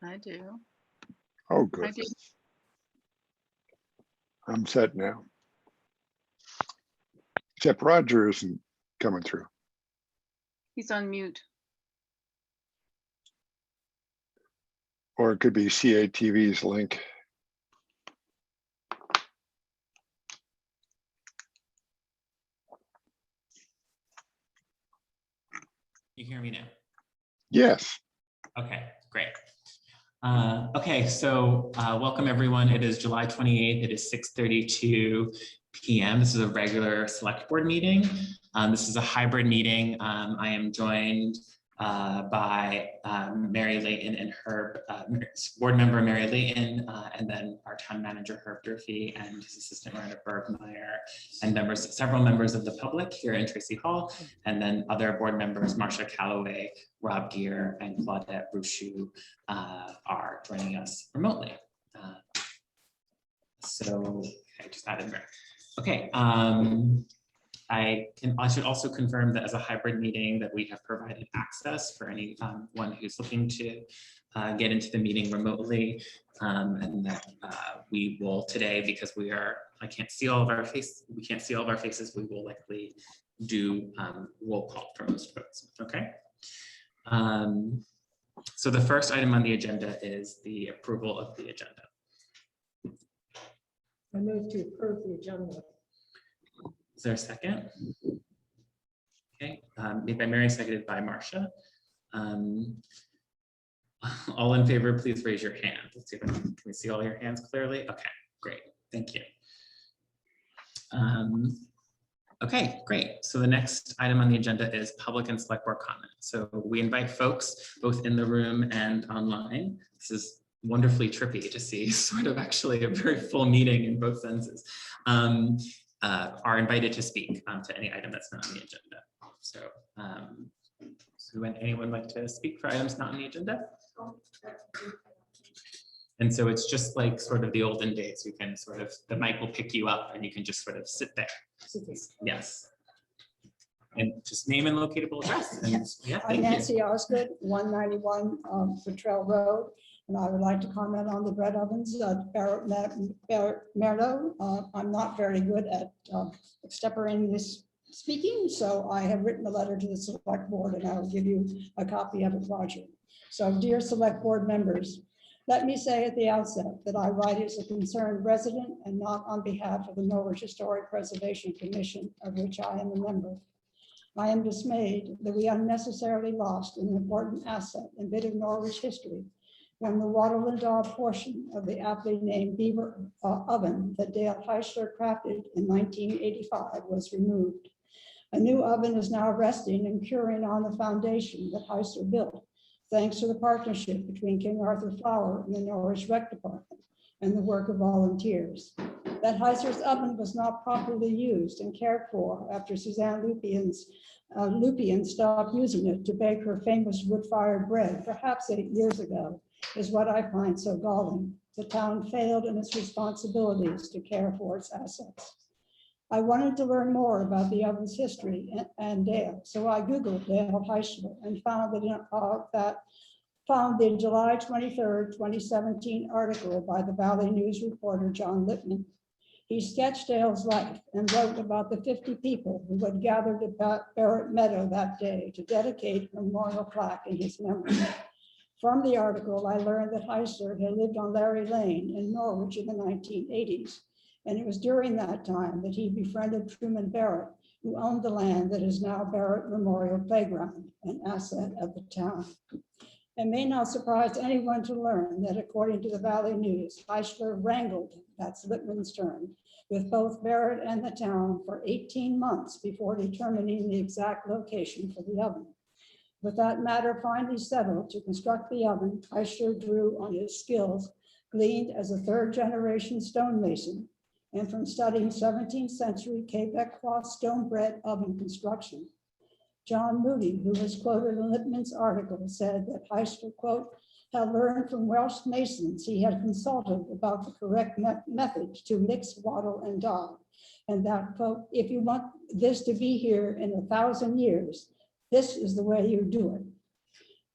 I do. Oh, I good. do. I'm set now. Except Roger isn't coming through. He's on mute. Or it could be CATV's link. You hear me now? Yes. Okay, great. Okay, so welcome everyone. It is July 28th. It is 6:32 p.m. This is a regular select board meeting. This is a hybrid meeting. I am joined by Mary Layton and Herb, board member Mary Layton, and then our town manager Herb Durfee and his assistant Miranda Bergmeyer, and several members of the public here in Tracy Hall, and then other board members Marcia Calloway, Rob Gear, and Claudette Rouchou are joining us remotely. So I just added there. Okay. I should also confirm that as a hybrid meeting that we have provided access for anyone who's looking to get into the meeting remotely, and that we will today, because I can't see all of our faces, we will likely do roll call for most votes. Okay. So the first item on the agenda is the approval of the agenda. I move to approve the agenda. Is there a second? Okay, made by Mary, seconded by Marcia. All in favor, please raise your hand. Let's see if can we see all your hands clearly? Okay, great, thank you. Okay, great. So the next item on the agenda is public and select board comment. So we invite folks both in the room and online. This is wonderfully trippy to see sort of actually a very full meeting in both senses. Are invited to speak to any item that's not on the agenda. So, so would anyone like to speak for items not on the agenda? And so it's just like sort of the olden days. You can sort of, the mic will pick you up and you can just sort of sit there. Yes. And just name and locatable address. And yeah, I'm thank you. Nancy Osgood, 191 Futrell Road, and I would like to comment on the bread ovens at Barrett Meadow. I'm not very good at extemporaneous speaking, so I have written a letter to the select board, and I will give you a copy of it, Roger. So, dear select board members, let me say at the outset that I write as a concerned resident and not on behalf of the Norwich Historic Preservation Commission, of which I am a member. I am dismayed that we unnecessarily lost an important asset and bit of Norwich history when the wattle and daub portion of the aptly named beaver oven that Dale Heisler crafted in 1985 was removed. A new oven is now resting and curing on the foundation that Heisler built, thanks to the partnership between King Arthur Flour and the Norwich Rec Department and the work of volunteers. That Heisler's oven was not properly used and cared for after Suzanne Lupien stopped using it to bake her famous wood-fired bread, perhaps 8 years ago, is what I find so galling. The town failed in its responsibilities to care for its assets. I wanted to learn more about the oven's history and Dale, so I Googled Dale Heisler and found the July 23rd, 2017 article by the Valley News reporter John Lippman. He sketched Dale's life and wrote about the 50 people who had gathered at Barrett Meadow that day to dedicate a memorial plaque in his memory. From the article, I learned that Heisler had lived on Larry Lane in Norwich in the 1980s. And it was during that time that he befriended Truman Barrett, who owned the land that is now Barrett Memorial Playground, an asset of the town. It may not surprise anyone to learn that according to the Valley News, Heisler wrangled, that's Lippman's term, with both Barrett and the town for 18 months before determining the exact location for the oven. With that matter finally settled to construct the oven, Heisler drew on his skills gleaned as a third-generation stonemason and from studying 17th century Quebec stone bread oven construction. John Moody, who was quoted in Lippman's article, said that Heisler, quote, had learned from Welsh masons he had consulted about the correct method to mix wattle and daub, and that, quote, if you want this to be here in 1,000 years, this is the way you do it.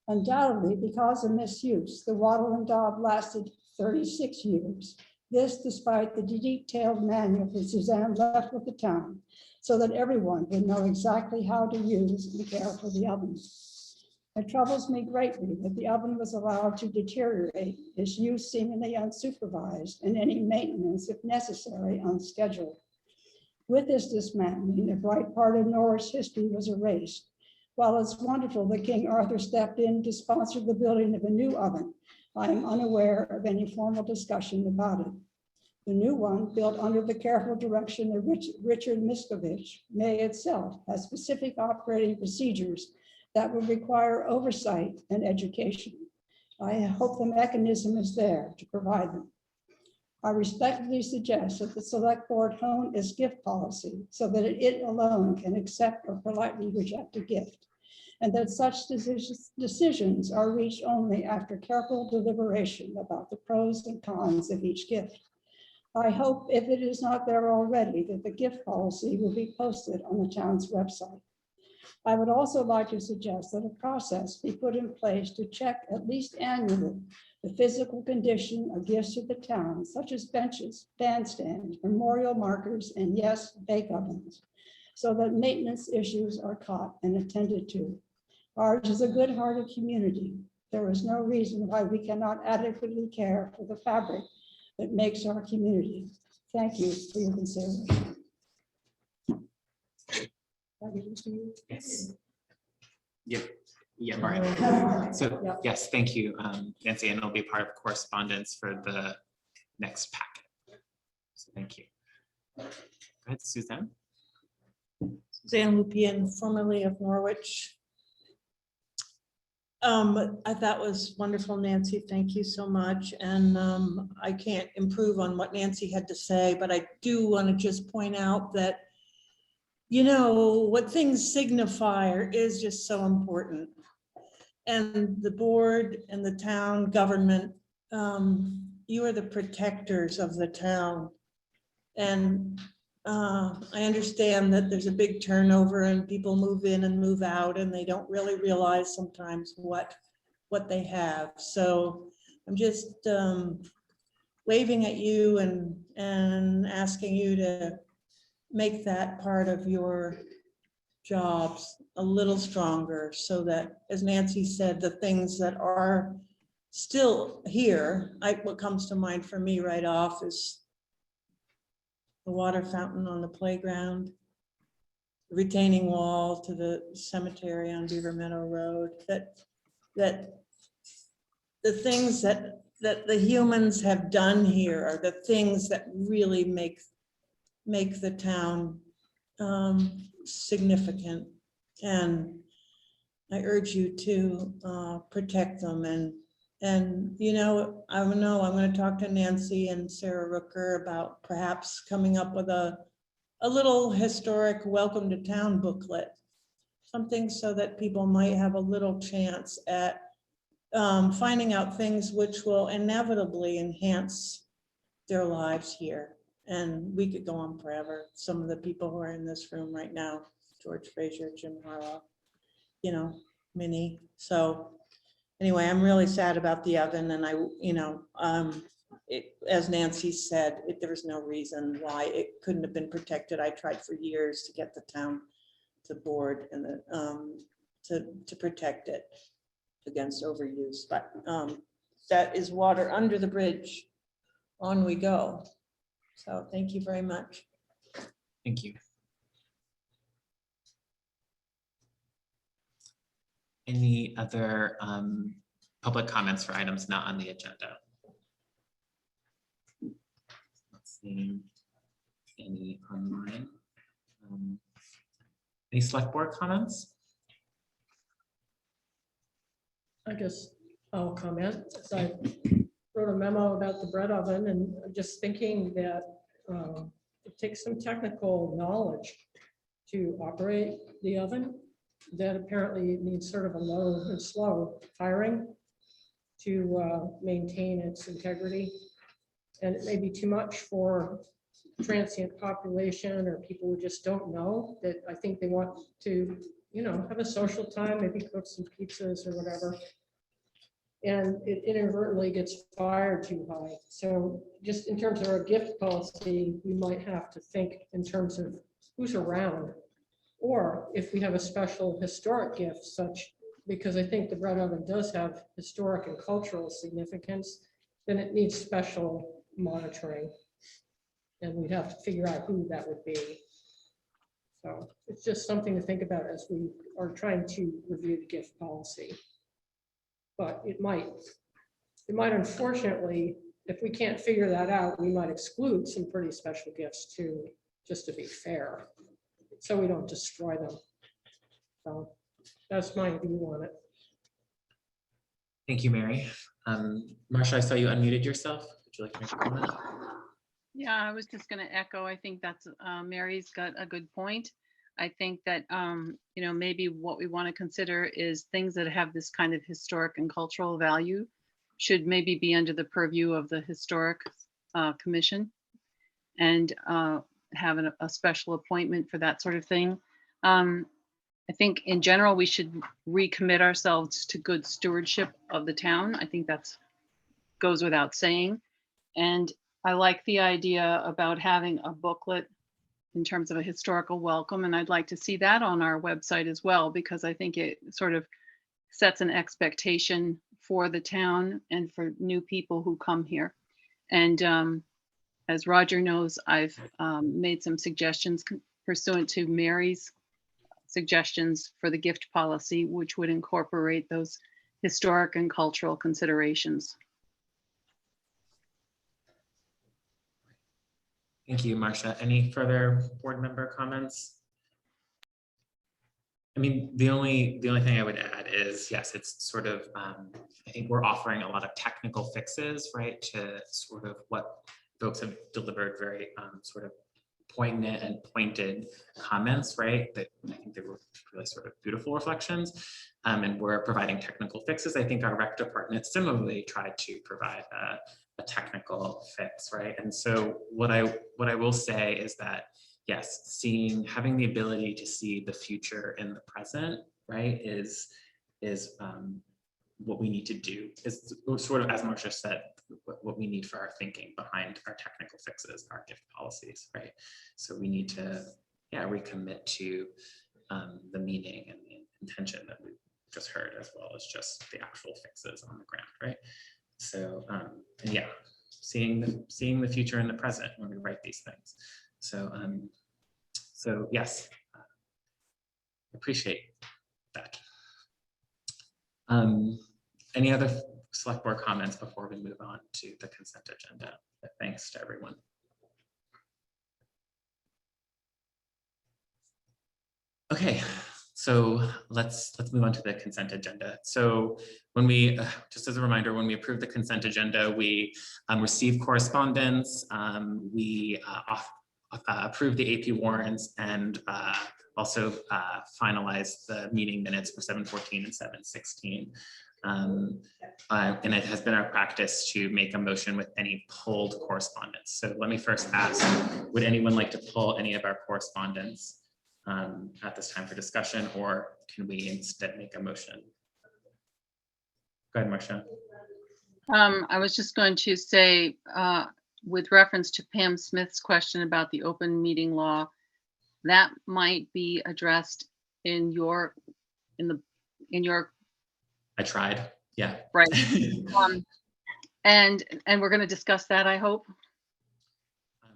Undoubtedly, because of misuse, the wattle and daub lasted 36 years. This despite the detailed manual that Suzanne left with the town, so that everyone would know exactly how to use and care for the oven. It troubles me greatly that the oven was allowed to deteriorate, its use seemingly unsupervised, and any maintenance, if necessary, unscheduled. With this dismantling, a bright part of Norwich history was erased. While it's wonderful that King Arthur stepped in to sponsor the building of a new oven, I am unaware of any formal discussion about it. The new one, built under the careful direction of Richard Miskovich, may itself have specific operating procedures that would require oversight and education. I hope the mechanism is there to provide them. I respectfully suggest that the select board hone its gift policy so that it alone can accept or politely reject a gift, and that such decisions are reached only after careful deliberation about the pros and cons of each gift. I hope, if it is not there already, that the gift policy will be posted on the town's website. I would also like to suggest that a process be put in place to check at least annually the physical condition of gifts to the town, such as benches, bandstands, memorial markers, and yes, bake ovens, so that maintenance issues are caught and attended to. Ours is a good-hearted community. There is no reason why we cannot adequately care for the fabric that makes our community. Thank you for your consideration. Yes. Yeah, Brian. So Yeah. yes, thank you, Nancy, and it'll be part of correspondence for the next packet. So thank you. Go ahead, Suzanne. Suzanne Lupien, formerly of Norwich. I thought was wonderful, Nancy. Thank you so much. And I can't improve on what Nancy had to say, but I do want to just point out that, you know, what things signify is just so important. And the board and the town government, you are the protectors of the town. And I understand that there's a big turnover and people move in and move out and they don't really realize sometimes what they have. So I'm just waving at you and asking you to make that part of your jobs a little stronger so that, as Nancy said, the things that are still here, what comes to mind for me right off is the water fountain on the playground, the retaining wall to the cemetery on Beaver Meadow Road, that the things that the humans have done here are the things that really make the town significant. And I urge you to protect them. And you know, I'm going to talk to Nancy and Sarah Rooker about perhaps coming up with a little historic welcome to town booklet, something so that people might have a little chance at finding out things which will inevitably enhance their lives here. And we could go on forever. Some of the people who are in this room right now, George Fraser, Jim Harlow, you know, Minnie. So anyway, I'm really sad about the oven, and as Nancy said, there was no reason why it couldn't have been protected. I tried for years to get the town to board and to protect it against overuse, but that is water under the bridge. On we go. So thank you very much. Thank you. Any other public comments for items not on the agenda? Let's see. Any online? Any select board comments? I guess I'll comment. So I wrote a memo about the bread oven, and I'm just thinking that it takes some technical knowledge to operate the oven. That apparently needs sort of a low and slow firing to maintain its integrity. And it may be too much for transient population or people who just don't know, that I think they want to, you know, have a social time, maybe cook some pizzas or whatever. and it inadvertently gets fired too high. So just in terms of our gift policy, we might have to think in terms of who's around. Or if we have a special historic gift such, because I think the bread oven does have historic and cultural significance, then it needs special monitoring. And we'd have to figure out who that would be. So it's just something to think about as we are trying to review the gift policy. But it might unfortunately, if we can't figure that out, we might exclude some pretty special gifts too, just to be fair, so we don't destroy them. So that's my view on it. Thank you, Mary. Marcia, I saw you unmuted yourself. Would you like to make a comment? Yeah, I was just going to echo. I think that's Mary's got a good point. I think that, maybe what we want to consider is things that have this kind of historic and cultural value should maybe be under the purview of the Historic Commission and have a special appointment for that sort of thing. I think in general, we should recommit ourselves to good stewardship of the town. I think that's goes without saying. And I like the idea about having a booklet in terms of a historical welcome. And I'd like to see that on our website as well, because I think it sort of sets an expectation for the town and for new people who come here. And as Roger knows, I've made some suggestions pursuant to Mary's suggestions for the gift policy, which would incorporate those historic and cultural considerations. Thank you, Marcia. Any further board member comments? I mean, the only thing I would add is, yes, it's sort of, I think we're offering a lot of technical fixes, right, to sort of what folks have delivered very sort of poignant and pointed comments, right, that I think they were really sort of beautiful reflections. And we're providing technical fixes. I think our rec department similarly tried to provide a technical fix, right? And so what I will say is that, yes, having the ability to see the future in the present, right, is what we need to do. Is sort of, as Marcia said, what we need for our thinking behind our technical fixes, our gift policies, right? So we need to, recommit to the meaning and the intention that we just heard, as well as just the actual fixes on the ground, right? So, and yeah, seeing the future in the present when we write these things. So, so yes, appreciate that. Any other select board comments before we move on to the consent agenda? Thanks to everyone. Okay, so let's move on to the consent agenda. So when we, just as a reminder, when we approve the consent agenda, we receive correspondence, we approve the AP warrants, and also finalize the meeting minutes for 7:14 and 7:16. And it has been our practice to make a motion with any pulled correspondence. So let me first ask, would anyone like to pull any of our correspondence at this time for discussion, or can we instead make a motion? Go ahead, Marcia. I was just going to say, with reference to Pam Smith's question about the open meeting law, that might be addressed in your. I tried, yeah. Right. And we're going to discuss that, I hope.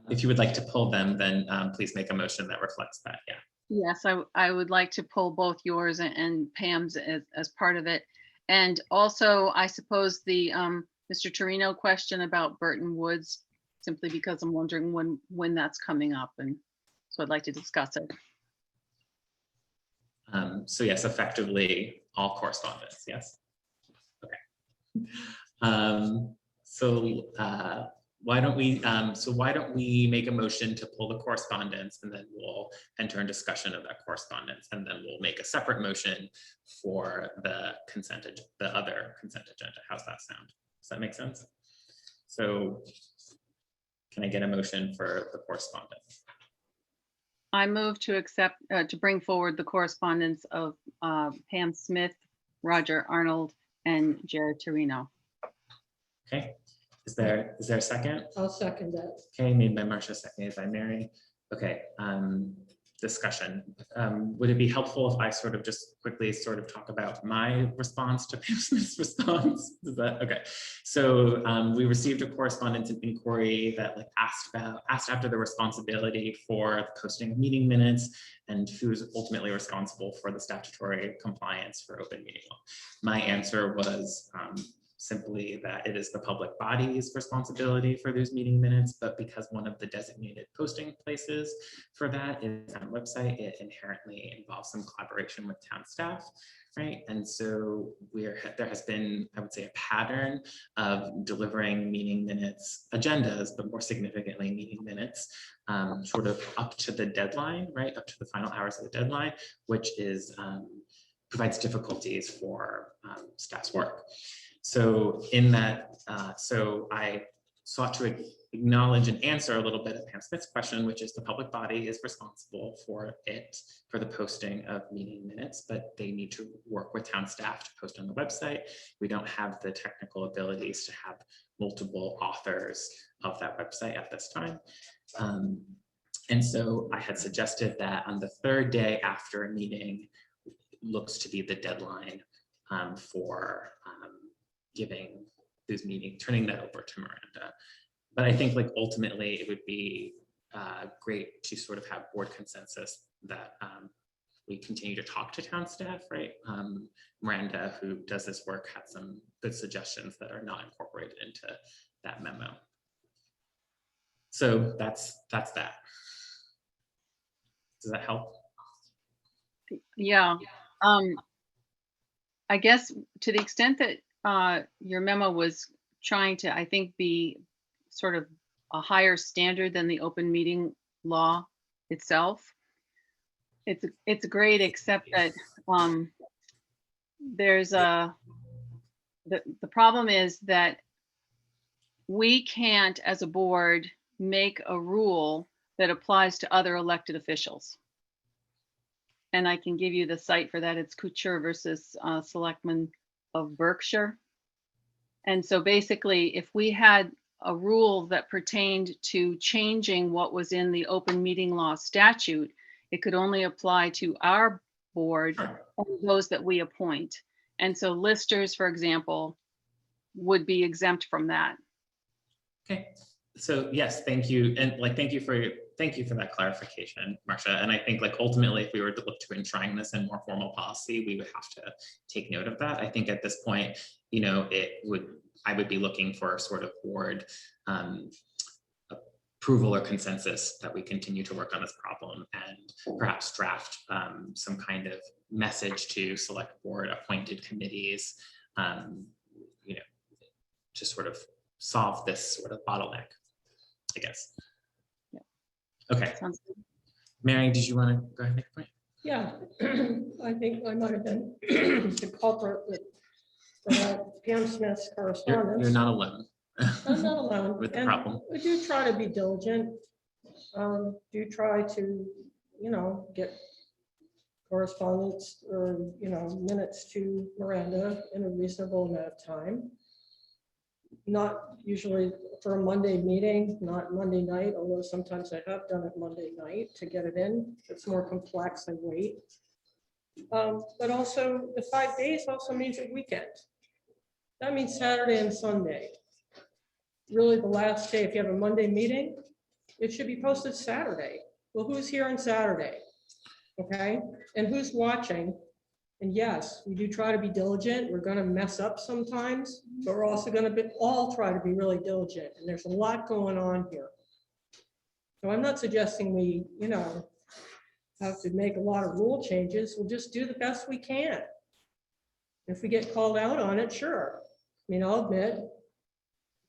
If you would like to pull them, then please make a motion that reflects that, yeah. Yes, I would like to pull both yours and Pam's as part of it. And also, I suppose the Mr. Torino question about Burton Woods, simply because I'm wondering when that's coming up. And so I'd like to discuss it. So yes, effectively all correspondence, yes. Okay. Why don't we make a motion to pull the correspondence, and then we'll enter in discussion of that correspondence, and then we'll make a separate motion for the other consent agenda. How's that sound? Does that make sense? So can I get a motion for the correspondence? I move to accept, to bring forward the correspondence of Pam Smith, Roger Arnold, and Jared Torino. Okay, is there a second? I'll second that. Okay, made by Marcia, seconded by Mary. Okay, discussion. Would it be helpful if I sort of just quickly sort of talk about my response to Pam Smith's response? Is that okay? So we received a correspondence and inquiry that like asked after the responsibility for the posting of meeting minutes and who's ultimately responsible for the statutory compliance for open meeting law. My answer was simply that it is the public body's responsibility for those meeting minutes, but because one of the designated posting places for that is on the website, it inherently involves some collaboration with town staff, right? And so there has been, I would say, a pattern of delivering meeting minutes agendas, but more significantly meeting minutes, sort of up to the deadline, right? Up to the final hours of the deadline, which is provides difficulties for staff's work. So in that, so I sought to acknowledge and answer a little bit of Pam Smith's question, which is the public body is responsible for the posting of meeting minutes, but they need to work with town staff to post on the website. We don't have the technical abilities to have multiple authors of that website at this time. And so I had suggested that on the third day after a meeting looks to be the deadline for giving those meetings, turning that over to Miranda. But I think like ultimately it would be great to sort of have board consensus that we continue to talk to town staff, right? Miranda, who does this work, had some good suggestions that are not incorporated into that memo. So that's that. Does that help? Yeah. I guess to the extent that your memo was trying to, I think, be sort of a higher standard than the open meeting law itself. It's great, except that there's the problem is that we can't, as a board, make a rule that applies to other elected officials. And I can give you the site for that. It's Couture versus Selectmen of Berkshire. And so basically, if we had a rule that pertained to changing what was in the open meeting law statute, it could only apply to our board and those that we appoint. And so listers, for example, would be exempt from that. Okay, so yes, thank you. And like, thank you for that clarification, Marcia. And I think like ultimately, if we were to look to enshrining this in more formal policy, we would have to take note of that. I think at this point, you know, I would be looking for sort of board approval or consensus that we continue to work on this problem and perhaps draft some kind of message to select board appointed committees, you know, to sort of solve this sort of bottleneck, I guess. Yeah. Okay. Sounds good. Mary, did you want to go ahead and make a point? Yeah, I think I might have been the culprit with Pam Smith's correspondence. You're not alone. I'm not alone. With the And problem. we do try to be diligent. Do try to, you know, get correspondence or, you know, minutes to Miranda in a reasonable amount of time. Not usually for a Monday meeting, not Monday night, although sometimes I have done it Monday night to get it in. It's more complex and wait. But also the 5 days also means a weekend. That means Saturday and Sunday. Really the last day, if you have a Monday meeting, it should be posted Saturday. Well, who's here on Saturday? Okay, and who's watching? And yes, we do try to be diligent. We're gonna mess up sometimes, but we're also gonna all try to be really diligent. And there's a lot going on here. So I'm not suggesting we, you know, have to make a lot of rule changes. We'll just do the best we can. If we get called out on it, sure. I mean, I'll admit,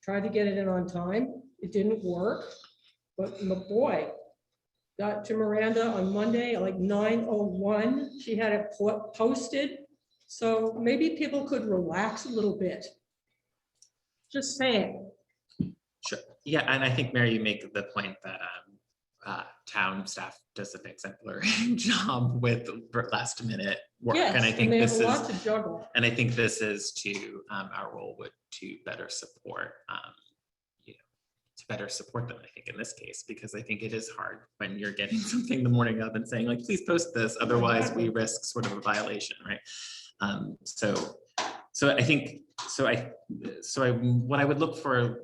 tried to get it in on time. It didn't work, but boy, got to Miranda on Monday at like 9:01. She had it posted. So maybe people could relax a little bit. Just saying. Sure. Yeah, and I think, Mary, you make the point that town staff does an exemplary job with last minute work. Yes, And I think they have this a is, lot to juggle. and I think this is to our role would to better support, you know, to better support them, I think, in this case, because I think it is hard when you're getting something the morning of and saying like, please post this, otherwise we risk sort of a violation, right? So I think, what I would look for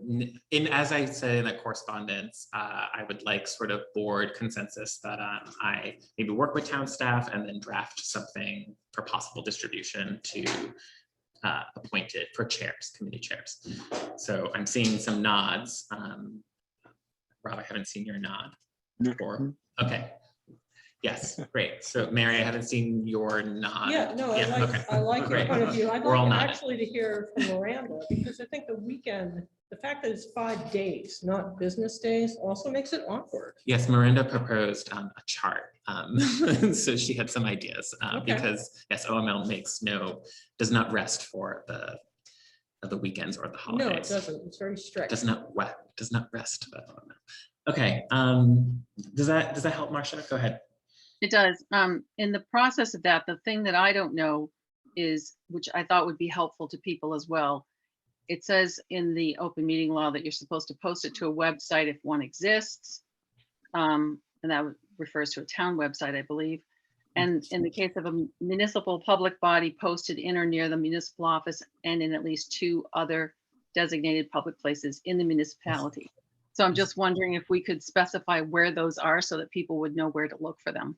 in, as I said in the correspondence, I would like sort of board consensus that I maybe work with town staff and then draft something for possible distribution to appointed for chairs, committee chairs. So I'm seeing some nods. Rob, I haven't seen your nod. Or, okay. Yes, great. So Mary, I haven't seen your nod. Yeah, no, okay. I like your Great. point of view. I'd We're all like nodding. actually to hear from Miranda, because I think the weekend, the fact that it's 5 days, not business days, also makes it awkward. Yes, Miranda proposed a chart. So she had some ideas Okay. because yes, OML does not rest for the weekends or the No, it holidays. doesn't. It's very strict. Does not rest. Okay. Does that help, Marcia? Go ahead. It does. In the process of that, the thing that I don't know is, which I thought would be helpful to people as well. It says in the open meeting law that you're supposed to post it to a website if one exists. And that refers to a town website, I believe. And in the case of a municipal public body, posted in or near the municipal office and in at least 2 other designated public places in the municipality. So I'm just wondering if we could specify where those are so that people would know where to look for them.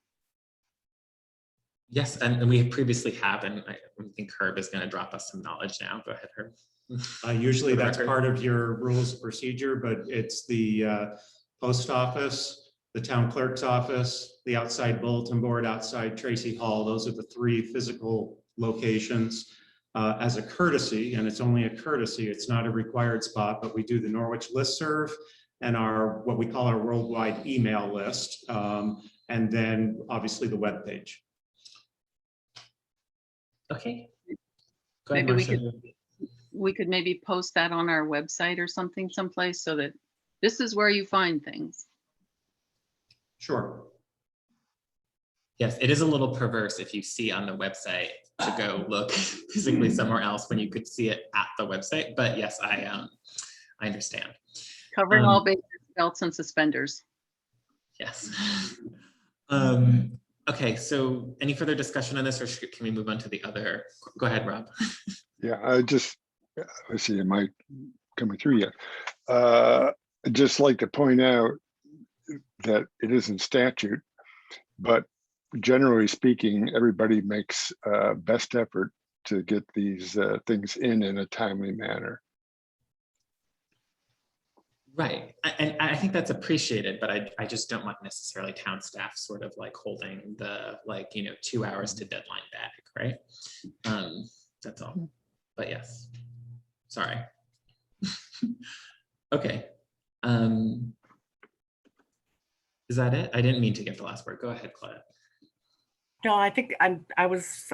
Yes, and we previously have, and I think Herb is going to drop us some knowledge now. Go ahead, Herb. Usually For the that's record. part of your rules of procedure, but it's the post office, the town clerk's office, the outside bulletin board outside Tracy Hall. Those are the 3 physical locations. As a courtesy, and it's only a courtesy, it's not a required spot, but we do the Norwich listserv and our what we call our worldwide email list, and then obviously the web page. Okay. Go ahead, Maybe Marcia. we could maybe post that on our website or something someplace so that this is where you find things. Sure. Yes, it is a little perverse if you see on the website to go look physically somewhere else when you could see it at the website. But yes, I understand. Covering all bases, belts and suspenders. Yes. Okay, so any further discussion on this, or can we move on to the other? Go ahead, Rob. Yeah, let's see, am I coming through yet? I'd just like to point out that it isn't statute, but generally speaking, everybody makes best effort to get these things in a timely manner. Right, and I think that's appreciated, but I just don't want necessarily town staff sort of like holding the 2 hours to deadline back, right? That's all. But yes, sorry. Okay. Is that it? I didn't mean to get the last word. Go ahead, Claudia. No, I think I was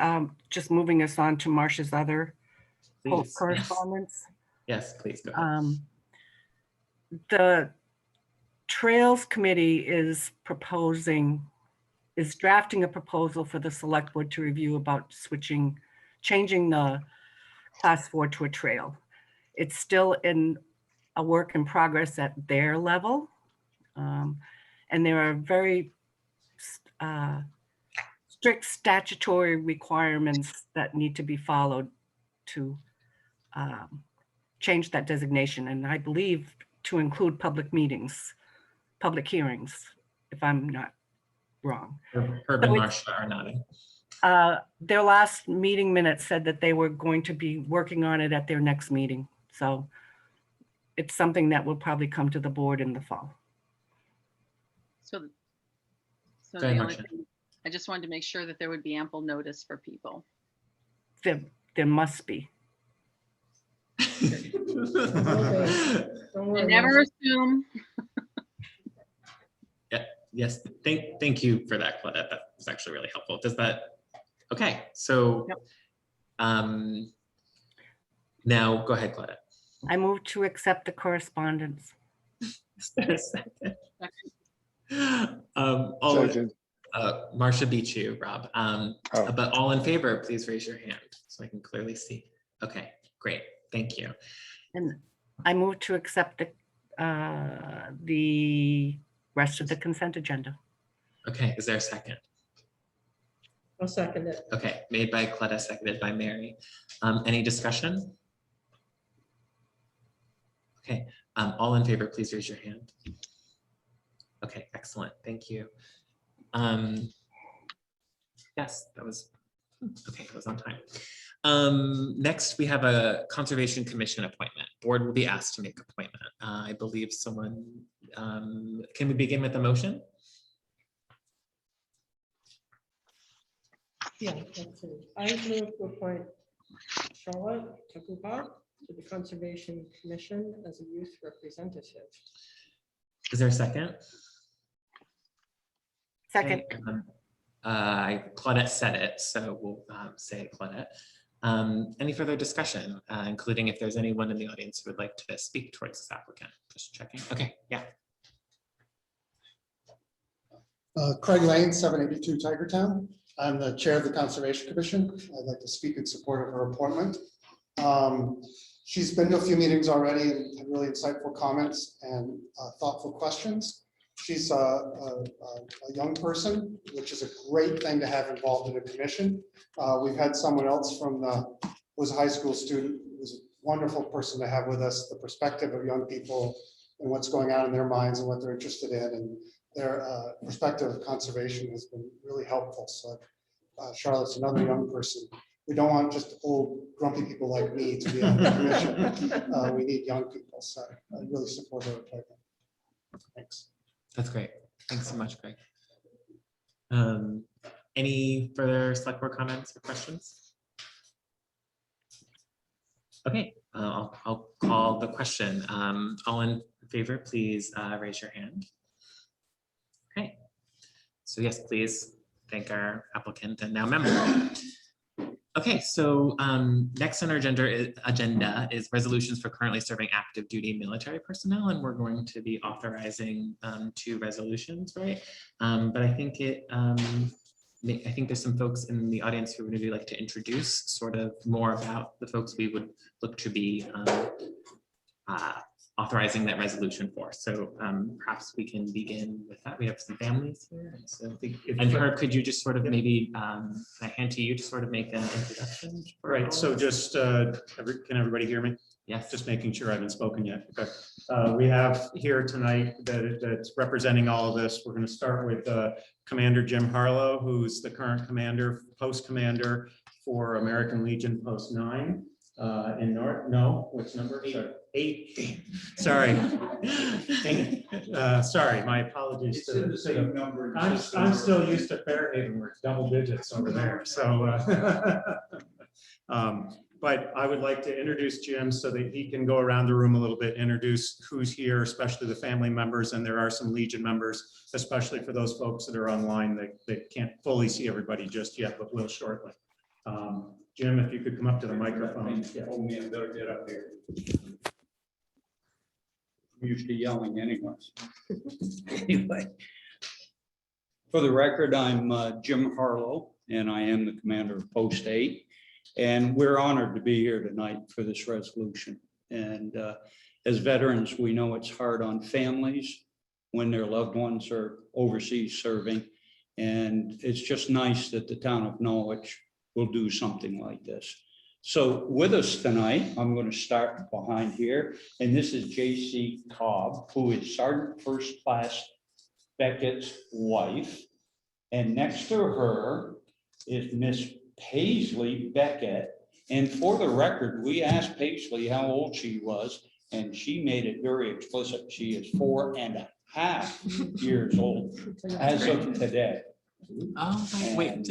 just moving us on to Marcia's other Please. correspondence. Yes, please go ahead. The Trails Committee is drafting a proposal for the select board to review about changing the class 4 to a trail. It's still in a work in progress at their level. And there are very strict statutory requirements that need to be followed to change that designation. And I believe to include public meetings, public hearings, if I'm not wrong. Herb and Marcia are nodding. Their last meeting minutes said that they were going to be working on it at their next meeting. So it's something that will probably come to the board in the fall. So Go the ahead, only Marcia. thing, I just wanted to make sure that there would be ample notice for people. There must be. Don't worry, And never Marcia. assume. Yes, thank you for that, Claudette. That was actually really helpful. Does that, okay, so Yep. Now go ahead, Claudette. I move to accept the correspondence. Is there a second? All, Second. Marcia beat you, Rob. Oh. But all in favor, please raise your hand so I can clearly see. Okay, great. Thank you. And I move to accept the rest of the consent agenda. Okay, is there a second? I'll second it. Okay, made by Cleta, seconded by Mary. Any discussion? Okay, all in favor, please raise your hand. Okay, excellent. Thank you. Yes, that was okay. It was on time. Next, we have a Conservation Commission appointment. Board will be asked to make appointment. I believe someone. Can we begin with the motion? Yeah, let's see. I move to appoint Charlotte Takuba to the Conservation Commission as a youth representative. Is there a second? Second. Okay, Claudette said it, so we'll say Claudette. Any further discussion, including if there's anyone in the audience who would like to speak towards this applicant? Just checking. Okay, yeah. Craig Lane, 782 Tigertown. I'm the chair of the Conservation Commission. I'd like to speak in support of her appointment. She's been to a few meetings already and had really insightful comments and thoughtful questions. She's a young person, which is a great thing to have involved in a commission. We've had someone else from who was a high school student, who was a wonderful person to have with us, the perspective of young people and what's going on in their minds and what they're interested in. And their perspective of conservation has been really helpful. So Charlotte's another young person. We don't want just old grumpy people like me to be on the commission. We need young people. So I really support her appointment. Thanks. That's great. Thanks so much, Greg. Any further select board comments or questions? Okay, I'll call the question. All in favor, please raise your hand. Okay, so yes, please thank our applicant and now member. Okay, so next on our agenda is resolutions for currently serving active duty military personnel, and we're going to be authorizing 2 resolutions, right? But I think I think there's some folks in the audience who would maybe like to introduce sort of more about the folks we would look to be authorizing that resolution for. So perhaps we can begin with that. We have some families here. So and Herb, could you just sort of maybe can I hand to you to sort of make an introduction? Right, so just, can everybody hear me? Yes. Just making sure I haven't spoken yet. Okay. We have here tonight that's representing all of this. We're going to start with Commander Jim Harlow, who's the current commander, post commander for American Legion Post 9 in North. No, which number? 8. Sorry. Sorry, my apologies. It's in the same number. I'm still used to Fairhaven, where it's double digits over there. So, but I would like to introduce Jim so that he can go around the room a little bit, introduce who's here, especially the family members. And there are some Legion members, especially for those folks that are online that can't fully see everybody just yet, but will shortly. Jim, if you could come up to the microphone. Oh man, better get up here. I'm used to yelling anyways. Anyway, for the record, I'm Jim Harlow, and I am the commander of Post 8. And we're honored to be here tonight for this resolution. And as veterans, we know it's hard on families when their loved ones are overseas serving. And it's just nice that the town of Norwich will do something like this. So with us tonight, I'm going to start behind here. And this is J.C. Cobb, who is Sergeant First Class Beckett's wife. And next to her is Miss Paisley Beckett. And for the record, we asked Paisley how old she was, and she made it very explicit. She is 4.5 years old as of today. Oh, wait. And,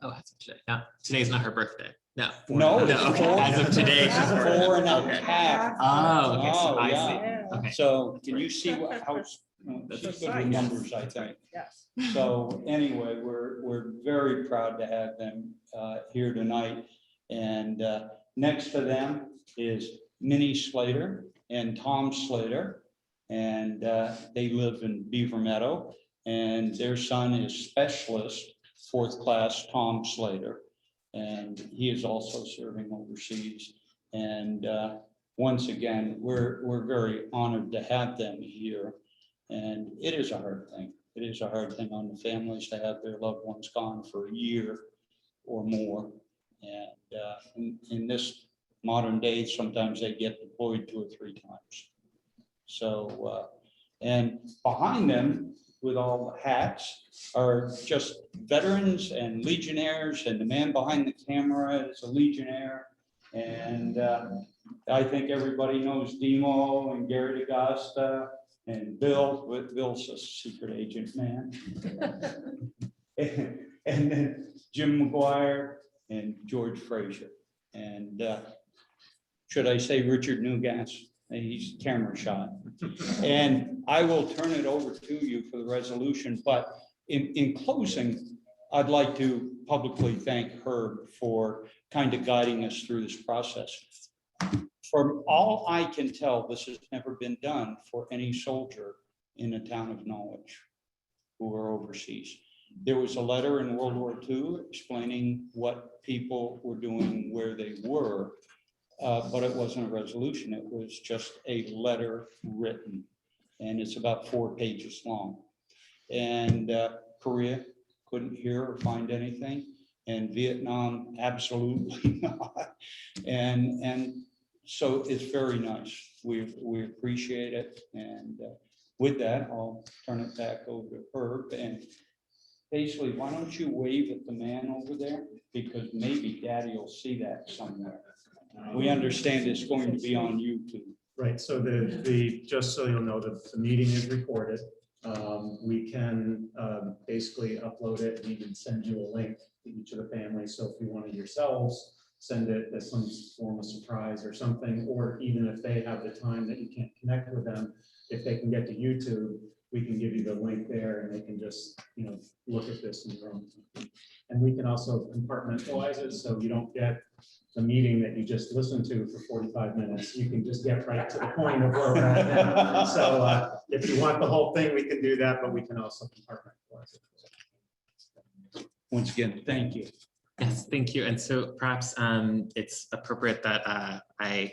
Oh, that's today. No, today's not her birthday. No. No, it's okay. 4 As of today, she's 4.5. Okay. Oh, okay. So Oh, I yeah. see. Okay. So can you see how That's she's good with numbers, I think. Yes. So anyway, we're very proud to have them here tonight. And next to them is Minnie Slater and Tom Slater. And they live in Beaver Meadow. and their son is specialist, 4th class Tom Slater. And he is also serving overseas. And once again, we're very honored to have them here. And it is a hard thing. It is a hard thing on the families to have their loved ones gone for a year or more. And in this modern day, sometimes they get deployed 2 or 3 times. So, and behind them with all the hats are just veterans and legionnaires, and the man behind the camera is a legionnaire. And I think everybody knows Demo and Gary DeGosta and Bill, with Bill's a secret agent man. And then Jim McGuire and George Frazier. And should I say Richard Newgas? He's camera shot. And I will turn it over to you for the resolution. But in closing, I'd like to publicly thank Herb for kind of guiding us through this process. From all I can tell, this has never been done for any soldier in the town of Norwich who are overseas. There was a letter in World War II explaining what people were doing where they were, but it wasn't a resolution. It was just a letter written, and it's about 4 pages long. And Korea couldn't hear or find anything, and Vietnam absolutely not. And so it's very nice. We appreciate it. And with that, I'll turn it back over to Herb. And basically, why don't you wave at the man over there? Because maybe Daddy will see that somewhere. We understand it's going to be on YouTube. Right, so just so you'll know, the meeting is recorded. We can basically upload it and even send you a link to each of the families. So if you want to yourselves send it as some form of surprise or something, or even if they have the time that you can't connect with them, if they can get to YouTube, we can give you the link there and they can just, look at this in their own time. And we can also compartmentalize it so you don't get the meeting that you just listened to for 45 minutes. You can just get right to the point of where we're at now. So if you want the whole thing, we can do that, but we can also compartmentalize it. Once again, thank you. Yes, thank you. And so perhaps it's appropriate that I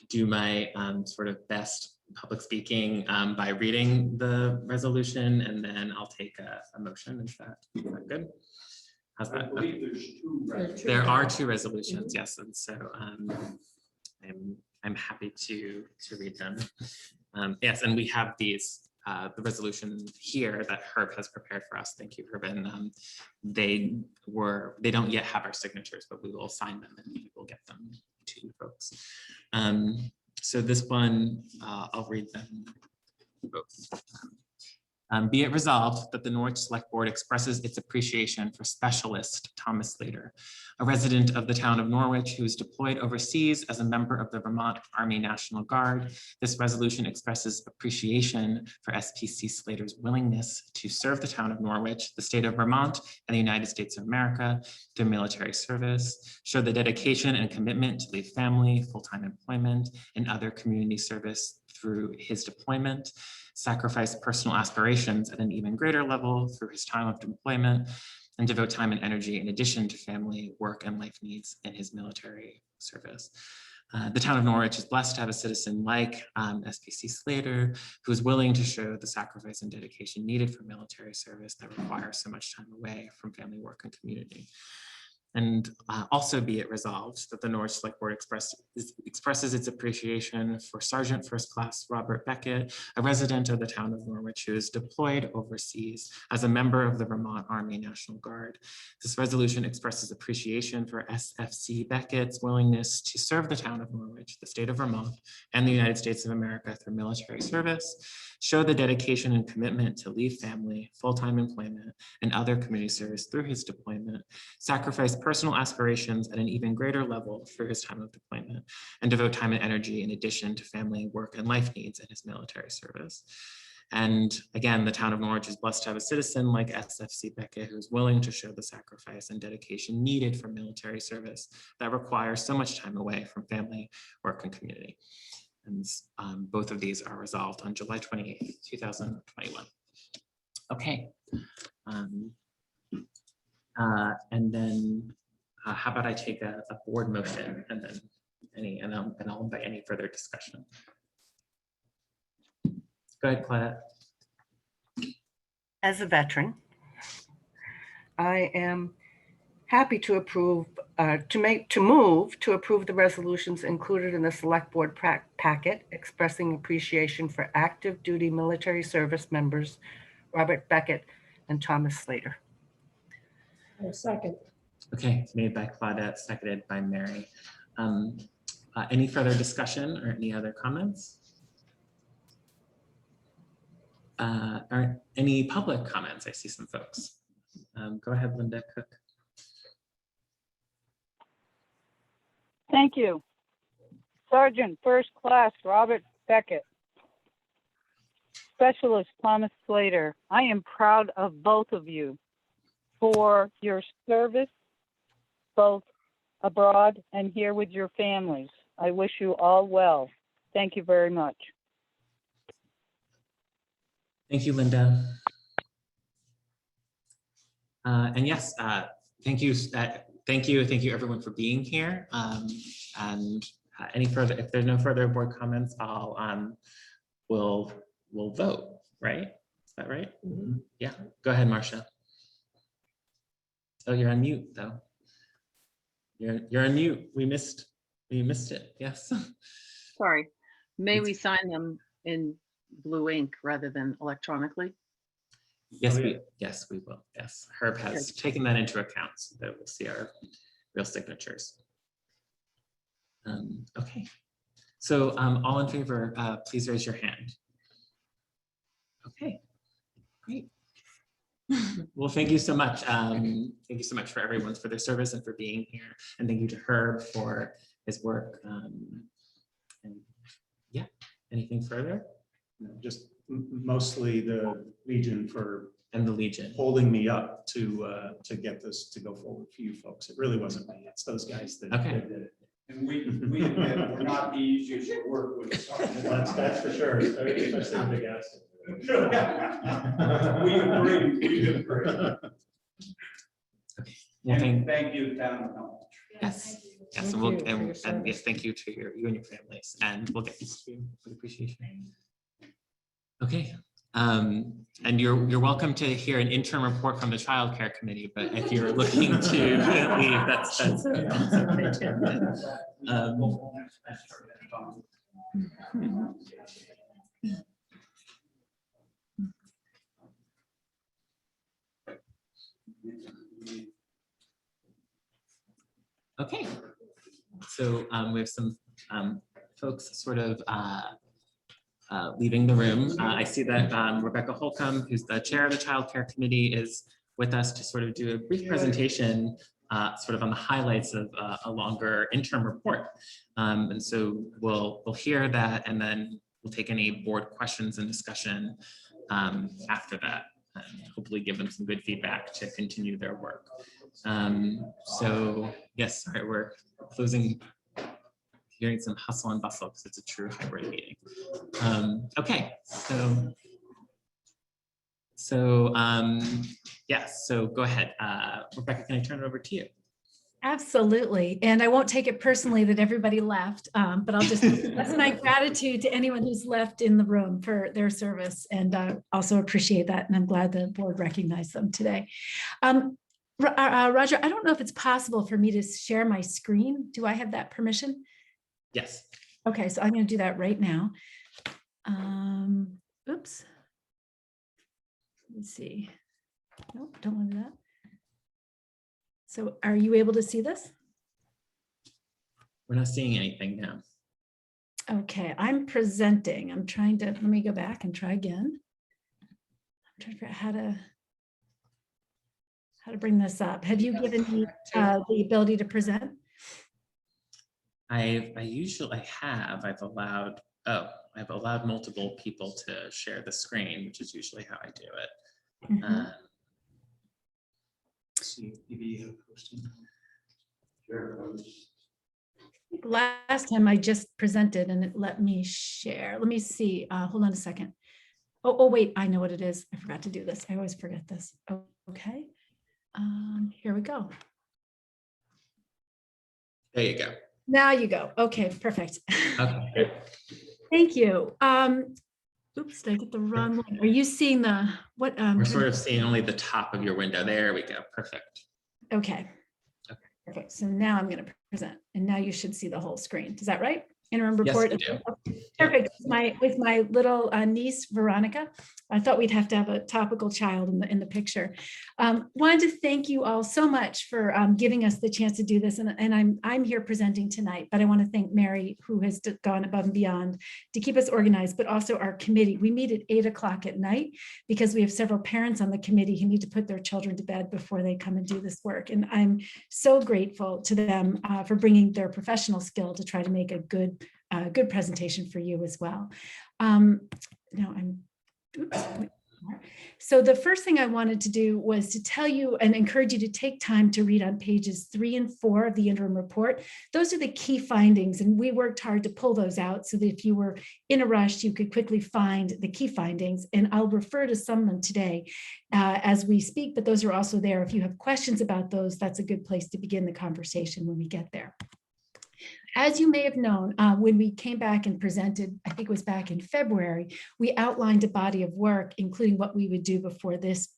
do my sort of best public speaking by reading the resolution, and then I'll take a motion. Is that good? How's I that? believe there's 2. There are 2 resolutions, yes, and so I'm happy to read them. Yes, and we have these the resolution here that Herb has prepared for us. Thank you, Herb. And they don't yet have our signatures, but we will sign them and we will get them to you folks. So this one, I'll read them both. Be it resolved that the Norwich Select Board expresses its appreciation for Specialist Thomas Slater, a resident of the town of Norwich who is deployed overseas as a member of the Vermont Army National Guard. This resolution expresses appreciation for SPC Slater's willingness to serve the town of Norwich, the state of Vermont, and the United States of America through military service, show the dedication and commitment to leave family, full-time employment, and other community service through his deployment, sacrifice personal aspirations at an even greater level through his time of deployment, and devote time and energy in addition to family, work, and life needs in his military service. The town of Norwich is blessed to have a citizen like SPC Slater, who is willing to show the sacrifice and dedication needed for military service that requires so much time away from family, work, and community. And also be it resolved that the Norwich Select Board expresses its appreciation for Sergeant First Class Robert Beckett, a resident of the town of Norwich who is deployed overseas as a member of the Vermont Army National Guard. This resolution expresses appreciation for SFC Beckett's willingness to serve the town of Norwich, the state of Vermont, and the United States of America through military service, show the dedication and commitment to leave family, full-time employment, and other community service through his deployment, sacrifice personal aspirations at an even greater level through his time of deployment, and devote time and energy in addition to family, work, and life needs in his military service. And again, the town of Norwich is blessed to have a citizen like SFC Beckett who is willing to show the sacrifice and dedication needed for military service that requires so much time away from family, work, and community. And both of these are resolved on July 28th, 2021. Okay. And then how about I take a board motion and then I'll invite any further discussion. Go ahead, Claudette. As a veteran, I am happy to approve, to move to approve the resolutions included in the select board packet expressing appreciation for active duty military service members, Robert Beckett and Thomas Slater. A second. Okay, it's made by Claudette, seconded by Mary. Any further discussion or any other comments? Or any public comments? I see some folks. Go ahead, Linda Cook. Thank you. Sergeant First Class Robert Beckett. Specialist Thomas Slater. I am proud of both of you for your service, both abroad and here with your families. I wish you all well. Thank you very much. Thank you, Linda. And yes, thank you. Thank you everyone for being here. And any further, if there's no further board comments, we'll vote, right? Is that right? Mm-hmm. Yeah, go ahead, Marcia. Oh, you're on mute though. You're on mute. We missed it. Yes. Sorry. May we sign them in blue ink rather than electronically? Yes, we will. Yes, Herb has taken that into account so that we'll see our real signatures. Okay, so all in favor, please raise your hand. Okay, great. Well, thank you so much. Thank you so much for everyone for their service and for being here. And thank you to Herb for his work. And yeah, anything further? No, just mostly the Legion for and the Legion holding me up to get this to go forward for you folks. It really wasn't me. It's those guys that, okay. that did it. And we admit we're not the easiest to work with. That's for sure. Especially the big ass. We agree. Well, Thank you, town council. yes. Yes, Thank and we'll you for your and service. yes, thank you to you and your families, and we'll get these to you with appreciation. Okay, and you're welcome to hear an interim report from the Child Care Committee, but if you're looking to leave, that's okay too. Okay, so we have some folks sort of leaving the room. I see that Rebecca Holcomb, who's the chair of the Child Care Committee, is with us to sort of do a brief presentation sort of on the highlights of a longer interim report. And so we'll hear that, and then we'll take any board questions and discussion after that, and hopefully give them some good feedback to continue their work. So yes, sorry, we're closing, hearing some hustle and bustle because it's a true hybrid meeting. Okay, so yes, so go ahead. Rebecca, can I turn it over to you? Absolutely. And I won't take it personally that everybody left, but I'll just express my gratitude to anyone who's left in the room for their service, and also appreciate that. And I'm glad the board recognized them today. Roger, I don't know if it's possible for me to share my screen. Do I have that permission? Yes. Okay, so I'm going to do that right now. Oops. Let me see. Nope, don't want to do that. So are you able to see this? We're not seeing anything now. Okay, I'm presenting. I'm trying to, let me go back and try again. I'm trying to figure out how to bring this up. Have you given me the ability to present? I've allowed multiple people to share the screen, which is usually how I do it. Mhm. Last time I just presented and it let me share. Let me see. Hold on a second. Oh, wait, I know what it is. I forgot to do this. I always forget this. Oh, okay. Here we go. There you go. Now you go. Okay, perfect. Okay. Thank you. Oops, did I get the wrong one? Are you seeing the, what? We're sort of seeing only the top of your window. There we go. Perfect. Okay. Okay. Perfect. So now I'm going to present, and now you should see the whole screen. Is that right? Interim Yes, report. we do. Perfect. With my little niece, Veronica. I thought we'd have to have a topical child in the picture. Wanted to thank you all so much for giving us the chance to do this. And I'm here presenting tonight, but I want to thank Mary, who has gone above and beyond to keep us organized, but also our committee. We meet at 8 o'clock at night because we have several parents on the committee who need to put their children to bed before they come and do this work. And I'm so grateful to them for bringing their professional skill to try to make a good presentation for you as well. So the first thing I wanted to do was to tell you and encourage you to take time to read on pages 3 and 4 of the interim report. Those are the key findings, and we worked hard to pull those out so that if you were in a rush, you could quickly find the key findings. And I'll refer to some of them today as we speak, but those are also there. If you have questions about those, that's a good place to begin the conversation when we get there. As you may have known, when we came back and presented, I think it was back in February, we outlined a body of work, including what we would do before this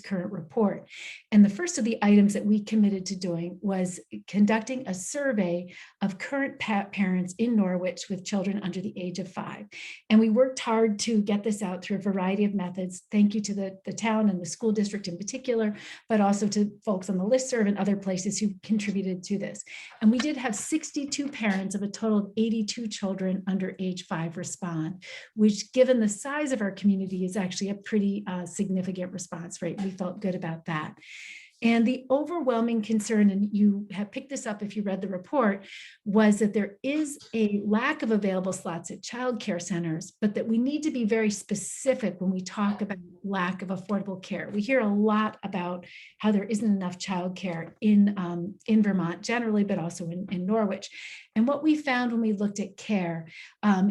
current report. And the first of the items that we committed to doing was conducting a survey of current parents in Norwich with children under the age of 5. And we worked hard to get this out through a variety of methods. Thank you to the town and the school district in particular, but also to folks on the listserv and other places who contributed to this. And we did have 62 parents of a total of 82 children under age 5 respond, which given the size of our community is actually a pretty significant response rate. We felt good about that. And the overwhelming concern, and you have picked this up if you read the report, was that there is a lack of available slots at childcare centers, but that we need to be very specific when we talk about lack of affordable care. We hear a lot about how there isn't enough childcare in Vermont generally, but also in Norwich. And what we found when we looked at care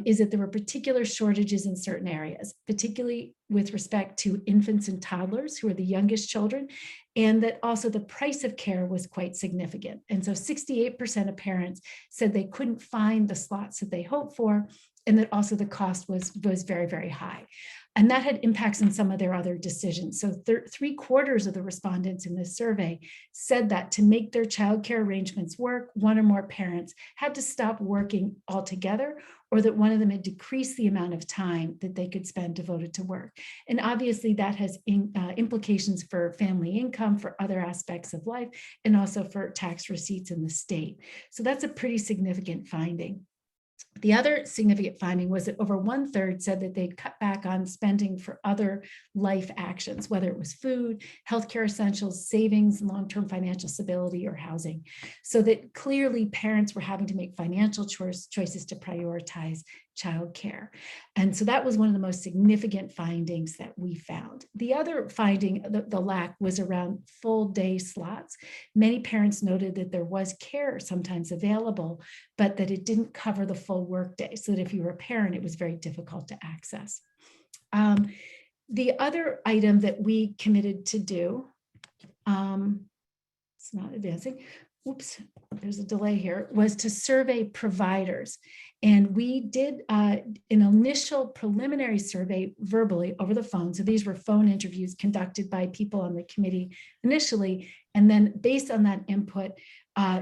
is that there were particular shortages in certain areas, particularly with respect to infants and toddlers, who are the youngest children, and that also the price of care was quite significant. And so 68% of parents said they couldn't find the slots that they hoped for, and that also the cost was very, very high. And that had impacts on some of their other decisions. So 3/4 of the respondents in this survey said that to make their childcare arrangements work, one or more parents had to stop working altogether, or that one of them had decreased the amount of time that they could spend devoted to work. And obviously that has implications for family income, for other aspects of life, and also for tax receipts in the state. So that's a pretty significant finding. The other significant finding was that over 1/3 said that they'd cut back on spending for other life actions, whether it was food, healthcare essentials, savings, long-term financial stability, or housing. So that clearly parents were having to make financial choices to prioritize childcare. And so that was one of the most significant findings that we found. The other finding, the lack, was around full day slots. Many parents noted that there was care sometimes available, but that it didn't cover the full workday, so that if you were a parent, it was very difficult to access. The other item that we committed to do, it's not advancing, oops, there's a delay here, was to survey providers. And we did an initial preliminary survey verbally over the phone. So these were phone interviews conducted by people on the committee initially. And then based on that input,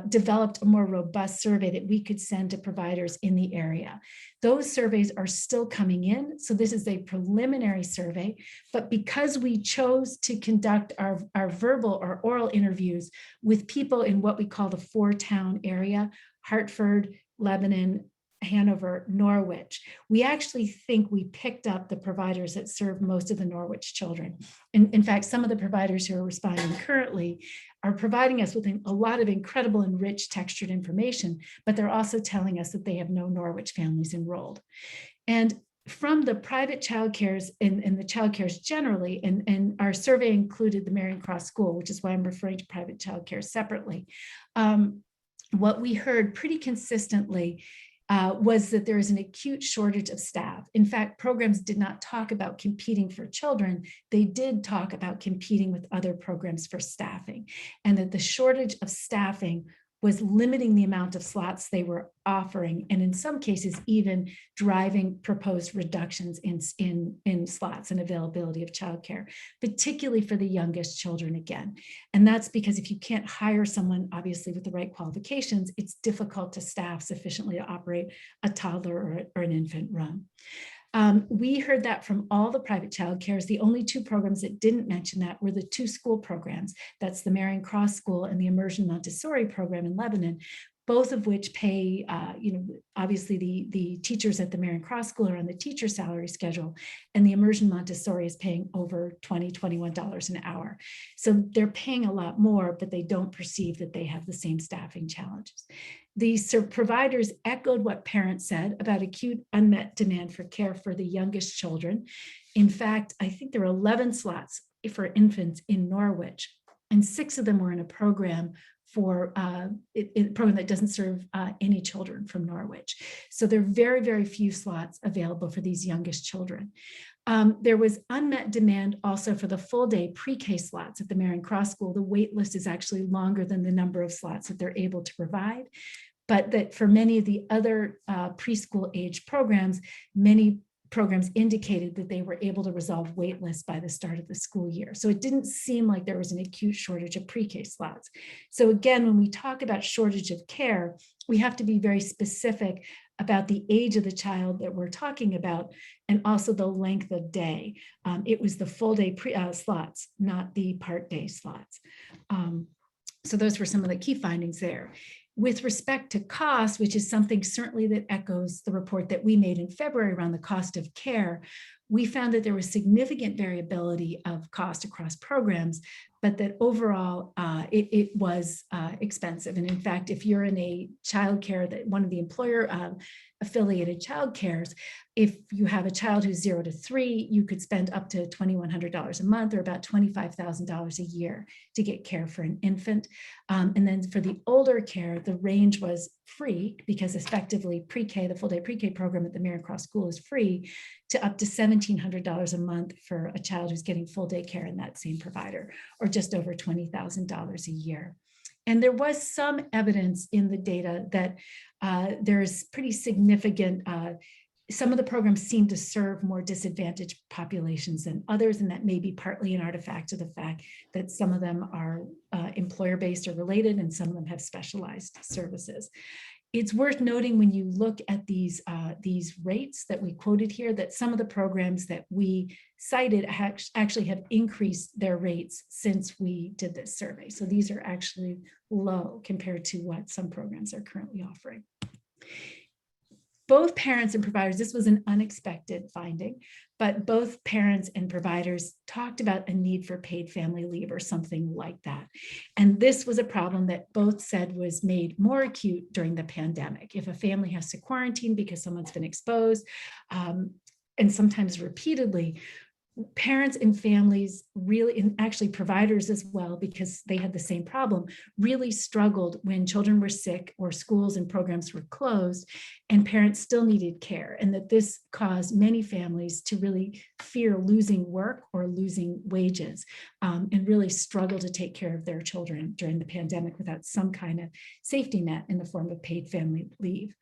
developed a more robust survey that we could send to providers in the area. Those surveys are still coming in. So this is a preliminary survey, but because we chose to conduct our verbal or oral interviews with people in what we call the 4-town area, Hartford, Lebanon, Hanover, Norwich, we actually think we picked up the providers that serve most of the Norwich children. And in fact, some of the providers who are responding currently are providing us with a lot of incredible and rich textured information, but they're also telling us that they have no Norwich families enrolled. And from the private childcares and the childcares generally, and our survey included the Marion Cross School, which is why I'm referring to private childcare separately. What we heard pretty consistently was that there is an acute shortage of staff. In fact, programs did not talk about competing for children. They did talk about competing with other programs for staffing, and that the shortage of staffing was limiting the amount of slots they were offering, and in some cases even driving proposed reductions in slots and availability of childcare, particularly for the youngest children again. And that's because if you can't hire someone, obviously with the right qualifications, it's difficult to staff sufficiently to operate a toddler or an infant room. We heard that from all the private childcares. The only two programs that didn't mention that were the two school programs. That's the Marion Cross School and the Immersion Montessori program in Lebanon, both of which pay, obviously the teachers at the Marion Cross School are on the teacher salary schedule, and the Immersion Montessori is paying over $20, $21 an hour. So they're paying a lot more, but they don't perceive that they have the same staffing challenges. The providers echoed what parents said about acute unmet demand for care for the youngest children. In fact, I think there were 11 slots for infants in Norwich, and 6 of them were in a program for a program that doesn't serve any children from Norwich. So there are very, very few slots available for these youngest children. There was unmet demand also for the full day pre-K slots at the Marion Cross School. The wait list is actually longer than the number of slots that they're able to provide, but that for many of the other preschool age programs, many programs indicated that they were able to resolve wait lists by the start of the school year. So it didn't seem like there was an acute shortage of pre-K slots. So again, when we talk about shortage of care, we have to be very specific about the age of the child that we're talking about, and also the length of day. It was the full day slots, not the part day slots. So those were some of the key findings there. With respect to cost, which is something certainly that echoes the report that we made in February around the cost of care, we found that there was significant variability of cost across programs, but that overall it was expensive. And in fact, if you're in a childcare, that one of the employer affiliated childcares, if you have a child who's 0 to 3, you could spend up to $2,100 a month, or about $25,000 a year to get care for an infant. And then for the older care, the range was free, because effectively pre-K, the full day pre-K program at the Marion Cross School is free, to up to $1,700 a month for a child who's getting full day care in that same provider, or just over $20,000 a year. And there was some evidence in the data that there's pretty significant, some of the programs seem to serve more disadvantaged populations than others, and that may be partly an artifact of the fact that some of them are employer-based or related, and some of them have specialized services. It's worth noting when you look at these rates that we quoted here, that some of the programs that we cited actually have increased their rates since we did this survey. So these are actually low compared to what some programs are currently offering. Both parents and providers, this was an unexpected finding, but both parents and providers talked about a need for paid family leave or something like that. And this was a problem that both said was made more acute during the pandemic. If a family has to quarantine because someone's been exposed, and sometimes repeatedly, parents and families really, and actually providers as well, because they had the same problem, really struggled when children were sick or schools and programs were closed and parents still needed care. And that this caused many families to really fear losing work or losing wages, and really struggle to take care of their children during the pandemic without some kind of safety net in the form of paid family leave.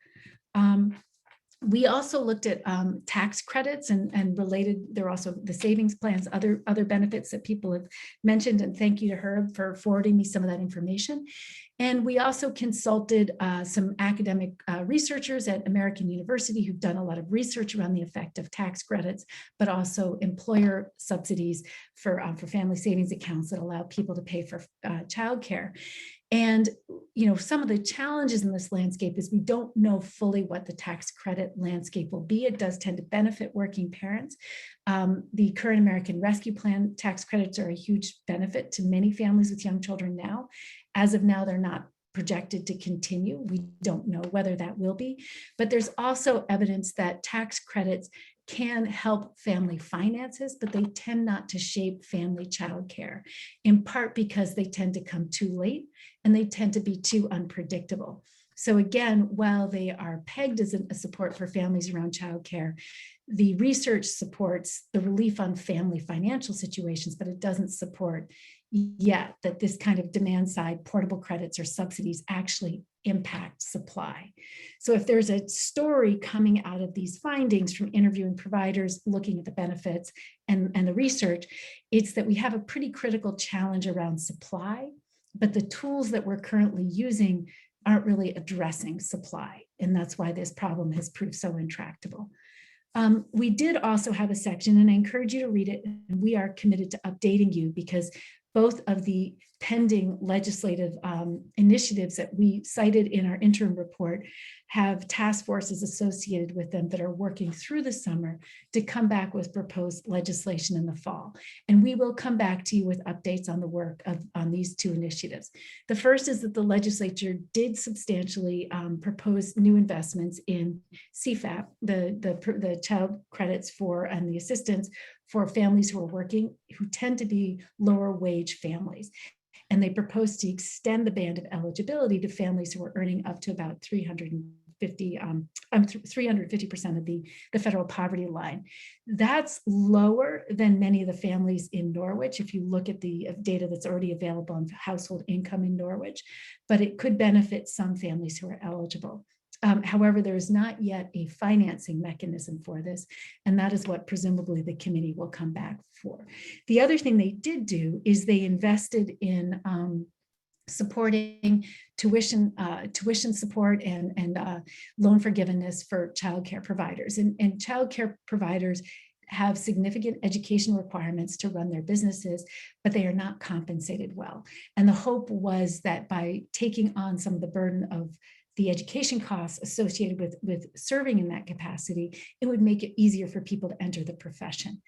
We also looked at tax credits and related, there are also the savings plans, other benefits that people have mentioned, and thank you to her for forwarding me some of that information. And we also consulted some academic researchers at American University who've done a lot of research around the effect of tax credits, but also employer subsidies for family savings accounts that allow people to pay for childcare. And, you know, some of the challenges in this landscape is we don't know fully what the tax credit landscape will be. It does tend to benefit working parents. The current American Rescue Plan tax credits are a huge benefit to many families with young children now. As of now, they're not projected to continue. We don't know whether that will be, but there's also evidence that tax credits can help family finances, but they tend not to shape family childcare, in part because they tend to come too late and they tend to be too unpredictable. So again, while they are pegged as a support for families around childcare, the research supports the relief on family financial situations, but it doesn't support yet that this kind of demand side portable credits or subsidies actually impact supply. So if there's a story coming out of these findings from interviewing providers, looking at the benefits and the research, it's that we have a pretty critical challenge around supply, but the tools that we're currently using aren't really addressing supply. And that's why this problem has proved so intractable. We did also have a section, and I encourage you to read it, and we are committed to updating you because both of the pending legislative initiatives that we cited in our interim report have task forces associated with them that are working through the summer to come back with proposed legislation in the fall. And we will come back to you with updates on the work on these two initiatives. The first is that the legislature did substantially propose new investments in CFAP, the child credits for and the assistance for families who are working, who tend to be lower wage families. And they propose to extend the band of eligibility to families who are earning up to about 350% of the federal poverty line. That's lower than many of the families in Norwich, if you look at the data that's already available on household income in Norwich, but it could benefit some families who are eligible. However, there is not yet a financing mechanism for this, and that is what presumably the committee will come back for. The other thing they did do is they invested in supporting tuition support and loan forgiveness for childcare providers. And childcare providers have significant education requirements to run their businesses, but they are not compensated well. And the hope was that by taking on some of the burden of the education costs associated with serving in that capacity, it would make it easier for people to enter the profession.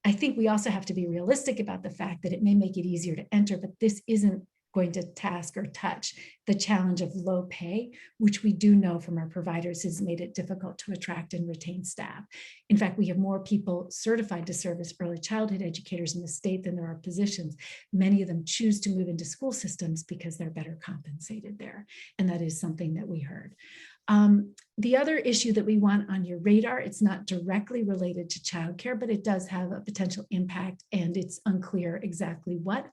I think we also have to be realistic about the fact that it may make it easier to enter, but this isn't going to task or touch the challenge of low pay, which we do know from our providers has made it difficult to attract and retain staff. In fact, we have more people certified to serve as early childhood educators in the state than there are positions. Many of them choose to move into school systems because they're better compensated there. And that is something that we heard. The other issue that we want on your radar, it's not directly related to childcare, but it does have a potential impact, and it's unclear exactly what,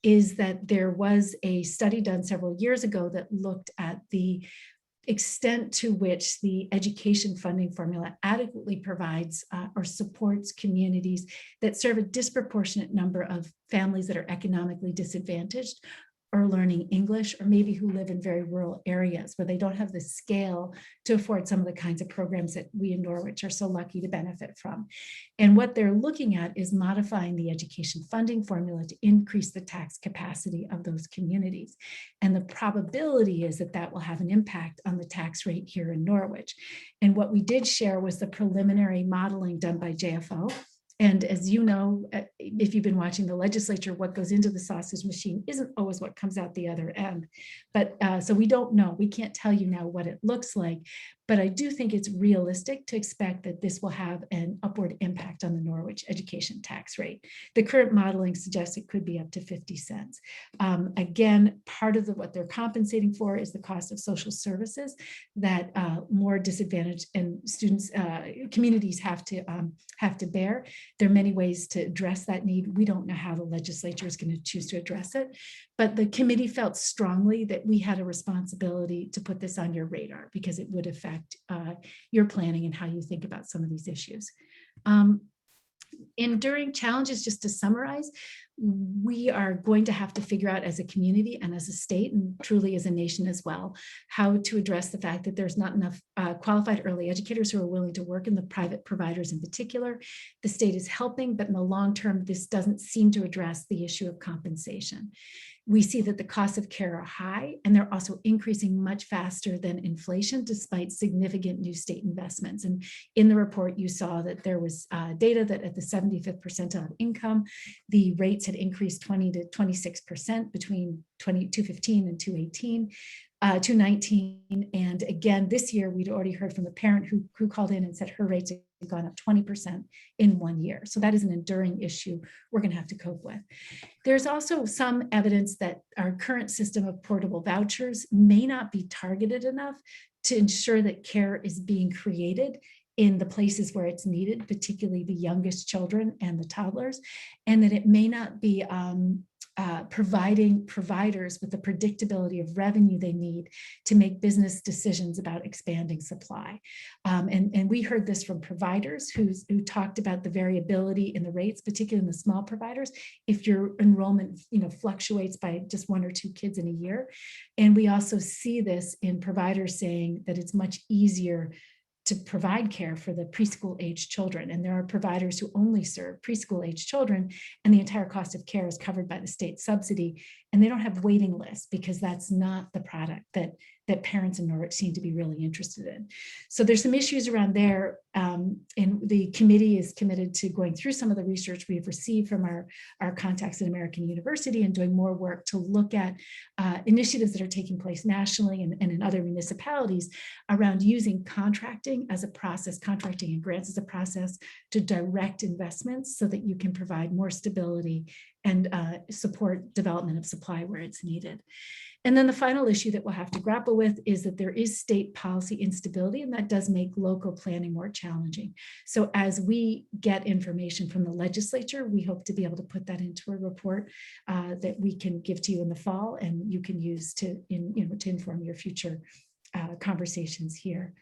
is that there was a study done several years ago that looked at the extent to which the education funding formula adequately provides or supports communities that serve a disproportionate number of families that are economically disadvantaged or learning English, or maybe who live in very rural areas where they don't have the scale to afford some of the kinds of programs that we in Norwich are so lucky to benefit from. And what they're looking at is modifying the education funding formula to increase the tax capacity of those communities. And the probability is that that will have an impact on the tax rate here in Norwich. And what we did share was the preliminary modeling done by JFO. And as you know, if you've been watching the legislature, what goes into the sausage machine isn't always what comes out the other end. But so we don't know, we can't tell you now what it looks like, but I do think it's realistic to expect that this will have an upward impact on the Norwich education tax rate. The current modeling suggests it could be up to 50 cents. Again, part of what they're compensating for is the cost of social services that more disadvantaged and students, communities have to bear. There are many ways to address that need. We don't know how the legislature is going to choose to address it, but the committee felt strongly that we had a responsibility to put this on your radar because it would affect your planning and how you think about some of these issues. Enduring challenges, just to summarize, we are going to have to figure out as a community and as a state and truly as a nation as well, how to address the fact that there's not enough qualified early educators who are willing to work in the private providers in particular. The state is helping, but in the long term, this doesn't seem to address the issue of compensation. We see that the costs of care are high, and they're also increasing much faster than inflation, despite significant new state investments. And in the report, you saw that there was data that at the 75th percentile of income, the rates had increased 20 to 26% between 2015 and 2019. And again, this year, we'd already heard from a parent who called in and said her rates gone up 20% in 1 year. So that is an enduring issue we're going to have to cope with. There's also some evidence that our current system of portable vouchers may not be targeted enough to ensure that care is being created in the places where it's needed, particularly the youngest children and the toddlers, and that it may not be providing providers with the predictability of revenue they need to make business decisions about expanding supply. And we heard this from providers who talked about the variability in the rates, particularly in the small providers, if your enrollment fluctuates by just 1 or 2 kids in a year. And we also see this in providers saying that it's much easier to provide care for the preschool age children. And there are providers who only serve preschool age children, and the entire cost of care is covered by the state subsidy. And they don't have waiting lists because that's not the product that parents in Norwich seem to be really interested in. So there's some issues around there. And the committee is committed to going through some of the research we have received from our contacts at American University and doing more work to look at initiatives that are taking place nationally and in other municipalities around using contracting as a process, contracting and grants as a process to direct investments so that you can provide more stability and support development of supply where it's needed. And then the final issue that we'll have to grapple with is that there is state policy instability, and that does make local planning more challenging. So as we get information from the legislature, we hope to be able to put that into a report that we can give to you in the fall, and you can use to inform your future conversations here.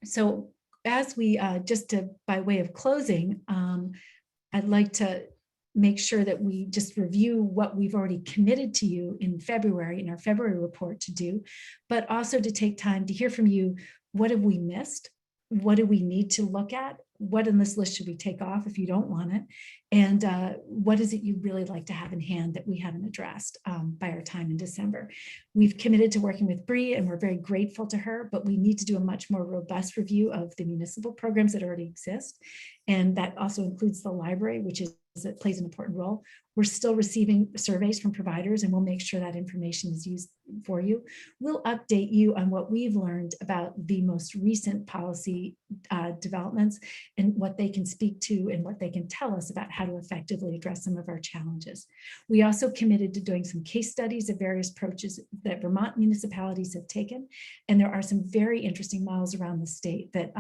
So as we, by way of closing, I'd like to make sure that we just review what we've already committed to you in February, in our February report to do, but also to take time to hear from you. What have we missed? What do we need to look at? What in this list should we take off if you don't want it? And what is it you'd really like to have in hand that we haven't addressed by our time in December? We've committed to working with Bree, and we're very grateful to her, but we need to do a much more robust review of the municipal programs that already exist. And that also includes the library, which it plays an important role. We're still receiving surveys from providers, and we'll make sure that information is used for you. We'll update you on what we've learned about the most recent policy developments and what they can speak to and what they can tell us about how to effectively address some of our challenges. We also committed to doing some case studies of various approaches that Vermont municipalities have taken. And there are some very interesting models around the state that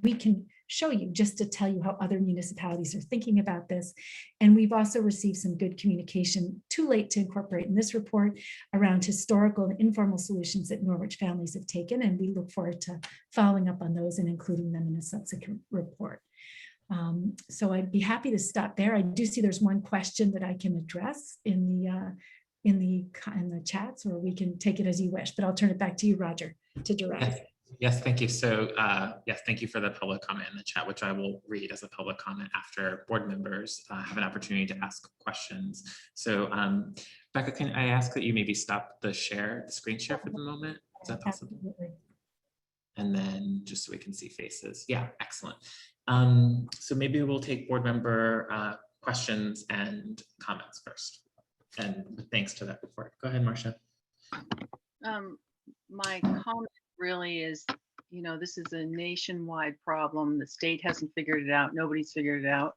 we can show you just to tell you how other municipalities are thinking about this. And we've also received some good communication, too late to incorporate in this report, around historical and informal solutions that Norwich families have taken. And we look forward to following up on those and including them in a subsequent report. So I'd be happy to stop there. I do see there's one question that I can address in the chats, or we can take it as you wish, but I'll turn it back to you, Roger, to direct. Yes, thank you. So yes, thank you for the public comment in the chat, which I will read as a public comment after board members have an opportunity to ask questions. So Becca, can I ask that you maybe stop the screen share for the moment? Is that possible? Absolutely. And then just so we can see faces. Yeah, excellent. So maybe we'll take board member questions and comments first. And thanks to that report. Go ahead, Marcia. My comment really is, this is a nationwide problem. The state hasn't figured it out. Nobody's figured it out.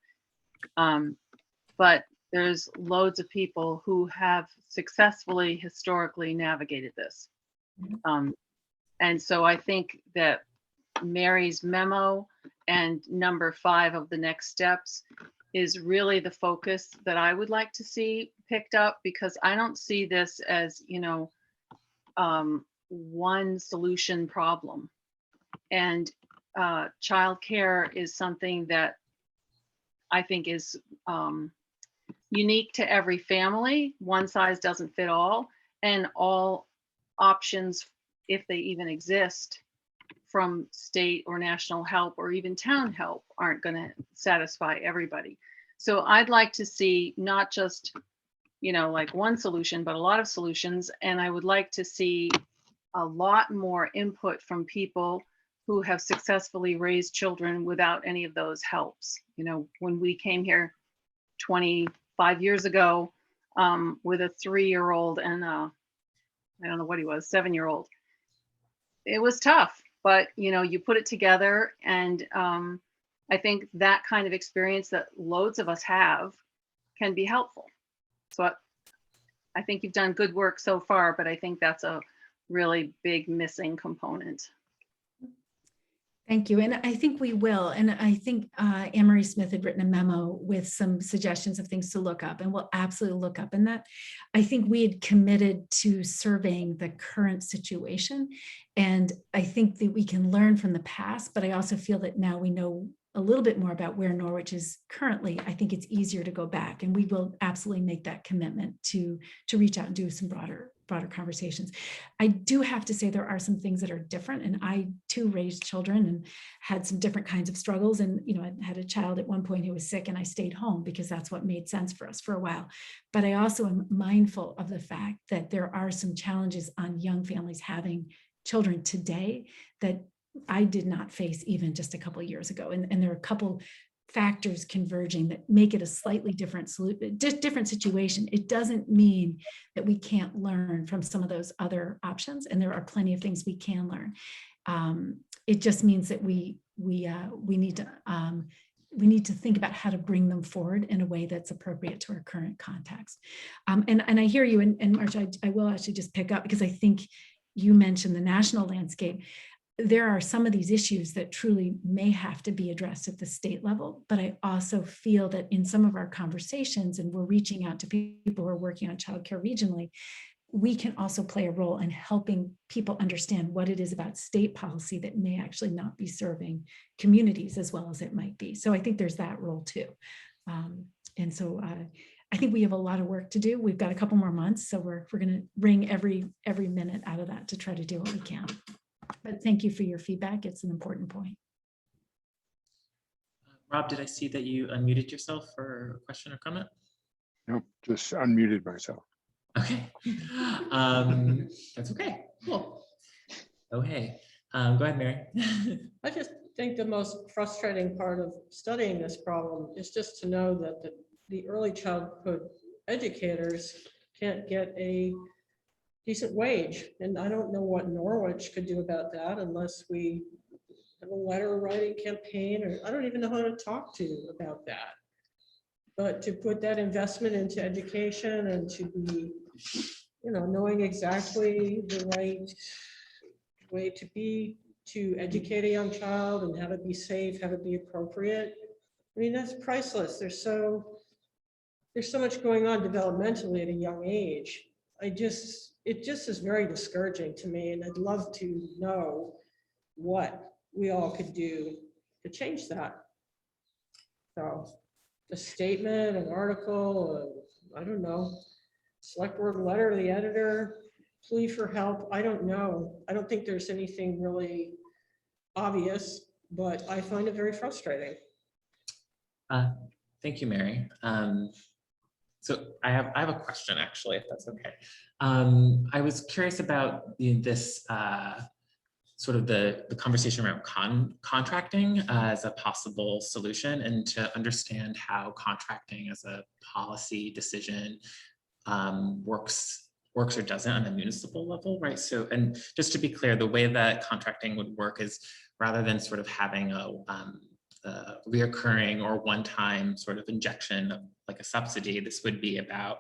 But there's loads of people who have successfully historically navigated this. And so I think that Mary's memo and number 5 of the next steps is really the focus that I would like to see picked up, because I don't see this as, one solution problem. And childcare is something that I think is unique to every family. One size doesn't fit all, and all options, if they even exist, from state or national help or even town help, aren't going to satisfy everybody. So I'd like to see not just, like one solution, but a lot of solutions. And I would like to see a lot more input from people who have successfully raised children without any of those helps. When we came here 25 years ago with a 3-year-old and I don't know what he was, 7-year-old, it was tough. but you put it together, and I think that kind of experience that loads of us have can be helpful. So I think you've done good work so far, but I think that's a really big missing component. Thank you. And I think we will. And I think Anne-Marie Smith had written a memo with some suggestions of things to look up, and we'll absolutely look up in that. I think we had committed to surveying the current situation. And I think that we can learn from the past, but I also feel that now we know a little bit more about where Norwich is currently. I think it's easier to go back, and we will absolutely make that commitment to reach out and do some broader conversations. I do have to say there are some things that are different, and I too raised children and had some different kinds of struggles. And I had a child at one point who was sick, and I stayed home because that's what made sense for us for a while. But I also am mindful of the fact that there are some challenges on young families having children today that I did not face even just a couple of years ago. And there are a couple factors converging that make it a slightly different situation. It doesn't mean that we can't learn from some of those other options, and there are plenty of things we can learn. It just means that we need to think about how to bring them forward in a way that's appropriate to our current context. And I hear you, and Marcia, I will actually just pick up, because I think you mentioned the national landscape. There are some of these issues that truly may have to be addressed at the state level, but I also feel that in some of our conversations, and we're reaching out to people who are working on childcare regionally, we can also play a role in helping people understand what it is about state policy that may actually not be serving communities as well as it might be. So I think there's that role too. And so I think we have a lot of work to do. We've got a couple more months, so we're going to wring every minute out of that to try to do what we can. But thank you for your feedback. It's an important point. Rob, did I see that you unmuted yourself for a question or comment? Nope, just unmuted myself. Okay. That's okay. Cool. Oh, hey. Go ahead, Mary. I just think the most frustrating part of studying this problem is just to know that the early childhood educators can't get a decent wage. And I don't know what Norwich could do about that unless we have a letter writing campaign, or I don't even know who to talk to about that. But to put that investment into education and to be, knowing exactly the right way to educate a young child and have it be safe, have it be appropriate. I mean, that's priceless. There's so much going on developmentally at a young age. It just is very discouraging to me, and I'd love to know what we all could do to change that. So a statement, an article, I don't know, select board letter to the editor, plea for help. I don't know. I don't think there's anything really obvious, but I find it very frustrating. Thank you, Mary. So I have a question, actually, if that's okay. I was curious about this sort of the conversation around contracting as a possible solution, and to understand how contracting as a policy decision works or doesn't on a municipal level, right? So, and just to be clear, the way that contracting would work is rather than sort of having a reoccurring or one-time sort of injection of like a subsidy, this would be about,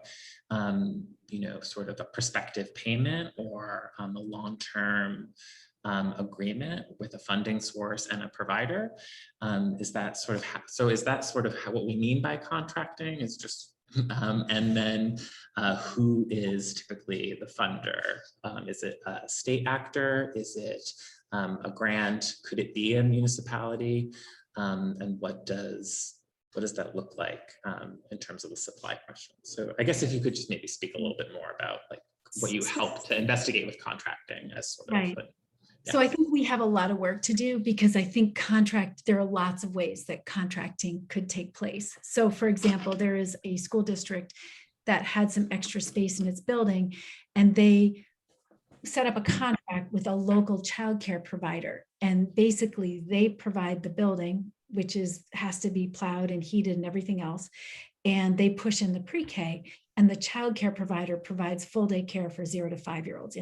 sort of a prospective payment or a long-term agreement with a funding source and a provider. Is that sort of how what we mean by contracting is just, and then who is typically the funder? Is it a state actor? Is it a grant? Could it be a municipality? And what does that look like in terms of the supply question? So I guess if you could just maybe speak a little bit more about like what you help to investigate with contracting as sort of. Right. So I think we have a lot of work to do, because I think there are lots of ways that contracting could take place. So for example, there is a school district that had some extra space in its building, and they set up a contract with a local childcare provider. And basically they provide the building, which has to be plowed and heated and everything else. And they push in the pre-K, and the childcare provider provides full day care for 0 to 5-year-olds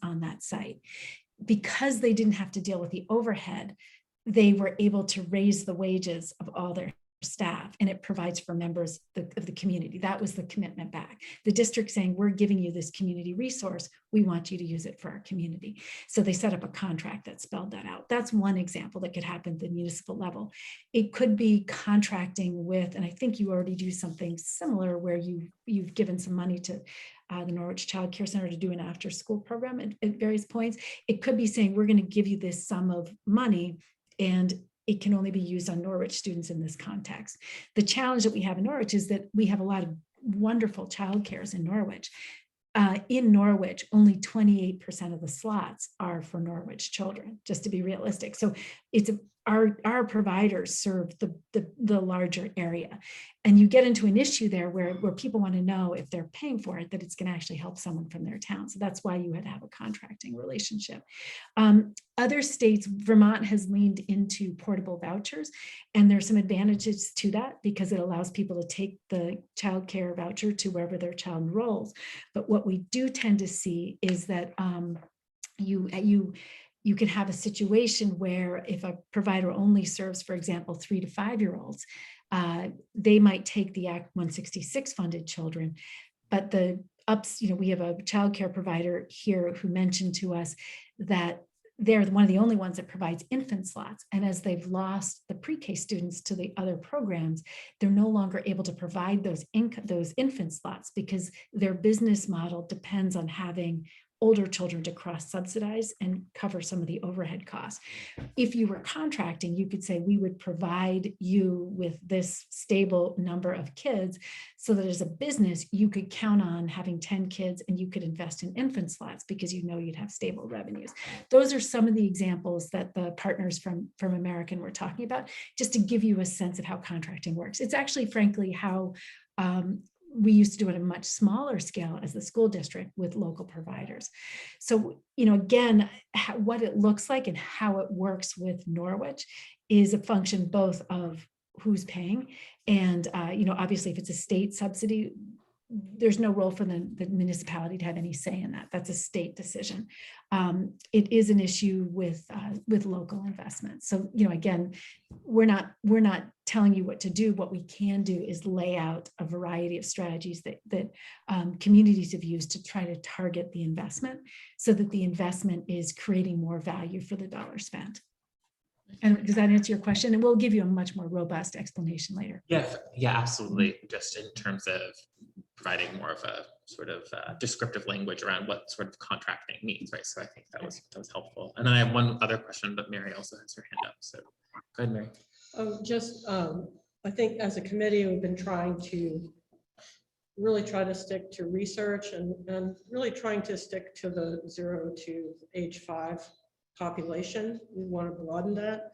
on that site. because they didn't have to deal with the overhead, they were able to raise the wages of all their staff, and it provides for members of the community. That was the commitment back. The district saying, we're giving you this community resource. We want you to use it for our community. So they set up a contract that spelled that out. That's one example that could happen at the municipal level. It could be contracting with, and I think you already do something similar where you've given some money to the Norwich Child Care Center to do an after-school program at various points. It could be saying, we're going to give you this sum of money, and it can only be used on Norwich students in this context. The challenge that we have in Norwich is that we have a lot of wonderful childcares in Norwich. In Norwich, only 28% of the slots are for Norwich children, just to be realistic. So it's our providers serve the larger area. And you get into an issue there where people want to know if they're paying for it, that it's going to actually help someone from their town. So that's why you had to have a contracting relationship. Other states, Vermont has leaned into portable vouchers, and there's some advantages to that because it allows people to take the child care voucher to wherever their child enrolls. But what we do tend to see is that you can have a situation where if a provider only serves, for example, 3 to 5 year olds, they might take the Act 166 funded children, but we have a child care provider here who mentioned to us that they're one of the only ones that provides infant slots. And as they've lost the pre-K students to the other programs, they're no longer able to provide those infant slots because their business model depends on having older children to cross-subsidize and cover some of the overhead costs. If you were contracting, you could say, we would provide you with this stable number of kids so that as a business, you could count on having 10 kids and you could invest in infant slots because you know you'd have stable revenues. Those are some of the examples that the partners from American were talking about, just to give you a sense of how contracting works. It's actually, frankly, how we used to do it at a much smaller scale as the school district with local providers. So, again, what it looks like and how it works with Norwich is a function both of who's paying and, obviously if it's a state subsidy, there's no role for the municipality to have any say in that. That's a state decision. It is an issue with local investments. So, again, we're not telling you what to do. What we can do is lay out a variety of strategies that communities have used to try to target the investment so that the investment is creating more value for the dollar spent. And does that answer your question? And we'll give you a much more robust explanation later. Yes, yeah, absolutely. Just in terms of providing more of a sort of descriptive language around what sort of contracting means, right? So I think that was helpful. And then I have one other question, but Mary also has her hand up. So go ahead, Mary. I think as a committee, we've been trying to really try to stick to research and really trying to stick to the 0 to age 5 population. We want to broaden that,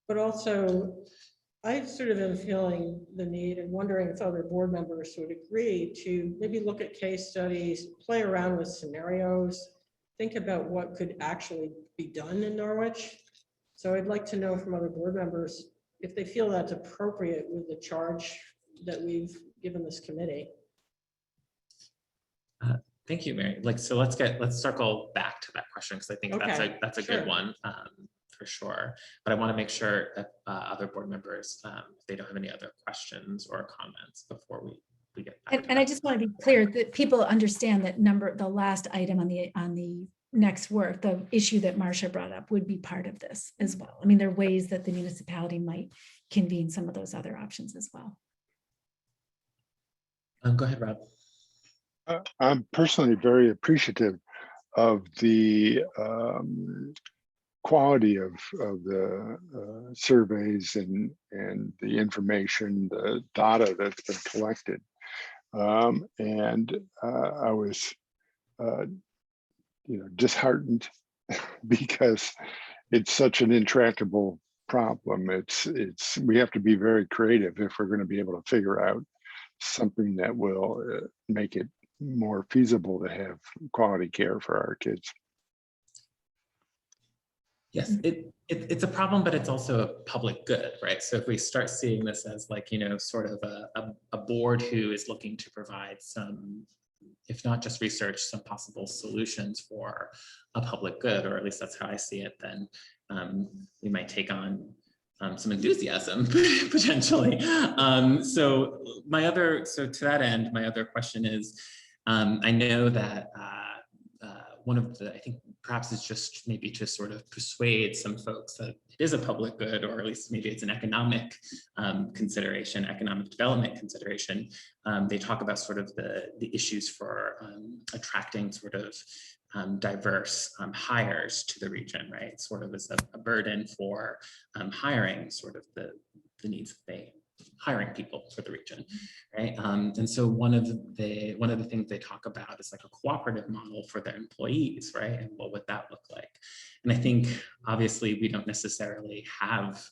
but also I sort of am feeling the need and wondering if other board members would agree to maybe look at case studies, play around with scenarios, think about what could actually be done in Norwich. So I'd like to know from other board members if they feel that's appropriate with the charge that we've given this committee. Thank you, Mary. So let's circle back to that question because I think that's a good one for sure. But I want to make sure that other board members, if they don't have any other questions or comments before we get back. And I just want to be clear that people understand that the last item on the next work, the issue that Marcia brought up would be part of this as well. I mean, there are ways that the municipality might convene some of those other options as well. Go ahead, Rob. I'm personally very appreciative of the quality of the surveys and the information, the data that's been collected. I was disheartened because it's such an intractable problem. We have to be very creative if we're going to be able to figure out something that will make it more feasible to have quality care for our kids. Yes, it's a problem, but it's also a public good, right? So if we start seeing this as like, sort of a board who is looking to provide some if not just research, some possible solutions for a public good, or at least that's how I see it, then we might take on some enthusiasm potentially. So to that end, my other question is, I know that one of the, I think perhaps it's just maybe to sort of persuade some folks that it is a public good, or at least maybe it's an economic consideration, economic development consideration. They talk about sort of the issues for attracting sort of diverse hires to the region, right? Sort of as a burden for hiring sort of the needs that they hiring people for the region, right? And so one of the things they talk about is like a cooperative model for their employees, right? And what would that look like? And I think obviously we don't necessarily have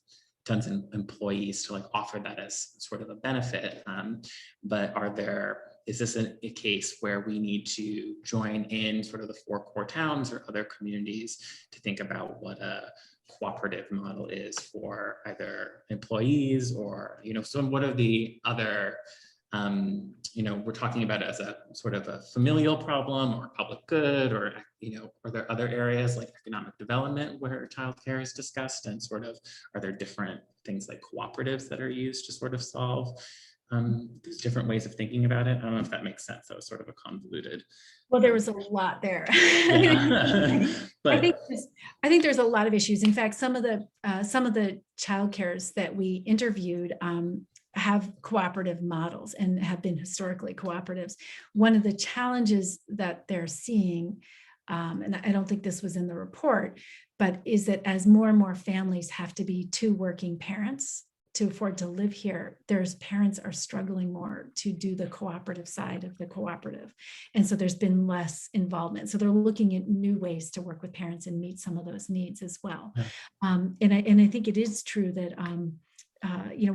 tons of employees to like offer that as sort of a benefit, but is this a case where we need to join in sort of the 4 core towns or other communities to think about what a cooperative model is for either employees or, so what are the other, we're talking about it as a sort of a familial problem or public good, or, are there other areas like economic development where childcare is discussed, and sort of, are there different things like cooperatives that are used to sort of solve these different ways of thinking about it? I don't know if that makes sense. That was sort of a convoluted. Well, there was a lot there. Yeah. I think there's a lot of issues. In fact, some of the childcares that we interviewed have cooperative models and have been historically cooperatives. One of the challenges that they're seeing, and I don't think this was in the report, but is that as more and more families have to be 2 working parents to afford to live here, parents are struggling more to do the cooperative side of the cooperative. And so there's been less involvement. So they're looking at new ways to work with parents and meet some of those needs as well. Yeah. And I think it is true that,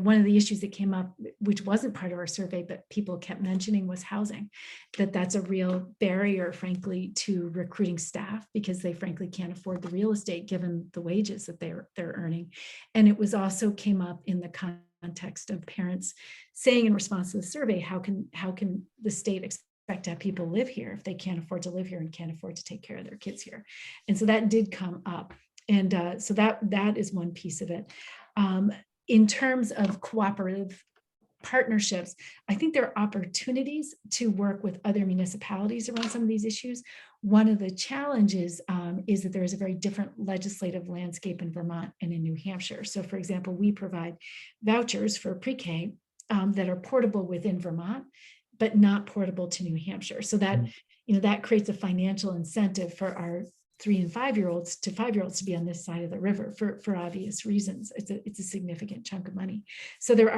one of the issues that came up, which wasn't part of our survey, but people kept mentioning, was housing, that's a real barrier, frankly, to recruiting staff, because they frankly can't afford the real estate given the wages that they're earning. And it was also came up in the context of parents saying in response to the survey, how can the state expect to have people live here if they can't afford to live here and can't afford to take care of their kids here? And so that did come up. And so that is one piece of it. In terms of cooperative partnerships, I think there are opportunities to work with other municipalities around some of these issues. One of the challenges is that there is a very different legislative landscape in Vermont and in New Hampshire. So for example, we provide vouchers for pre-K that are portable within Vermont, but not portable to New Hampshire. So that, that creates a financial incentive for our 3 and 5-year-olds to 5-year-olds to be on this side of the river for obvious reasons. It's a significant chunk of money. So there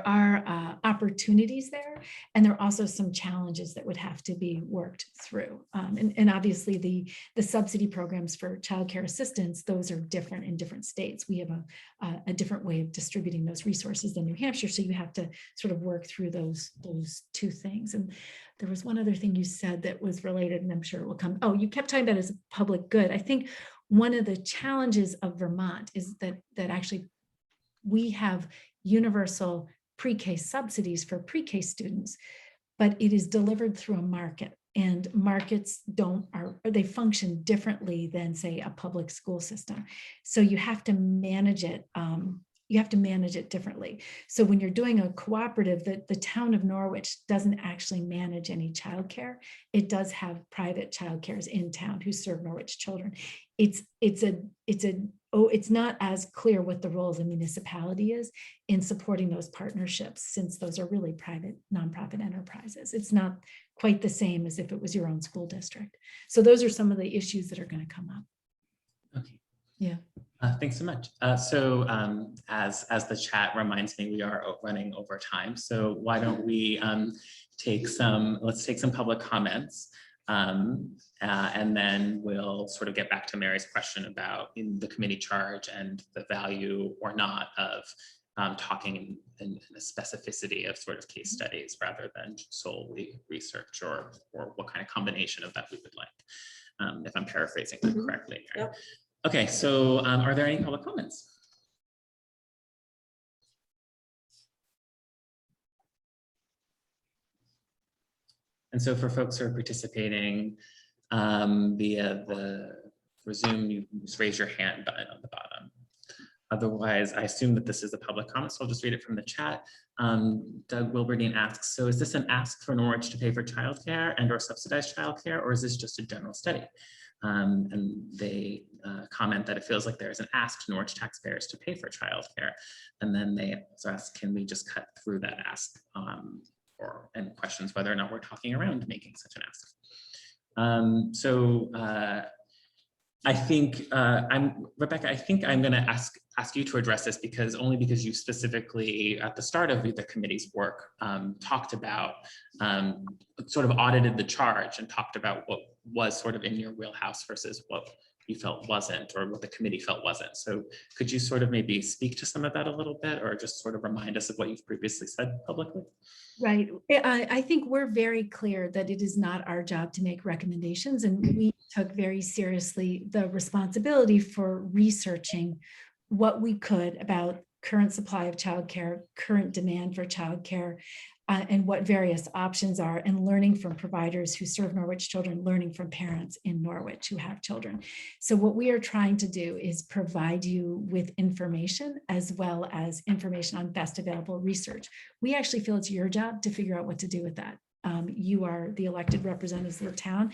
are opportunities there, and there are also some challenges that would have to be worked through. And obviously the subsidy programs for childcare assistance, those are different in different states. We have a different way of distributing those resources than New Hampshire. So you have to sort of work through those 2 things. And there was one other thing you said that was related, and I'm sure it will come. Oh, you kept talking about it as a public good. I think one of the challenges of Vermont is that actually we have universal pre-K subsidies for pre-K students, but it is delivered through a market, and markets they function differently than, say, a public school system. So you have to manage it. You have to manage it differently. So when you're doing a cooperative, the town of Norwich doesn't actually manage any childcare. It does have private childcares in town who serve Norwich children. It's not as clear what the role of the municipality is in supporting those partnerships, since those are really private nonprofit enterprises. It's not quite the same as if it was your own school district. So those are some of the issues that are going to come up. Okay. Yeah. Thanks so much. As the chat reminds me, we are running over time. So why don't we let's take some public comments. And then we'll sort of get back to Mary's question about in the committee charge and the value or not of talking in a specificity of sort of case studies rather than solely research, or what kind of combination of that we would like, if I'm paraphrasing that correctly. Right? Yep. Okay, so are there any public comments? And so for folks who are participating via the Zoom, you just raise your hand button on the bottom. Otherwise, I assume that this is a public comment, so I'll just read it from the chat. Doug Wilberdine asks, so is this an ask for Norwich to pay for childcare and or subsidized childcare, or is this just a general study? And they comment that it feels like there is an ask to Norwich taxpayers to pay for childcare. And then they also ask, can we just cut through that ask? And questions whether or not we're talking around making such an ask. I think Rebecca, I think I'm going to ask you to address this because you specifically at the start of the committee's work talked about sort of audited the charge and talked about what was sort of in your wheelhouse versus what you felt wasn't, or what the committee felt wasn't. So could you sort of maybe speak to some of that a little bit, or just sort of remind us of what you've previously said publicly? Right. I think we're very clear that it is not our job to make recommendations, and we took very seriously the responsibility for researching what we could about current supply of childcare, current demand for childcare, and what various options are, and learning from providers who serve Norwich children, learning from parents in Norwich who have children. So what we are trying to do is provide you with information as well as information on best available research. We actually feel it's your job to figure out what to do with that. You are the elected representatives of the town.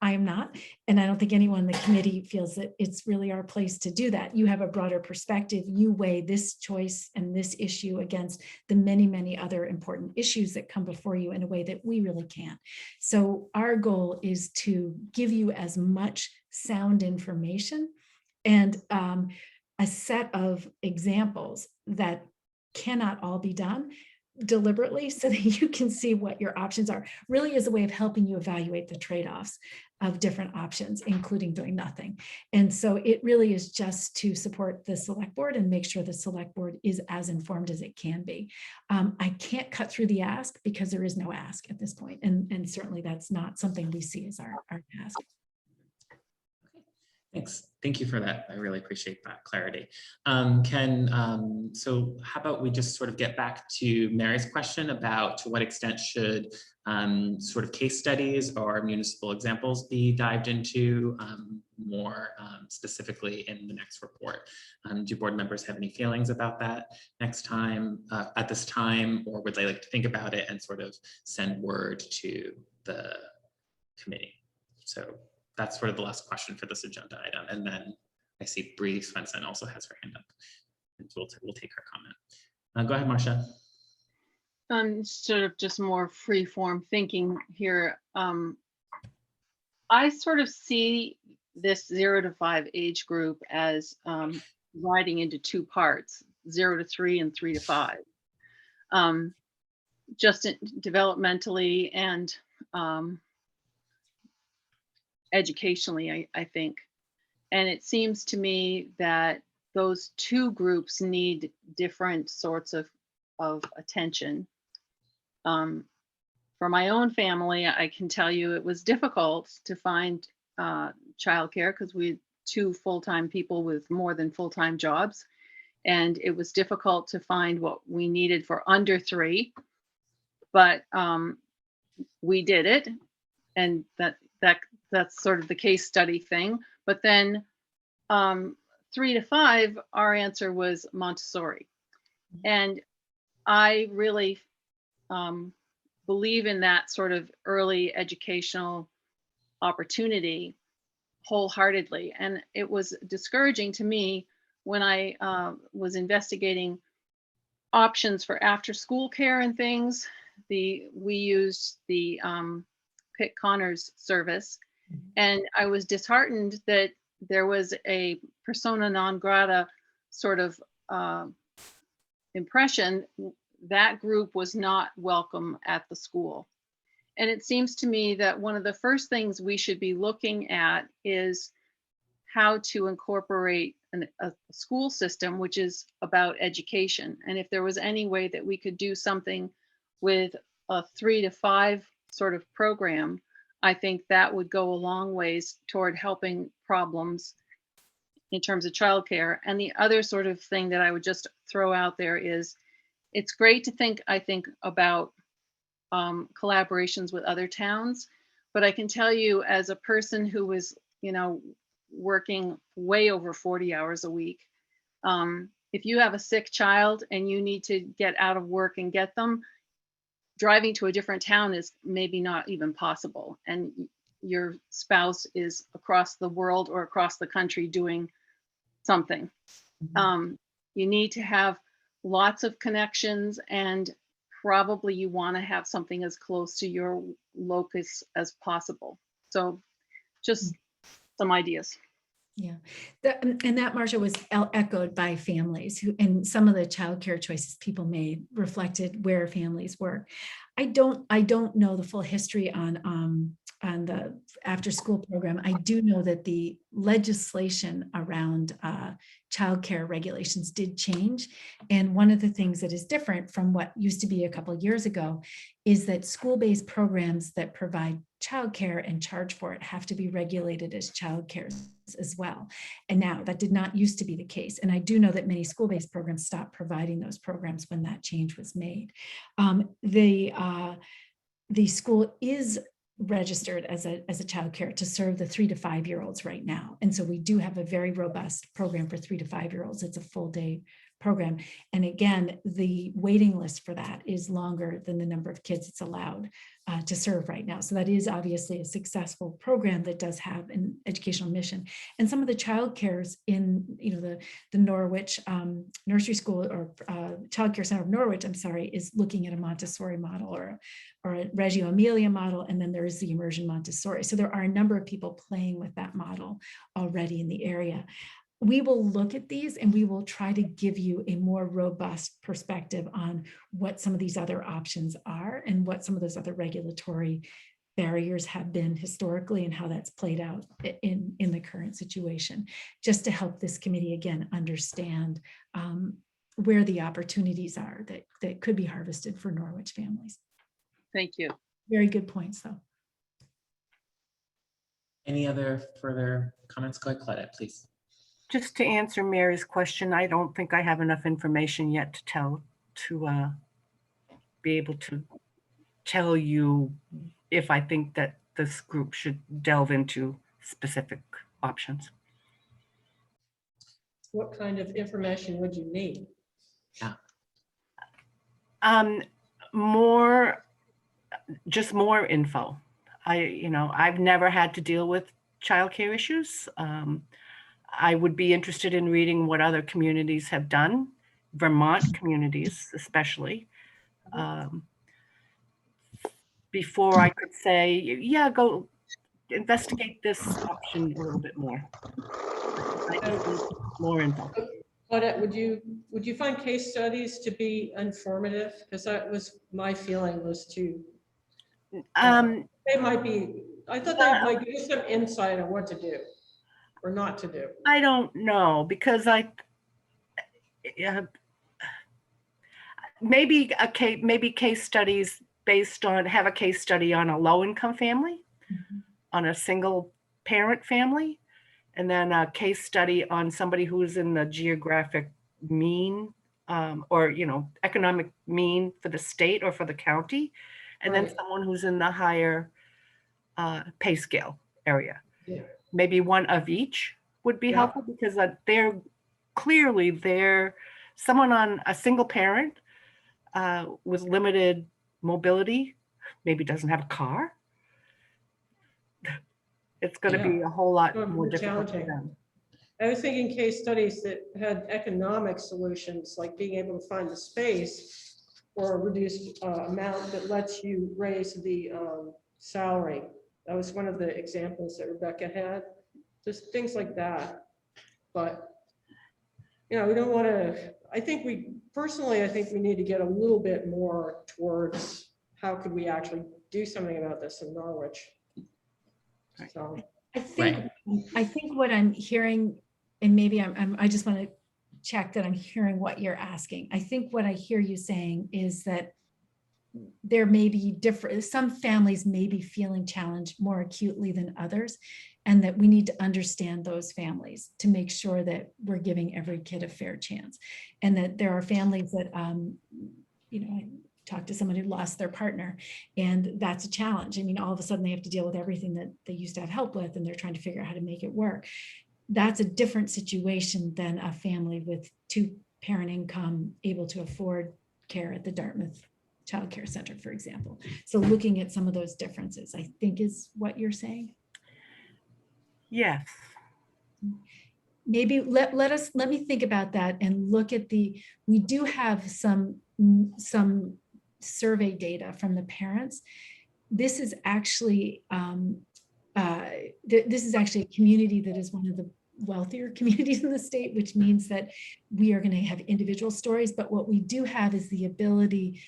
I am not, and I don't think anyone in the committee feels that it's really our place to do that. You have a broader perspective. You weigh this choice and this issue against the many, many other important issues that come before you in a way that we really can't. So our goal is to give you as much sound information and a set of examples that cannot all be done deliberately so that you can see what your options are, really is a way of helping you evaluate the trade-offs of different options, including doing nothing. And so it really is just to support the select board and make sure the select board is as informed as it can be. I can't cut through the ask because there is no ask at this point. And certainly that's not something we see as our task. Thanks. Thank you for that. I really appreciate that clarity. So how about we just sort of get back to Mary's question about to what extent should sort of case studies or municipal examples be dived into more specifically in the next report. Do board members have any feelings about that next time, at this time, or would they like to think about it and sort of send word to the committee? So that's sort of the last question for this agenda item. And then I see Bree Svensson also has her hand up. And we'll take her comment. Go ahead, Marcia. Sort of just more free form thinking here. I sort of see this 0 to 5 age group as dividing into two parts, 0 to 3 and 3 to 5. Just developmentally and educationally, I think. And it seems to me that those two groups need different sorts of attention. For my own family, I can tell you it was difficult to find childcare because we had 2 full-time people with more than full-time jobs. And it was difficult to find what we needed for under 3, but we did it. And that's sort of the case study thing. But then 3 to 5, our answer was Montessori. And I really believe in that sort of early educational opportunity wholeheartedly. And it was discouraging to me when I was investigating options for after school care and things. We used the Pitt Connors service, and I was disheartened that there was a persona non grata sort of impression that group was not welcome at the school. And it seems to me that one of the first things we should be looking at is how to incorporate a school system which is about education. And if there was any way that we could do something with a 3 to 5 sort of program, I think that would go a long ways toward helping problems in terms of childcare. And the other sort of thing that I would just throw out there is it's great to think, I think, about collaborations with other towns. But I can tell you, as a person who was, working way over 40 hours a week, if you have a sick child and you need to get out of work and get them, driving to a different town is maybe not even possible. And your spouse is across the world or across the country doing something. You need to have lots of connections, and probably you want to have something as close to your locus as possible. So just some ideas. Yeah, and that, Marcia, was echoed by families who, and some of the childcare choices people made reflected where families work. I don't know the full history on the after school program. I do know that the legislation around childcare regulations did change. And one of the things that is different from what used to be a couple of years ago is that school-based programs that provide childcare and charge for it have to be regulated as childcare as well. And now that did not used to be the case. And I do know that many school-based programs stopped providing those programs when that change was made. The school is registered as a childcare to serve the 3 to 5 year olds right now. And so we do have a very robust program for 3 to 5 year olds. It's a full day program. And again, the waiting list for that is longer than the number of kids it's allowed to serve right now. So that is obviously a successful program that does have an educational mission. And some of the child cares in, the Norwich Nursery School or Child Care Center of Norwich, is looking at a Montessori model or a Reggio Emilia model. And then there is the immersion Montessori. So there are a number of people playing with that model already in the area. We will look at these and we will try to give you a more robust perspective on what some of these other options are and what some of those other regulatory barriers have been historically and how that's played out in the current situation, just to help this committee again understand where the opportunities are that could be harvested for Norwich families. Thank you. Very good points, though. Any other further comments? Go ahead, Claudette, please. Just to answer Mary's question, I don't think I have enough information yet to be able to tell you if I think that this group should delve into specific options. What kind of information would you need? Just more info. I've never had to deal with childcare issues. I would be interested in reading what other communities have done, Vermont communities especially, before I could say, yeah, go investigate this option a little bit more. I just need more info. Claudette, would you find case studies to be informative? Because that was my feeling, was to, they might be, I thought they might give you some insight on what to do or not to do. I don't know, because maybe case studies based on, have a case study on a low-income family, on a single parent family, and then a case study on somebody who's in the geographic mean or economic mean for the state or for the county, and then someone who's in the higher pay scale area. Yeah. Maybe one of each would be helpful, because they're someone on a single parent with limited mobility, maybe doesn't have a car. It's going to be a whole lot more difficult for them. I was thinking case studies that had economic solutions, like being able to find the space or a reduced amount that lets you raise the salary. That was one of the examples that Rebecca had. Just things like that. But, we don't want to, I think we need to get a little bit more towards how could we actually do something about this in Norwich. So I think what I'm hearing, and maybe I just want to check that I'm hearing what you're asking. I think what I hear you saying is that there may be different, some families may be feeling challenged more acutely than others, and that we need to understand those families to make sure that we're giving every kid a fair chance. And that there are families that, talk to someone who lost their partner, and that's a challenge. I mean, all of a sudden they have to deal with everything that they used to have help with, and they're trying to figure out how to make it work. That's a different situation than a family with 2-parent income able to afford care at the Dartmouth Child Care Center, for example. So looking at some of those differences, I think, is what you're saying. Yes. Maybe let me think about that and look at we do have some survey data from the parents. This is actually this is actually a community that is one of the wealthier communities in the state, which means that we are going to have individual stories. But what we do have is the ability,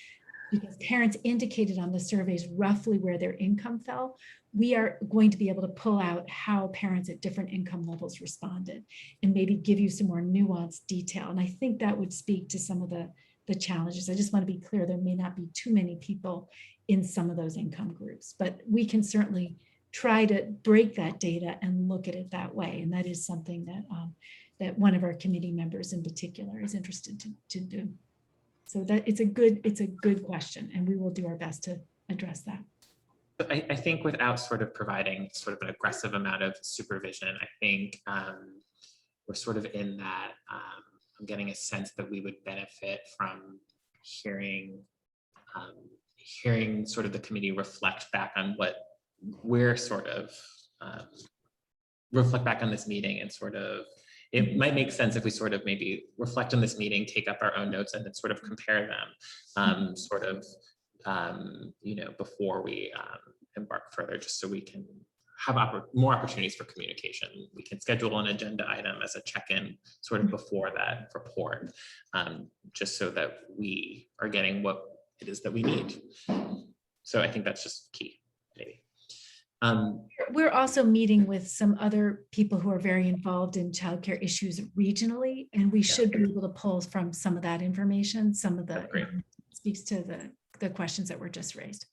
because parents indicated on the surveys roughly where their income fell, we are going to be able to pull out how parents at different income levels responded and maybe give you some more nuanced detail. And I think that would speak to some of the challenges. I just want to be clear, there may not be too many people in some of those income groups, but we can certainly try to break that data and look at it that way. And that is something that that one of our committee members in particular is interested to do. So that it's a good question, and we will do our best to address that. I think without sort of providing sort of an aggressive amount of supervision, I think we're sort of in that, I'm getting a sense that we would benefit from hearing sort of the committee reflect back on what we're sort of, reflect back on this meeting, and sort of, it might make sense if we sort of maybe reflect on this meeting, take up our own notes, and then sort of compare them sort of, you know, before we embark further, just so we can have more opportunities for communication. We can schedule an agenda item as a check-in sort of before that report, just so that we are getting what it is that we need. So I think that's just key, maybe. We're also meeting with some other people who are very involved in childcare issues regionally, and we should be able to pull from some of that information. Some of the speaks to the questions that were just raised.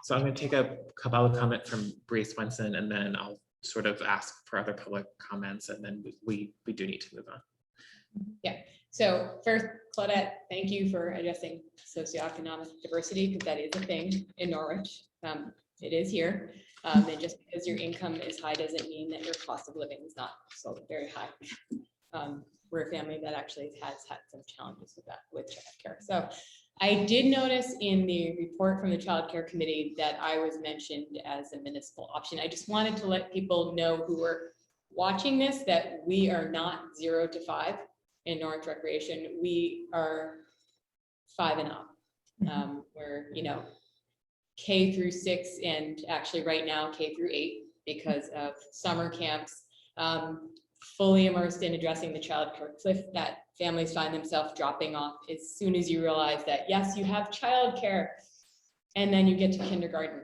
So I'm going to take a public comment from Bree Swenson, and then I'll sort of ask for other public comments, and then we do need to move on. Yeah. So first, Claudette, thank you for addressing socioeconomic diversity, because that is a thing in Norwich. It is here. And just because your income is high doesn't mean that your cost of living is not so very high. We're a family that actually has had some challenges with that, with childcare. So I did notice in the report from the Child Care Committee that I was mentioned as a municipal option. I just wanted to let people know who were watching this that we are not 0 to 5 in Norwich Recreation. We are 5 and up. We're, you know, K through 6, and actually right now K through 8 because of summer camps, fully immersed in addressing the childcare cliff that families find themselves dropping off as soon as you realize that, yes, you have childcare, and then you get to kindergarten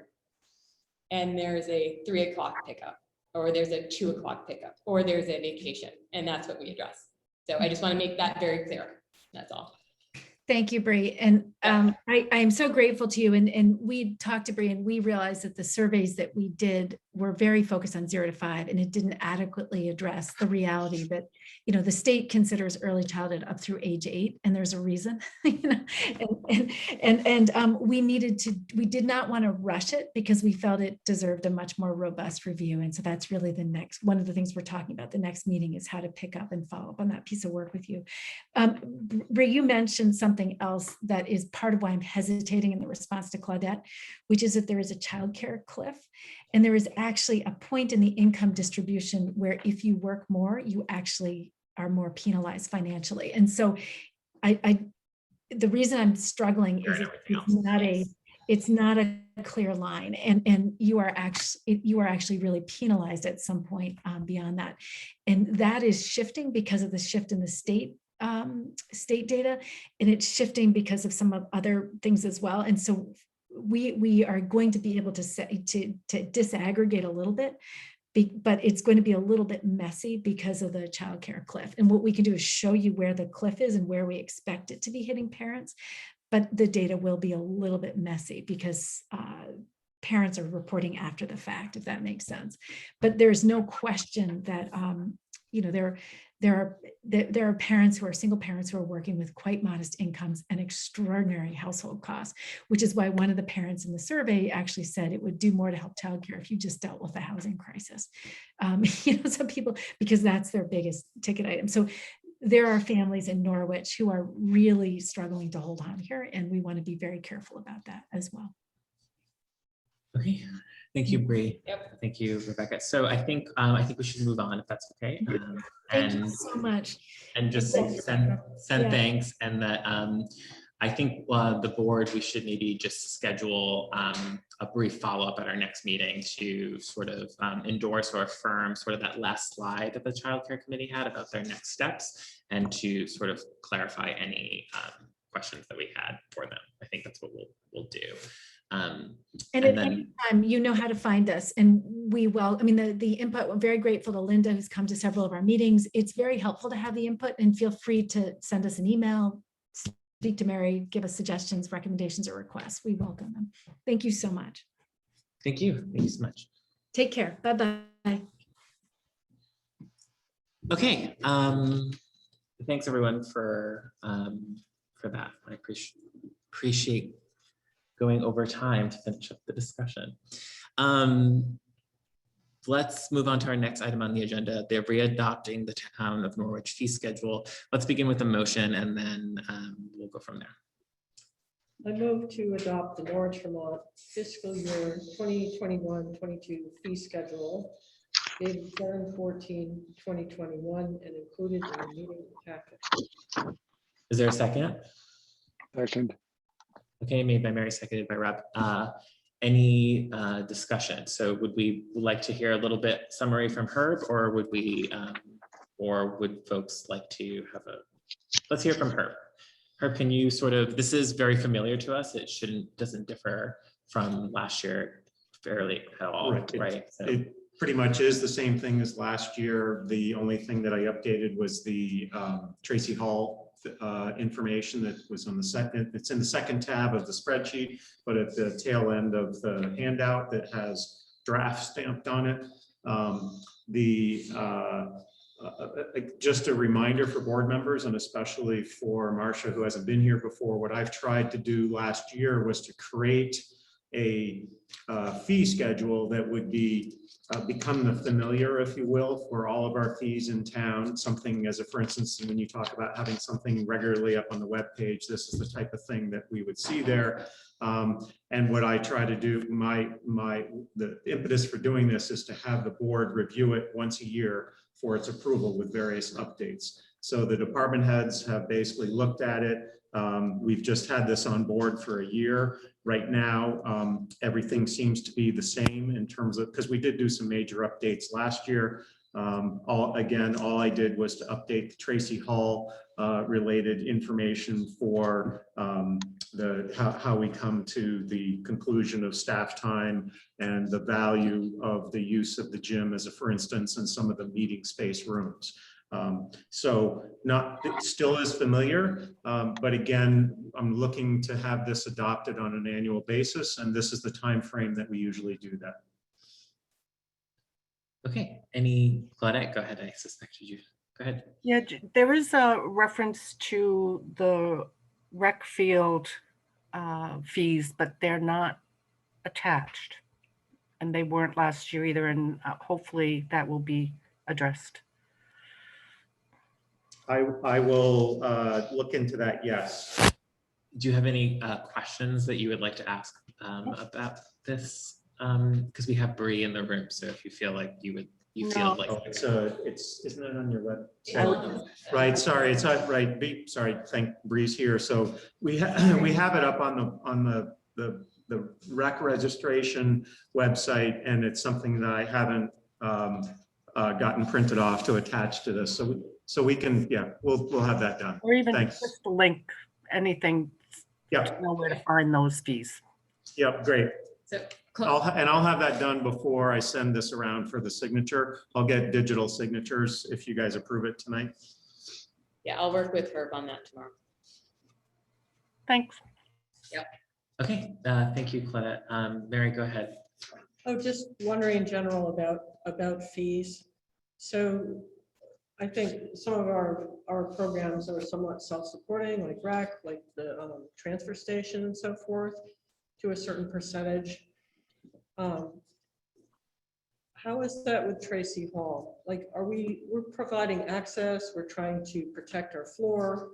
and there's a 3 o'clock pickup, or there's a 2 o'clock pickup, or there's a vacation, and that's what we address. So I just want to make that very clear. That's all. Thank you, Bree. And I am so grateful to you. And we talked to Bree, and we realized that the surveys that we did were very focused on 0 to 5, and it didn't adequately address the reality that, you know, the state considers early childhood up through age 8, and there's a reason, you know, we did not want to rush it because we felt it deserved a much more robust review. And so that's really one of the things we're talking about. The next meeting is how to pick up and follow up on that piece of work with you. Bree, you mentioned something else that is part of why I'm hesitating in the response to Claudette, which is that there is a childcare cliff, and there is actually a point in the income distribution where if you work more, you actually are more penalized financially. And so the reason I'm struggling is it's not a clear line, and you are actually really penalized at some point beyond that. And that is shifting because of the shift in the state data, and it's shifting because of some of other things as well. And so we are going to be able to disaggregate a little bit, but it's going to be a little bit messy because of the childcare cliff. And what we can do is show you where the cliff is and where we expect it to be hitting parents, but the data will be a little bit messy because parents are reporting after the fact, if that makes sense. But there's no question that you know, there are parents who are single parents who are working with quite modest incomes and extraordinary household costs, which is why one of the parents in the survey actually said it would do more to help childcare if you just dealt with the housing crisis. Some people, because that's their biggest ticket item. So there are families in Norwich who are really struggling to hold on here, and we want to be very careful about that as well. Okay, thank you, Bree. Yep. Thank you, Rebecca. So I think we should move on if that's okay. Thank you so much. And just Thank you, send Yeah. thanks, and that I think the board, we should maybe just schedule a brief follow-up at our next meeting to sort of endorse or affirm sort of that last slide that the Child Care Committee had about their next steps, and to sort of clarify any questions that we had for them. I think that's what we'll do. And at any time, you know how to find us, and we will. I mean, the input. I'm very grateful to Linda, who's come to several of our meetings. It's very helpful to have the input, and feel free to send us an email, speak to Mary, give us suggestions, recommendations, or requests. We welcome them. Thank you so much. Thank you. Thank you so much. Take care. Bye-bye. Okay. Thanks everyone for that. I appreciate going over time to finish up the discussion. Let's move on to our next item on the agenda. They're readopting the Town of Norwich fee schedule. Let's begin with a motion, and then we'll go from there. I move to adopt the Norwich, Vermont fiscal year 2021-22 fee schedule dated 7/14/2021 and included in the meeting packet. Is there a second? Second. Okay, made by Mary, seconded by Rob. Any discussion? So would we like to hear a little bit summary from Herb, or would we, or would folks like to have let's hear from Herb. Herb, can you sort of, this is very familiar to us. It doesn't differ from last year fairly at all, right? So. It pretty much is the same thing as last year. The only thing that I updated was the Tracy Hall information that was on the second. It's in the second tab of the spreadsheet, but at the tail end of the handout that has draft stamped on it. Just a reminder for board members, and especially for Marcia, who hasn't been here before, what I've tried to do last year was to create a fee schedule that would become the familiar, if you will, for all of our fees in town. Something as for instance, when you talk about having something regularly up on the web page, this is the type of thing that we would see there. And what I try to do, the impetus for doing this is to have the board review it once a year for its approval with various updates. So the department heads have basically looked at it. We've just had this on board for a year. Right now, everything seems to be the same in terms of, because we did do some major updates last year. All I did was to update the Tracy Hall related information for how we come to the conclusion of staff time and the value of the use of the gym as for instance, in some of the meeting space rooms. So it still is familiar, but again, I'm looking to have this adopted on an annual basis, and this is the time frame that we usually do that. Okay, Claudette, go ahead. I suspected you. Go ahead. Yeah, there is a reference to the rec field fees, but they're not attached. And they weren't last year either, and hopefully that will be addressed. I will look into that, yes. Do you have any questions that you would like to ask about this? Because we have Bree in the room, so if you feel like you feel like isn't it on your web? Right, sorry, it's not right. Sorry, thank Bree's here. So we have it up on the rec registration website, and it's something that I haven't gotten printed off to attach to this. So we can, we'll have that done. Or even Thanks. just a link, anything. Yep. To know where to find those fees. Yep, great. So I'll have that done before I send this around for the signature. I'll get digital signatures if you guys approve it tonight. yeah, I'll work with Herb on that tomorrow. Thanks. Yep. Okay, thank you, Claudette. Mary, go ahead. Oh, just wondering in general about fees. So I think some of our programs are somewhat self-supporting, like rec, like the transfer station and so forth, to a certain percentage. How is that with Tracy Hall? Like, we're providing access, we're trying to protect our floor,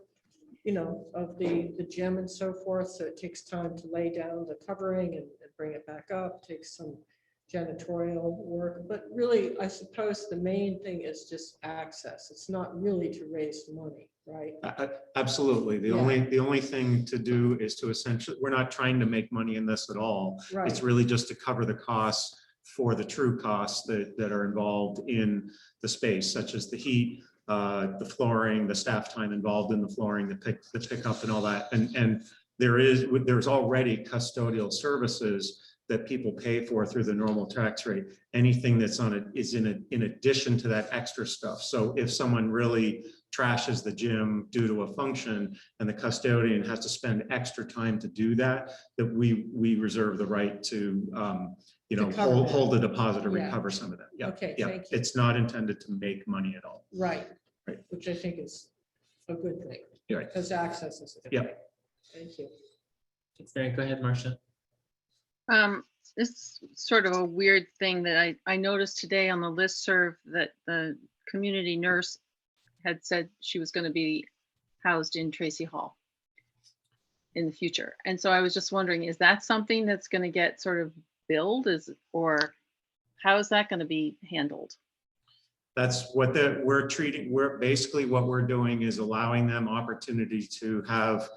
you know, of the gym and so forth, so it takes time to lay down the covering and bring it back up, takes some janitorial work, but really, I suppose the main thing is just access. It's not really to raise money, right? Absolutely. The Yeah. only thing to do is to essentially, we're not trying to make money in this at all. It's Right, really just to cover the costs for the true costs that are involved in the space, such as the heat, the flooring, the staff time involved in the flooring, the pickup and all that. And there's already custodial services that people pay for through the normal tax rate. Anything that's on it is in addition to that extra stuff. So if someone really trashes the gym due to a function and the custodian has to spend extra time to do that, that we reserve the right to cover that. hold the deposit or Yeah. recover some of that. Yeah. Okay, Yeah. thank you. It's not intended to make money at all. right. Right. Which I think is a good thing, You're right. because access is a good Yeah. thing. Thank you. Thanks, Mary. Go ahead, Marcia. This is sort of a weird thing that I noticed today on the listserv that the community nurse had said she was going to be housed in Tracy Hall in the future. And so I was just wondering, is that something that's going to get sort of billed, or how is that going to be handled? That's what we're basically what we're doing is allowing them opportunity to have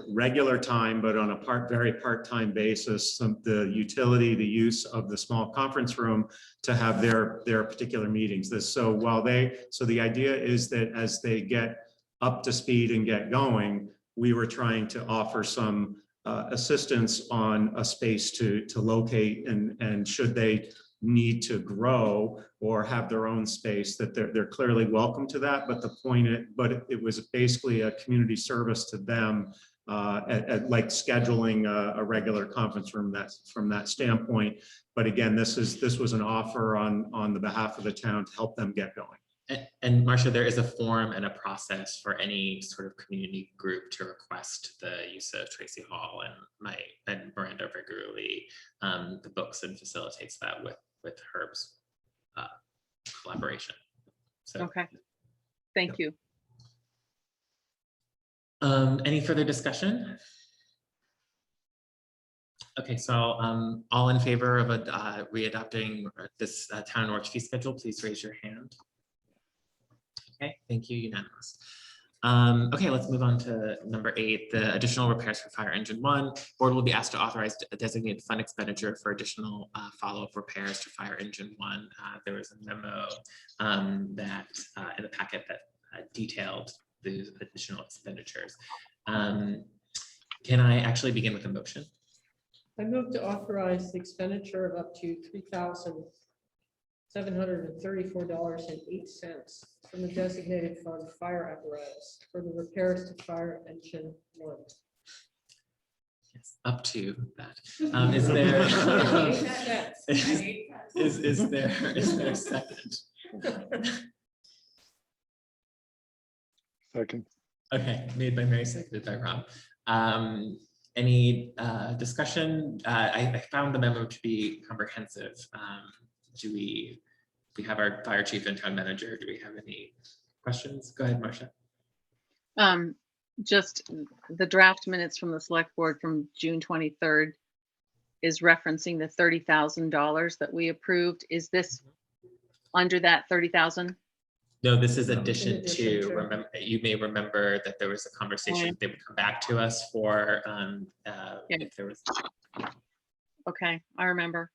regular time, but on a very part-time basis, the utility, the use of the small conference room to have their particular meetings. So the idea is that as they get up to speed and get going, we were trying to offer some assistance on a space to locate, and should they need to grow or have their own space, that they're clearly welcome to that. But it was basically a community service to them, at like scheduling a regular conference room. That's from that standpoint. But again, this was an offer on the behalf of the town to help them get going. And Marcia, there is a form and a process for any sort of community group to request the use of Tracy Hall, and Miranda regularly the books and facilitates that with Herb's collaboration. So, Okay, thank you. Any further discussion? Okay, so all in favor of readopting this town Norwich fee schedule, please raise your hand. Okay, thank you, unanimous. Okay, let's move on to number 8, the additional repairs for fire engine 1. Board will be asked to authorize a designated fund expenditure for additional follow-up repairs to fire engine 1. There was a memo that in the packet that detailed the additional expenditures. Can I actually begin with a motion? I move to authorize the expenditure of up to $3,734.08 from the designated fund fire apparatus for the repairs to fire engine 1. Yes, up to that. Is there is there a second? Second. Okay, made by Mary, seconded by Rob. Any discussion? I found the memo to be comprehensive. Do we have our fire chief and town manager? Do we have any questions? Go ahead, Marcia. Just the draft minutes from the select board from June 23rd is referencing the $30,000 that we approved. Is this under that 30,000? No, this is addition addition to, to. remember, you may remember that there was a conversation, they would come back to us for, if there was, Okay, I remember.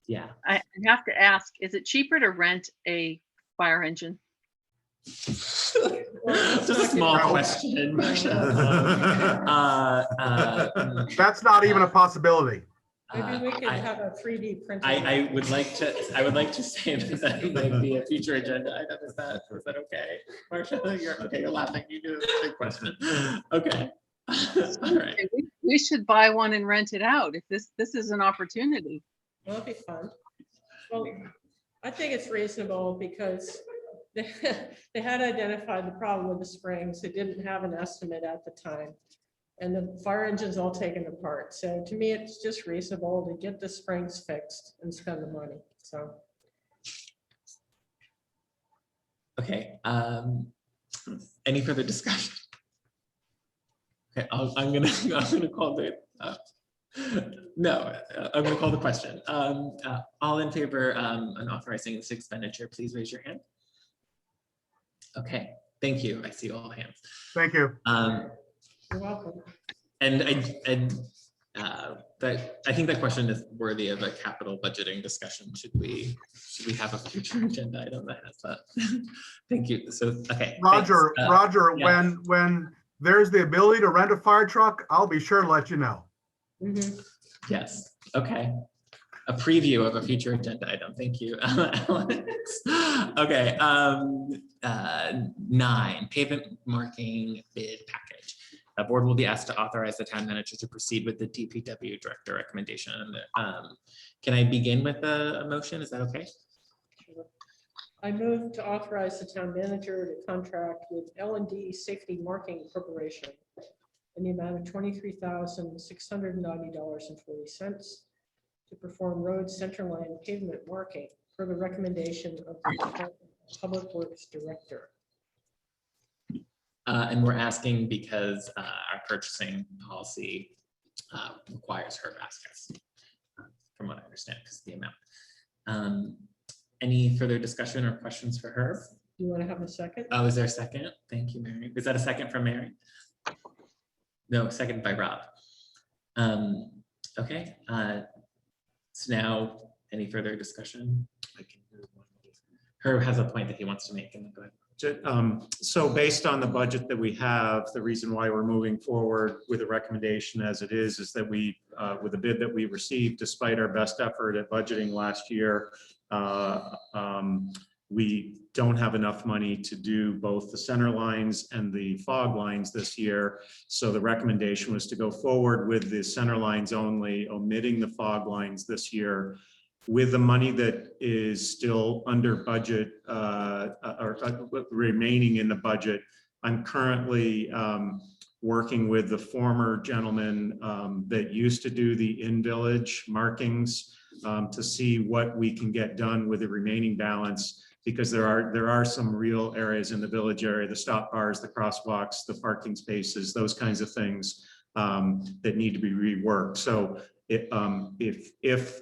yeah. I have to ask, is it cheaper to rent a fire engine? Just a small question, Marcia. That's not even a possibility. Maybe we could have a 3D printer. I would like to say that might be a future agenda item. Is that okay? Marcia, you're laughing. You do a big question. Okay. All right. We should buy one and rent it out if this is an opportunity. That'll be fun. Well, I think it's reasonable because they, they had identified the problem with the springs. They didn't have an estimate at the time. And the fire engine's all taken apart. So to me, it's just reasonable to get the springs fixed and spend the money. So. Okay, any further discussion? Okay, I'm gonna call the, no, I'm gonna call the question. All in favor on authorizing this expenditure, please raise your hand. Okay, thank you. I see all hands. Thank you. You're welcome. And I think that question is worthy of a capital budgeting discussion. Should we have a future agenda item that has that? Thank you. So, okay. Roger, Roger, yeah. when there's the ability to rent a fire truck, I'll be sure to let you know. Mm-hmm. Yes. Okay. A preview of a future agenda item. Thank you, Alex. Okay. 9, pavement marking bid package. The board will be asked to authorize the town manager to proceed with the DPW director recommendation. Can I begin with a motion? Is that okay? I move to authorize the town manager to contract with L&D Safety Marking Corporation in the amount of $23,690.40 to perform road centerline pavement marking per the recommendation of the Department of Public Works Director. And we're asking because our purchasing policy requires her to ask us, from what I understand, because of the amount. Any further discussion or questions for her? Do you want to have a second? Oh, is there a second? Thank you, Mary. Is that a second from Mary? No, second by Rob. Okay. So now, any further discussion? I can move on. Herb has a point that he wants to make, and then go ahead. So based on the budget that we have, the reason why we're moving forward with a recommendation as it is that we, with the bid that we received, despite our best effort at budgeting last year, we don't have enough money to do both the center lines and the fog lines this year. So the recommendation was to go forward with the center lines only, omitting the fog lines this year. With the money that is still under budget or remaining in the budget, I'm currently working with the former gentleman that used to do the in-village markings to see what we can get done with the remaining balance, because there are some real areas in the village area, the stop bars, the crosswalks, the parking spaces, those kinds of things that need to be reworked. So if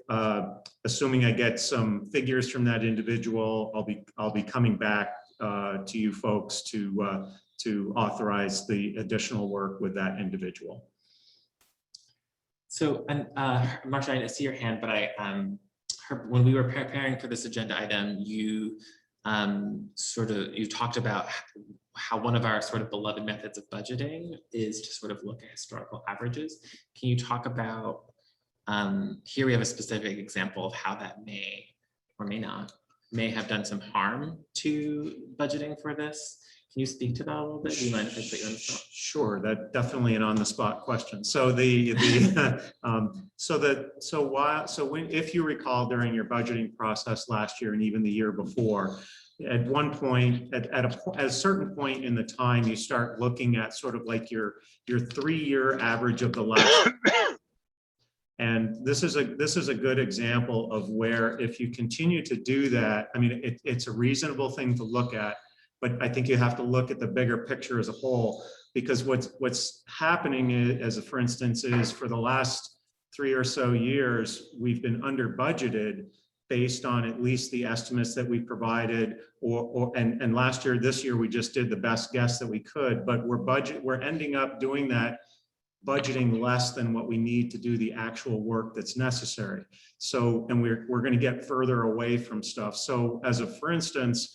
assuming I get some figures from that individual, I'll be coming back to you folks to authorize the additional work with that individual. So, and Marcia, I see your hand, but when we were preparing for this agenda item, you you talked about how one of our sort of beloved methods of budgeting is to sort of look at historical averages. Can you talk about, here we have a specific example of how that may or may have done some harm to budgeting for this. Can you speak to that a little bit? Do you mind if I put you on the spot? Sure, that's definitely an on-the-spot question. So if you recall during your budgeting process last year and even the year before, at one point, at a certain point in the time, you start looking at sort of like your 3-year average of the last. And this is a good example of where, if you continue to do that, I mean, it's a reasonable thing to look at, but I think you have to look at the bigger picture as a whole, because what's happening is, for instance, is for the last 3 or so years, we've been under budgeted based on at least the estimates that we provided, and last year, this year, we just did the best guess that we could, but we're ending up doing that, budgeting less than what we need to do the actual work that's necessary. So, and we're going to get further away from stuff. So for instance,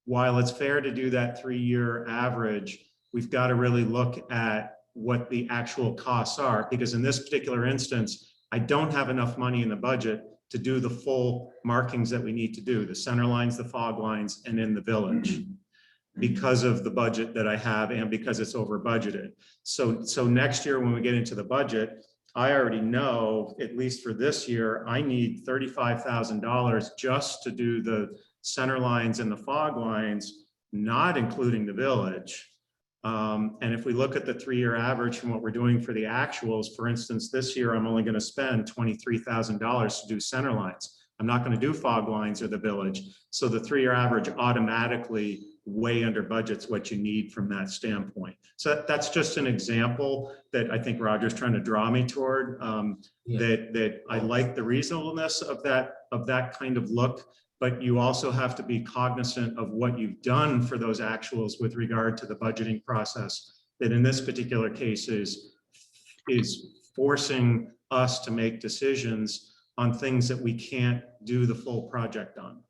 while it's fair to do that 3-year average, we've got to really look at what the actual costs are, because in this particular instance, I don't have enough money in the budget to do the full markings that we need to do, the center lines, the fog lines, and in the village, because of the budget that I have and because it's over budgeted. So next year, when we get into the budget, I already know, at least for this year, I need $35,000 just to do the center lines and the fog lines, not including the village. And if we look at the 3-year average from what we're doing for the actuals, for instance, this year, I'm only going to spend $23,000 to do center lines. I'm not going to do fog lines or the village. So the 3-year average automatically way under budget's what you need from that standpoint. So that's just an example that I think Roger's trying to draw me toward, that I like the reasonableness of that kind of look, but you also have to be cognizant of what you've done for those actuals with regard to the budgeting process, that in this particular case is forcing us to make decisions on things that we can't do the full project on.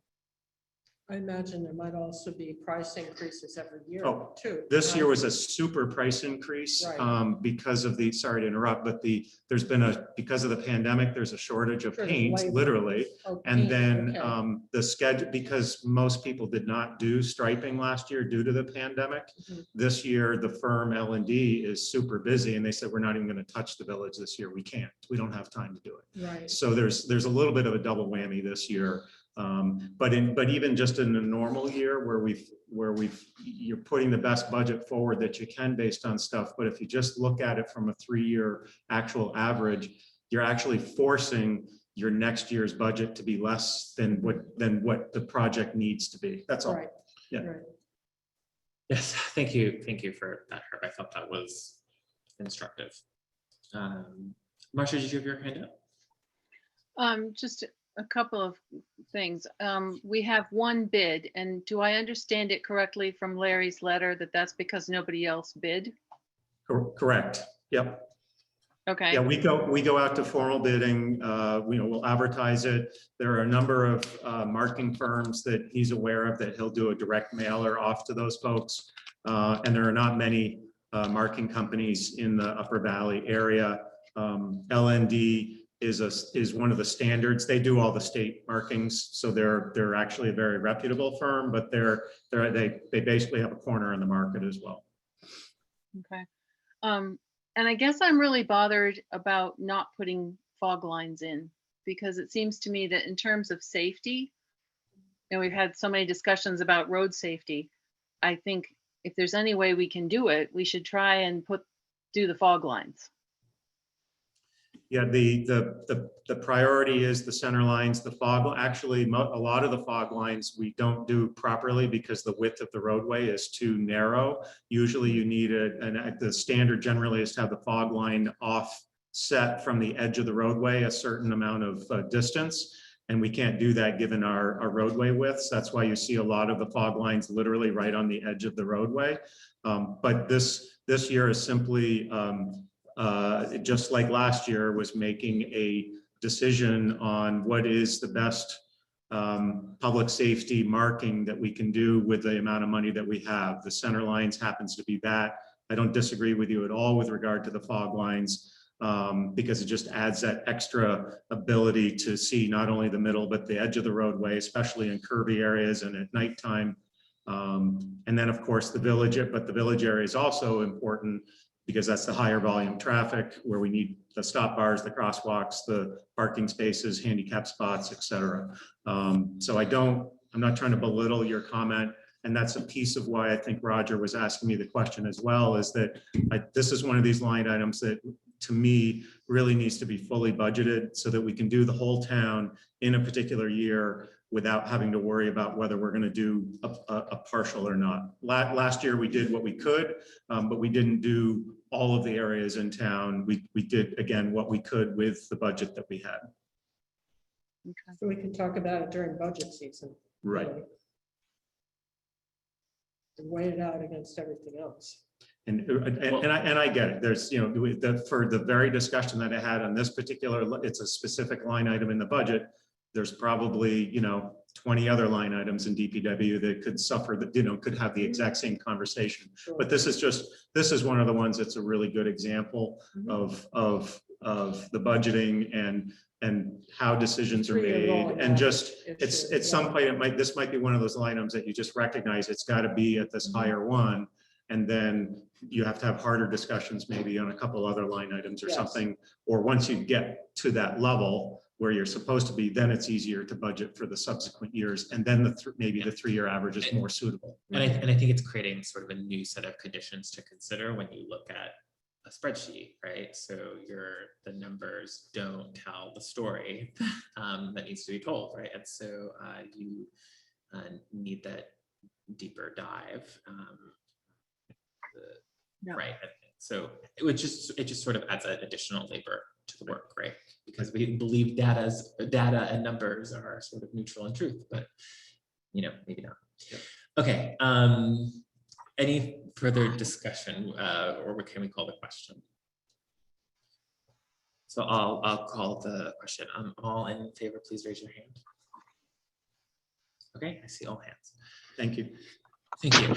I imagine there might also be price increases every year Oh, too. This year was a super price increase Right. because of the, sorry to interrupt, but there's been because of the pandemic, there's a shortage of Shortage of paint, labor. literally. Oh, And paint, then okay. the schedule, because most people did not do striping last year due to the pandemic. Mhm. This year, the firm L&D is super busy and they said, we're not even going to touch the village this year. We can't, we don't have time to do it. Right. So there's a little bit of a double whammy this year. But even just in a normal year where you're putting the best budget forward that you can based on stuff. But if you just look at it from a 3-year actual average, you're actually forcing your next year's budget to be less than what the project needs to be. That's all. Right. Yeah. Right. Yes, thank you for that, Herb. I thought that was instructive. Marcia, did you have your hand up? Just a couple of things. We have one bid, and do I understand it correctly from Larry's letter that that's because nobody else bid? Correct. Yep. Okay. Yeah, we go out to formal bidding. We'll advertise it. There are a number of marking firms that he's aware of that he'll do a direct mailer off to those folks. And there are not many marking companies in the Upper Valley area. LND is one of the standards. They do all the state markings, so they're actually a very reputable firm, but they basically have a corner in the market as well. Okay. And I guess I'm really bothered about not putting fog lines in, because it seems to me that in terms of safety, and we've had so many discussions about road safety, I think if there's any way we can do it, we should try and do the fog lines. Yeah, the priority is the center lines, the fog. Actually, a lot of the fog lines we don't do properly because the width of the roadway is too narrow. Usually you need the standard generally is to have the fog line offset from the edge of the roadway a certain amount of distance. And we can't do that given our roadway widths. That's why you see a lot of the fog lines literally right on the edge of the roadway. But this year is simply, just like last year, was making a decision on what is the best public safety marking that we can do with the amount of money that we have. The center lines happens to be that. I don't disagree with you at all with regard to the fog lines, because it just adds that extra ability to see not only the middle, but the edge of the roadway, especially in curvy areas and at nighttime. And then of course the village area is also important because that's the higher volume traffic where we need the stop bars, the crosswalks, the parking spaces, handicap spots, et cetera. So I'm not trying to belittle your comment. And that's a piece of why I think Roger was asking me the question as well, is that this is one of these line items that to me really needs to be fully budgeted so that we can do the whole town in a particular year without having to worry about whether we're going to do a partial or not. Last year we did what we could, but we didn't do all of the areas in town. We did, again, what we could with the budget that we had. Okay. So we can talk about it during budget season. Right. really. And weigh it out against everything else. And I get it. There's, for the very discussion that I had on this particular, it's a specific line item in the budget. There's probably, 20 other line items in DPW that could suffer, that, could have the exact same conversation. Sure. But this is one of the ones that's a really good example of the budgeting and how decisions are made. And just, at some point, this might be one of those line items that you just recognize it's got to be at this higher one. And then you have to have harder discussions maybe on a couple other line items or Yes. something. Or once you get to that level where you're supposed to be, then it's easier to budget for the subsequent years. And then maybe the 3-year average is more suitable. And I think it's creating sort of a new set of conditions to consider when you look at a spreadsheet, right? So the numbers don't tell the story that needs to be told, right? And so you need that deeper dive, Yeah. right? So it just sort of adds an additional labor to the work, right? Because we believe data and numbers are sort of neutral in truth, but maybe not. Okay. Any further discussion, or can we call the question? So I'll call the question. All in favor, please raise your hand. Okay, I see all hands. Thank you. Thank you.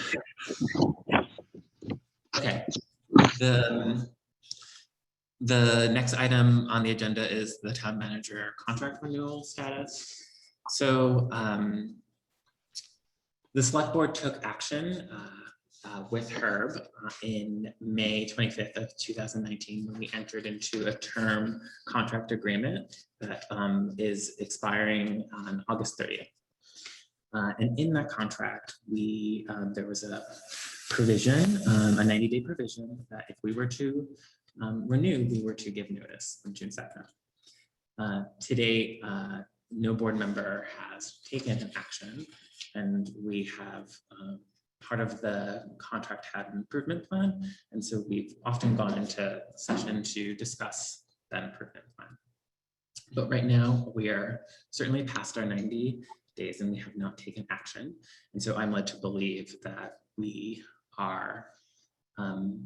Okay. The next item on the agenda is the town manager contract renewal status. So the select board took action with Herb in May 25th of 2019 when we entered into a term contract agreement that is expiring on August 30th. And in that contract, there was a provision, a 90-day provision that if we were to renew, we were to give notice on June 2nd. Today, no board member has taken action, and we have part of the contract had an improvement plan, and so we've often gone into session to discuss that improvement plan. But right now, we are certainly past our 90 days and we have not taken action. And so I'm led to believe that we are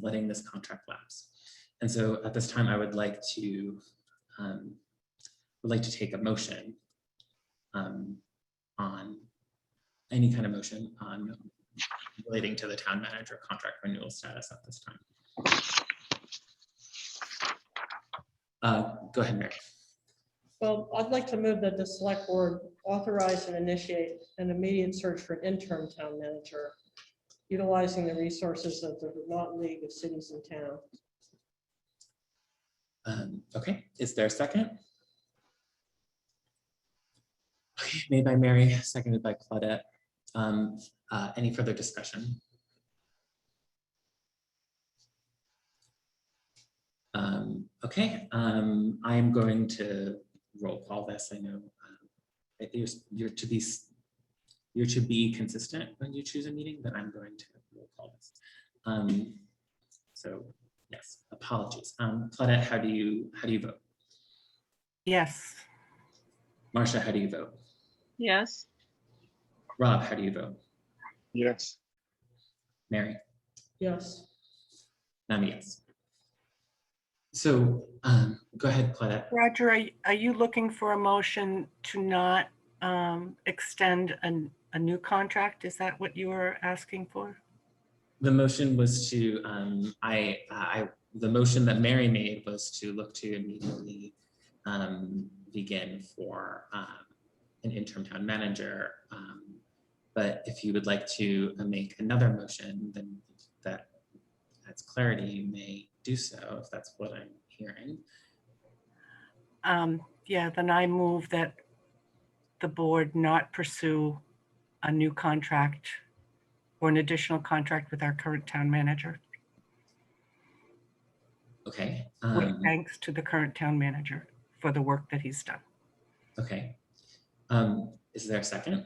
letting this contract lapse. And so at this time, I would like to take a motion on any kind of motion on relating to the town manager contract renewal status at this time. Go ahead, Mary. Well, I'd like to move that the select board authorize and initiate an immediate search for an interim town manager, utilizing the resources of the Vermont League of Cities and Towns. Okay, is there a second? Okay, made by Mary, seconded by Claudette. Any further discussion? Okay, I am going to roll call this. I know you're to be consistent when you choose a meeting, but I'm going to roll call this. So yes, apologies. Claudette, how do you vote? Yes. Marcia, how do you vote? Yes. Rob, how do you vote? Yes. Mary? Yes. I'm a yes. So go ahead, Claudette. Roger, are you looking for a motion to not extend a new contract? Is that what you were asking for? The motion was to, the motion that Mary made was to look to immediately begin for an interim town manager. But if you would like to make another motion, then that adds clarity, you may do so if that's what I'm hearing. Yeah, then I move that the board not pursue a new contract or an additional contract with our current town manager. Okay. With thanks to the current town manager for the work that he's done. Okay. Is there a second?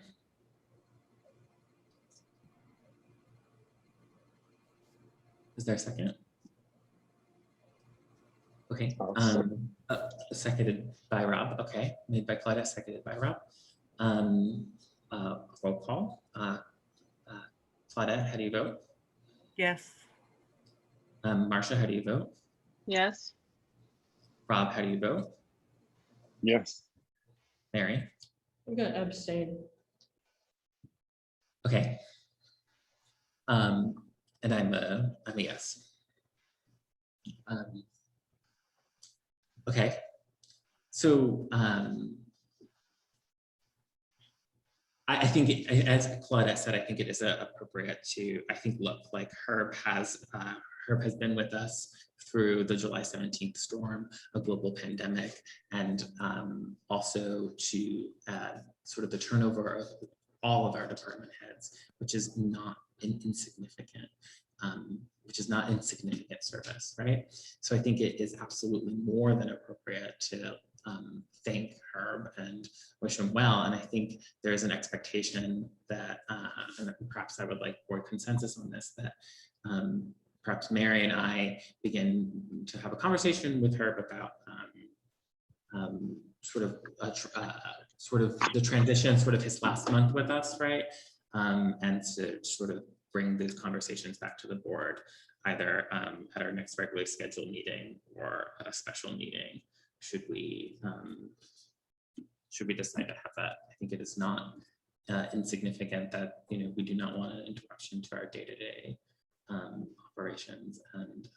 Is there a second? Okay. Seconded by Rob. Okay. Made by Claudia, seconded by Rob. Roll call. Claudette, how do you vote? Yes. Marcia, how do you vote? Yes. Rob, how do you vote? Yes. Mary? I'm going to abstain. Okay. And I'm a yes. Okay. So I think, as Claudette said, I think it is appropriate to, I think, look, like Herb has been with us through the July 17th storm, a global pandemic, and also to sort of the turnover of all of our department heads, which is not insignificant. Which is not insignificant service, right? So I think it is absolutely more than appropriate to thank Herb and wish him well. And I think there's an expectation that, and perhaps I would like board consensus on this, that perhaps Mary and I begin to have a conversation with Herb about sort of the transition, sort of his last month with us, right? And to sort of bring these conversations back to the board, either at our next regularly scheduled meeting or at a special meeting, should we decide to have that. I think it is not insignificant that, you know, we do not want an interruption to our day-to-day operations, and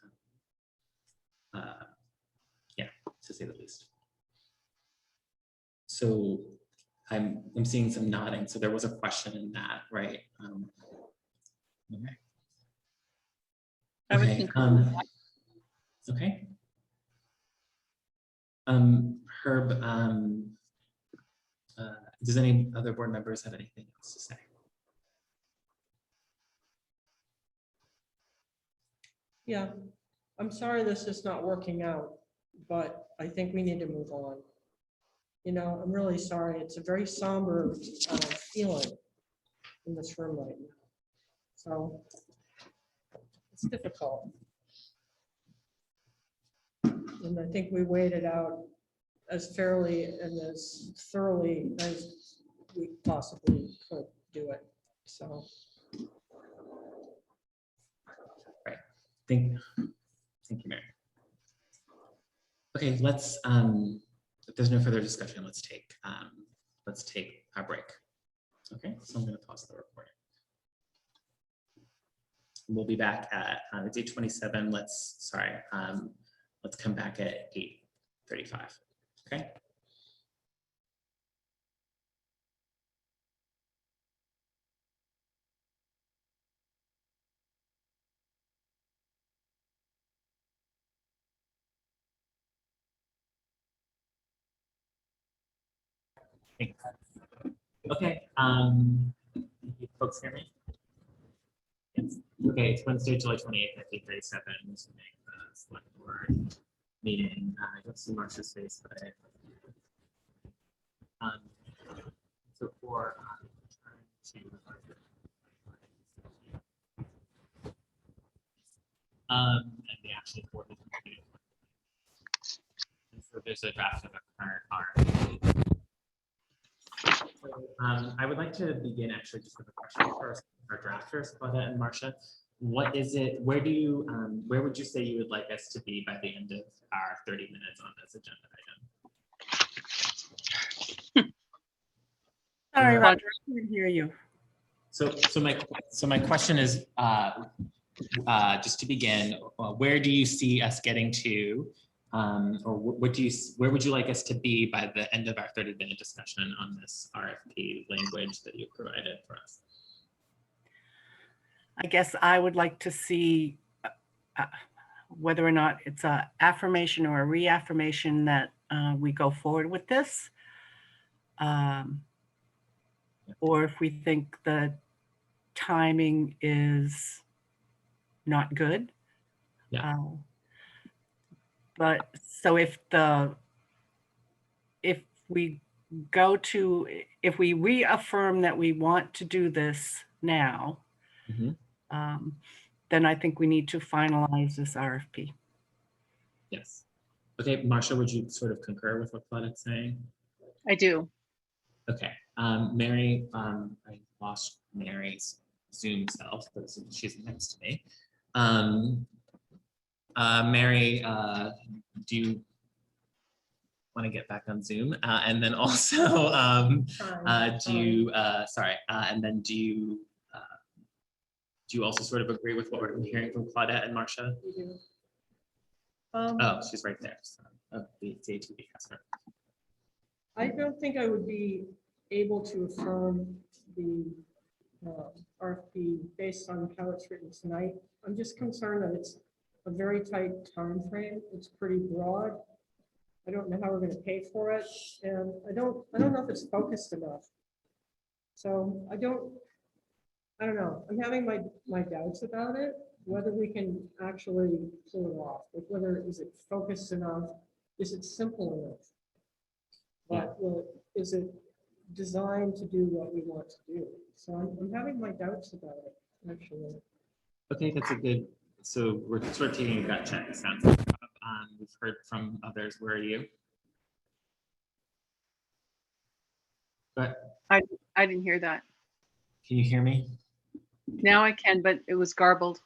yeah, to say the least. So I'm seeing some nodding. So there was a question in that, right? Okay. I would Okay. concur with that. Okay. Herb, does any other board members have anything else to say? Yeah, I'm sorry this is not working out, but I think we need to move on. You know, I'm really sorry. It's a very somber feeling in this room right now. So it's difficult. And I think we weighed it out as fairly and as thoroughly as we possibly could do it. So. Right. Thank you, Mary. Okay, let's, if there's no further discussion, let's take our break. Okay, so I'm going to pause the recording. We'll be back at it's 8:27. Let's come back at 8:35. Okay. Okay. You folks hear me? Yes. Okay, it's Wednesday, July 28th at 8:37. This will make the select board meeting. I don't see Marcia's face, but so for return to and the actual board is completed. And so there's a draft of a current RFP. So, I would like to begin actually just with a question first, our drafters, Claudette and Marcia. What is it, where would you say you would like us to be by the end of our 30 minutes on this agenda item? Sorry, Roger, I can't hear you. So my question is, just to begin, where do you see us getting to, or where would you like us to be by the end of our 30-minute discussion on this RFP language that you provided for us? I guess I would like to see whether or not it's a affirmation or a reaffirmation that we go forward with this. Or if we think the timing is not good. Yeah. But so if we reaffirm that we want to do this now, then I think we need to finalize this RFP. Yes. Okay, Marcia, would you sort of concur with what Claudette's saying? I do. Okay, Mary, I lost Mary's Zoom self, but she's next to me. Mary, do you want to get back on Zoom? And then also, do you also sort of agree with what we're hearing from Claudette and Marcia? Oh, she's right there. So, the ATV has her. I don't think I would be able to affirm the RFP based on how it's written tonight. I'm just concerned that it's a very tight time frame. It's pretty broad. I don't know how we're going to pay for it, and I don't know if it's focused enough. So I don't know. I'm having my doubts about it, whether we can actually pull it off. Like whether is it focused enough? Is it simple enough? But is it designed to do what we want to do? So I'm having my doubts about it, actually. Okay, that's a good, so we're sort of taking a gut check, it sounds like. We've heard from others. Where are you? But I didn't hear that. can you hear me? Now I can, but it was garbled.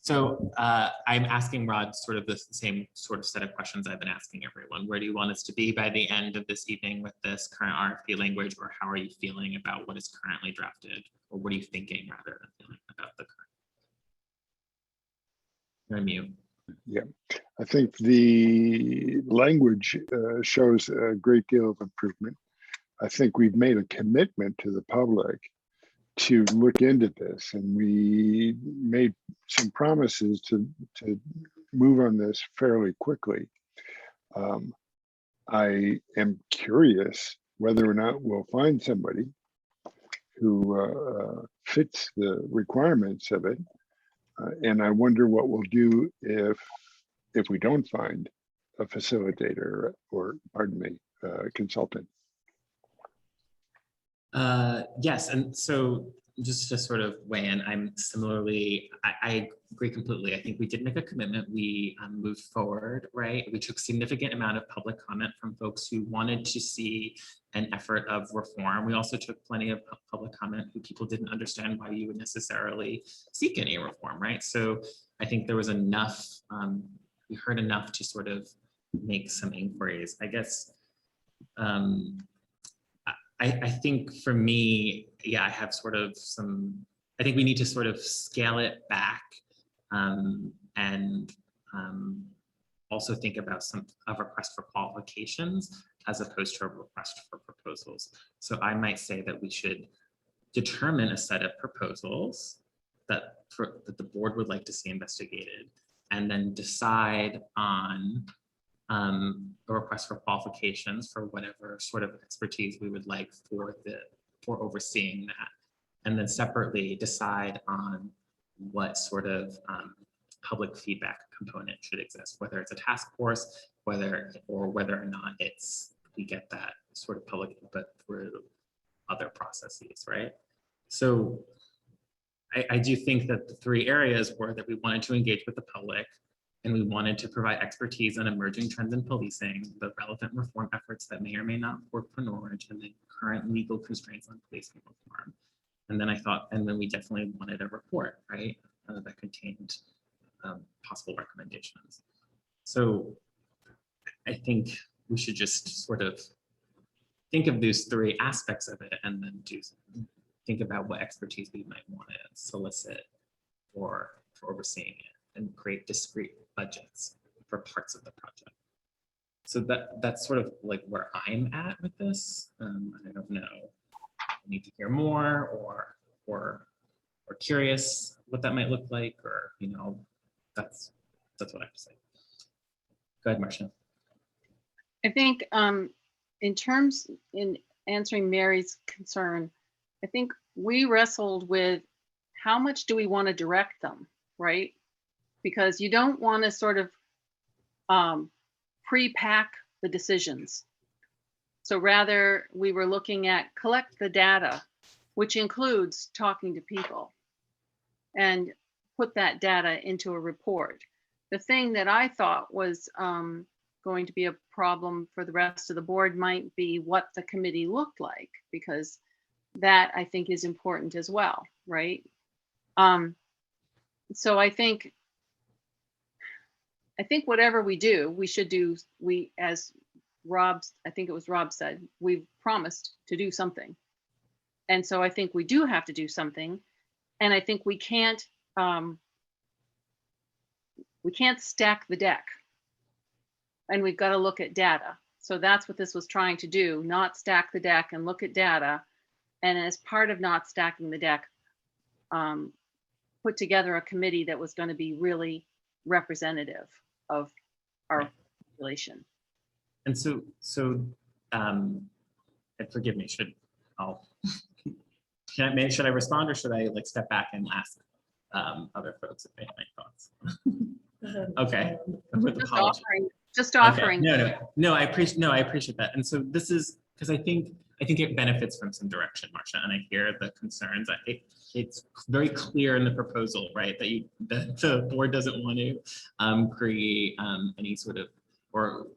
So I'm asking Rod sort of the same sort of set of questions I've been asking everyone. Where do you want us to be by the end of this evening with this current RFP language, or how are you feeling about what is currently drafted? Or what are you thinking rather than feeling about the current? You're on mute. Yeah, I think the language shows a great deal of improvement. I think we've made a commitment to the public to look into this, and we made some promises to move on this fairly quickly. I am curious whether or not we'll find somebody who fits the requirements of it. And I wonder what we'll do if we don't find a facilitator or, pardon me, consultant. Yes, and so just to sort of weigh in, I'm similarly, I agree completely. I think we did make a commitment. We moved forward, right? We took significant amount of public comment from folks who wanted to see an effort of reform. We also took plenty of public comment who people didn't understand why you would necessarily seek any reform, right? So I think there was enough, we heard enough to sort of make some inquiries. I guess, I think for me, yeah, I have sort of some, I think we need to sort of scale it back and also think about a request for qualifications as opposed to a request for proposals. So I might say that we should determine a set of proposals that the board would like to see investigated, and then decide on a request for qualifications for whatever sort of expertise we would like for overseeing that, and then separately decide on what sort of public feedback component should exist, whether it's a task force, whether or not we get that sort of public input through other processes, right? So I do think that the three areas were that we wanted to engage with the public, and we wanted to provide expertise on emerging trends in policing, the relevant reform efforts that may or may not work for Norwich, and the current legal constraints on policing reform. And then then we definitely wanted a report, right, that contained possible recommendations. So I think we should just sort of think of those three aspects of it, and then think about what expertise we might want to solicit for overseeing it, and create discrete budgets for parts of the project. So that's sort of like where I'm at with this. I don't know, I need to hear more or curious what that might look like, or, you know, that's what I have to say. Go ahead, Marcia. I think in answering Mary's concern, I think we wrestled with how much do we want to direct them, right? Because you don't want to sort of pre-pack the decisions. So rather, we were looking at collect the data, which includes talking to people, and put that data into a report. The thing that I thought was going to be a problem for the rest of the board might be what the committee looked like, because that I think is important as well, right? So I think whatever we do, we should do, as I think it was Rob said, we've promised to do something. And so I think we do have to do something. And I think we can't stack the deck. And we've got to look at data. So that's what this was trying to do, not stack the deck and look at data And as part of not stacking the deck, put together a committee that was going to be really representative of our population. And so, and forgive me, should I respond, or should I like step back and ask other folks if they have any thoughts? Okay, with apology. Just Okay. offering. No, I appreciate that. And so this is because I think it benefits from some direction, Marcia, and I hear the concerns. It's very clear in the proposal, right, that the board doesn't want to create any sort of, or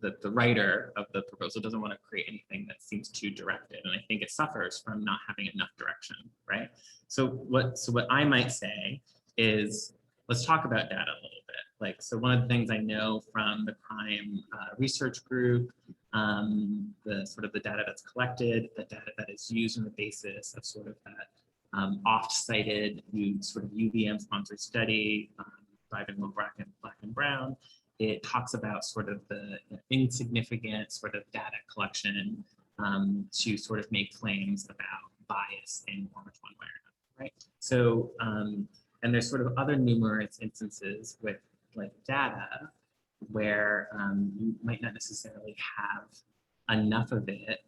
that the writer of the proposal doesn't want to create anything that seems too directed, and I think it suffers from not having enough direction, right? So what I might say is, let's talk about data a little bit. Like, so one of the things I know from the crime research group, the sort of the data that's collected, the data that is used on the basis of sort of that oft-cited sort of UVM sponsored study by Black and Brown. It talks about sort of the insignificant sort of data collection to sort of make claims about bias in one way or another, right? So, and there's sort of other numerous instances with like data where you might not necessarily have enough of it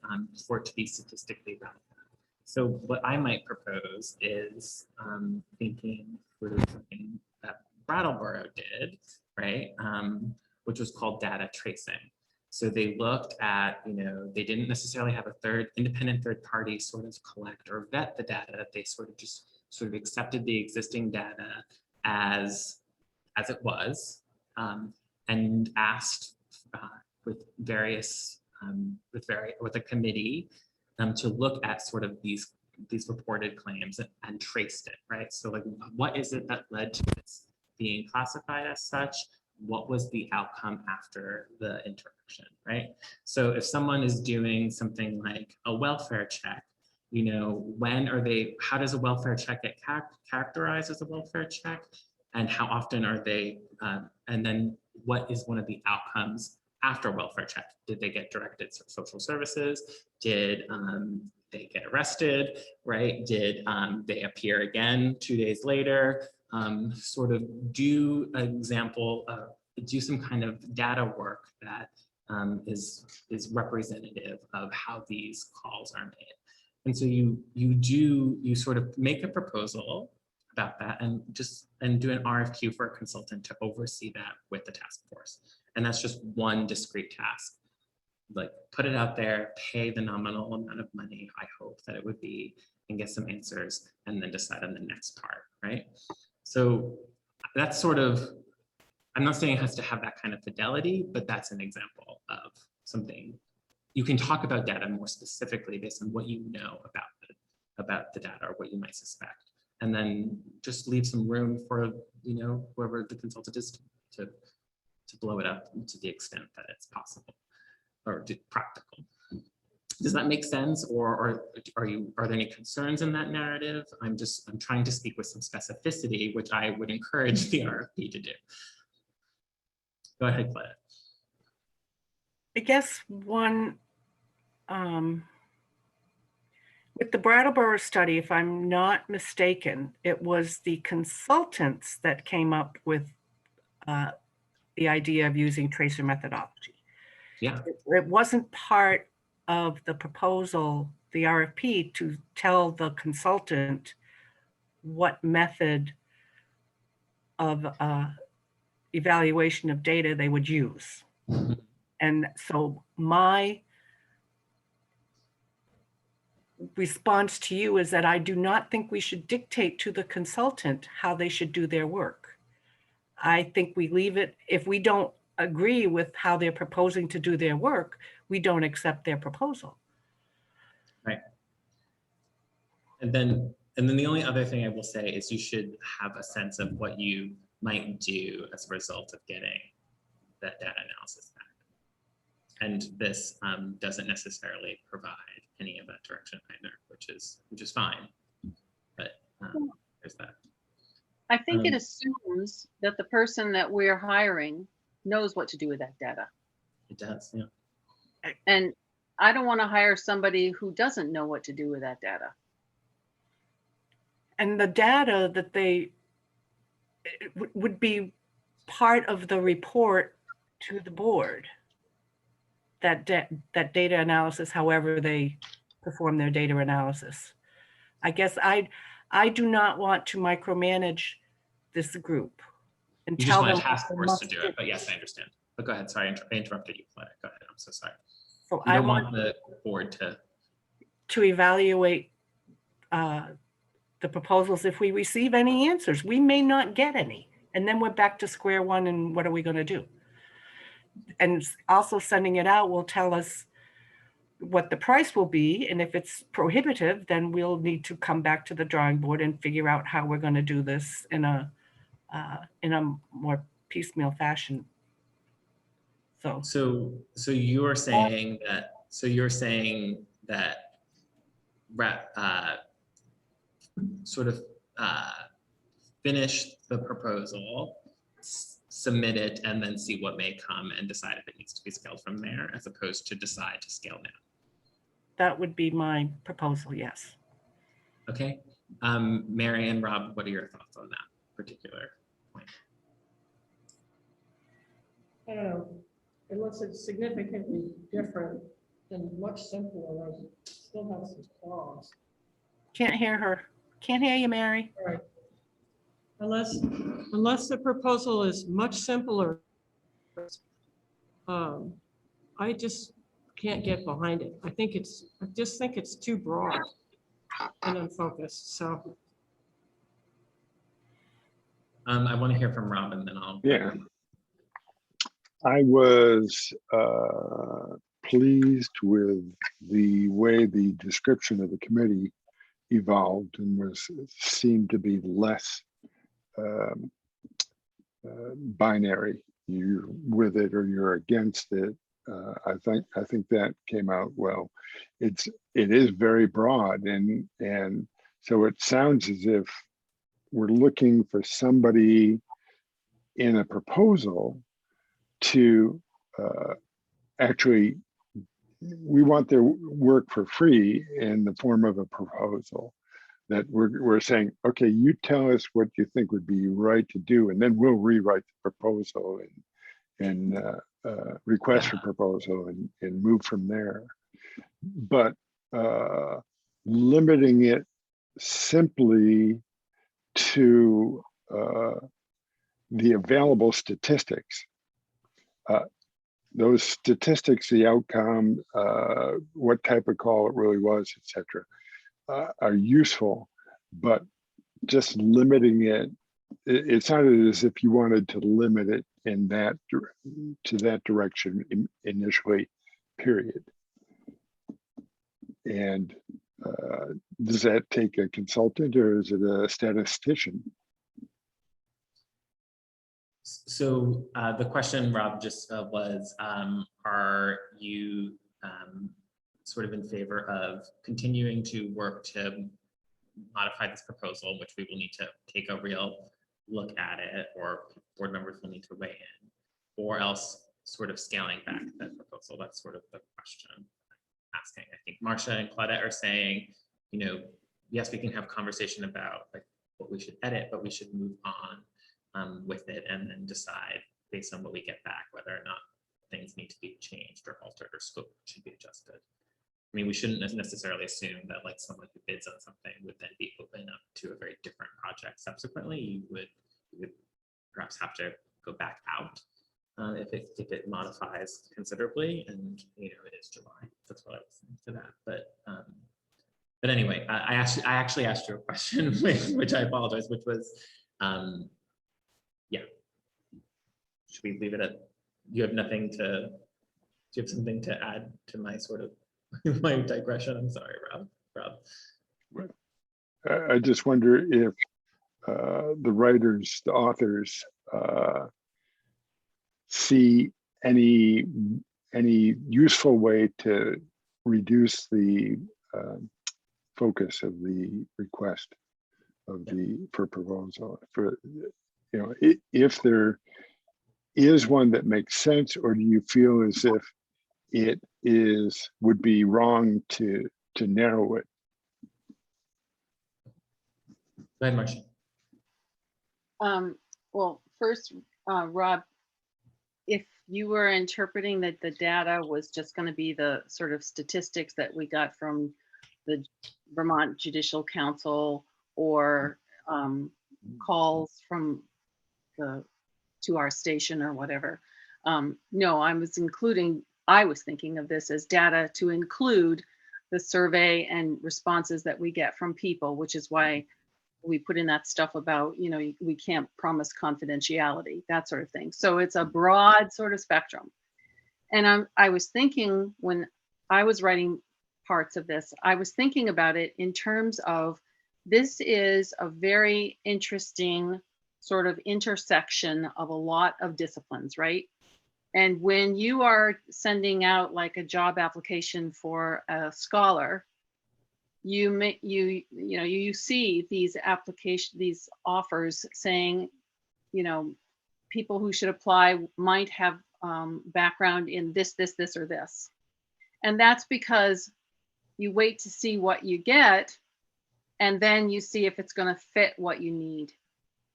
for it to be statistically relevant. So what I might propose is thinking through something that Brattleboro did, right? Which was called data tracing. So they looked at, they didn't necessarily have a independent third party sort of collect or vet the data. They sort of just sort of accepted the existing data as it was, and asked with a committee to look at sort of these reported claims and traced it, right? So like, what is it that led to this being classified as such? What was the outcome after the interaction, right? So if someone is doing something like a welfare check, how does a welfare check get characterized as a welfare check? And how often are they, and then what is one of the outcomes after welfare check? Did they get directed to social services? Did they get arrested, right? Did they appear again 2 days later? Sort of do some kind of data work that is representative of how these calls are made. And so you sort of make a proposal about that and do an RFQ for a consultant to oversee that with the task force. And that's just one discrete task. Like, put it out there, pay the nominal amount of money, I hope that it would be, and get some answers, and then decide on the next part, right? So that's sort of, I'm not saying it has to have that kind of fidelity, but that's an example of something. You can talk about data more specifically based on what you know about the data or what you might suspect, and then just leave some room for whoever the consultant is to blow it up to the extent that it's possible or practical. Does that make sense, or are there any concerns in that narrative? I'm trying to speak with some specificity, which I would encourage the RFP to do. Go ahead, Claire. I guess with the Brattleboro study, if I'm not mistaken, it was the consultants that came up with the idea of using tracer methodology. Yeah. It wasn't part of the proposal, the RFP, to tell the consultant what method of evaluation of data they would use. And so my response to you is that I do not think we should dictate to the consultant how they should do their work. I think we leave it, if we don't agree with how they're proposing to do their work, we don't accept their proposal. Right. And then the only other thing I will say is you should have a sense of what you might do as a result of getting that data analysis back. And this doesn't necessarily provide any of that direction either, which is fine. But there's that. I think it assumes that the person that we're hiring knows what to do with that data. It does, yeah. And I don't want to hire somebody who doesn't know what to do with that data. And the data that they would be part of the report to the board. That data analysis, however they perform their data analysis. I guess I do not want to micromanage this group and You just tell want them a task what they force must to do it, but yes, I understand. But go ahead, sorry, I interrupted you. Claudia. Go ahead, I'm so sorry. So You I don't want want the board to evaluate the proposals. If we receive any answers, we may not get any. And then we're back to square one, and what are we going to do? And also sending it out will tell us what the price will be. And if it's prohibitive, then we'll need to come back to the drawing board and figure out how we're going to do this in a more piecemeal fashion. So you're saying that sort of finish the proposal, submit it, and then see what may come and decide if it needs to be scaled from there, as opposed to decide to scale down. That would be my proposal, yes. Okay. Mary and Rob, what are your thoughts on that particular point? I don't know, unless it's significantly different and much simpler, I still have some flaws. Can't hear her. Can't hear you, Mary. All right. Unless the proposal is much simpler, I just can't get behind it. I just think it's too broad and unfocused, so. I want to hear from Rob, and then I'll. Yeah. I was pleased with the way the description of the committee evolved and seemed to be less binary. You're with it or you're against it. I think that came out well. It is very broad, and so it sounds as if we're looking for somebody in a proposal to actually, we want their work for free in the form of a proposal. That we're saying, okay, you tell us what you think would be right to do, and then we'll rewrite the proposal and request for proposal and move from there. But limiting it simply to the available statistics. Those statistics, the outcome, what type of call it really was, etc., are useful, but just limiting it, it sounded as if you wanted to limit it in that to that direction initially, period. And does that take a consultant or is it a statistician? So the question, Rob, just was, are you sort of in favor of continuing to work to modify this proposal, which we will need to take a real look at it, or board members will need to weigh in, or else sort of scaling back that proposal? That's sort of the question I'm asking. I think Marcia and Claudette are saying, you know, yes, we can have conversation about like what we should edit, but we should move on with it and then decide based on what we get back whether or not things need to be changed or altered or scope should be adjusted. I mean, we shouldn't necessarily assume that like someone who bids on something would then be open up to a very different project subsequently. You would perhaps have to go back out if it modifies considerably, and you know, it is July. That's what I was saying to that. But anyway, I actually asked you a question, which I apologize, which was, yeah. Should we leave it at? You have nothing to. Do you have something to add to my sort of my digression? I'm sorry, Rob. I just wonder if the writers, the authors, see any useful way to reduce the focus of the request of for proposal. For, you know, if there is one that makes sense, or do you feel as if would be wrong to narrow it. Go ahead, Marcia. Well, first, Rob, if you were interpreting that the data was just going to be the sort of statistics that we got from the Vermont Judicial Council or calls from to our station or whatever, no, I was thinking of this as data to include the survey and responses that we get from people, which is why we put in that stuff about, we can't promise confidentiality, that sort of thing. So it's a broad sort of spectrum. And I was thinking when I was writing parts of this, I was thinking about it in terms of this is a very interesting sort of intersection of a lot of disciplines, right? And when you are sending out like a job application for a scholar, you see these offers saying, people who should apply might have background in this, or this. And that's because you wait to see what you get, and then you see if it's going to fit what you need.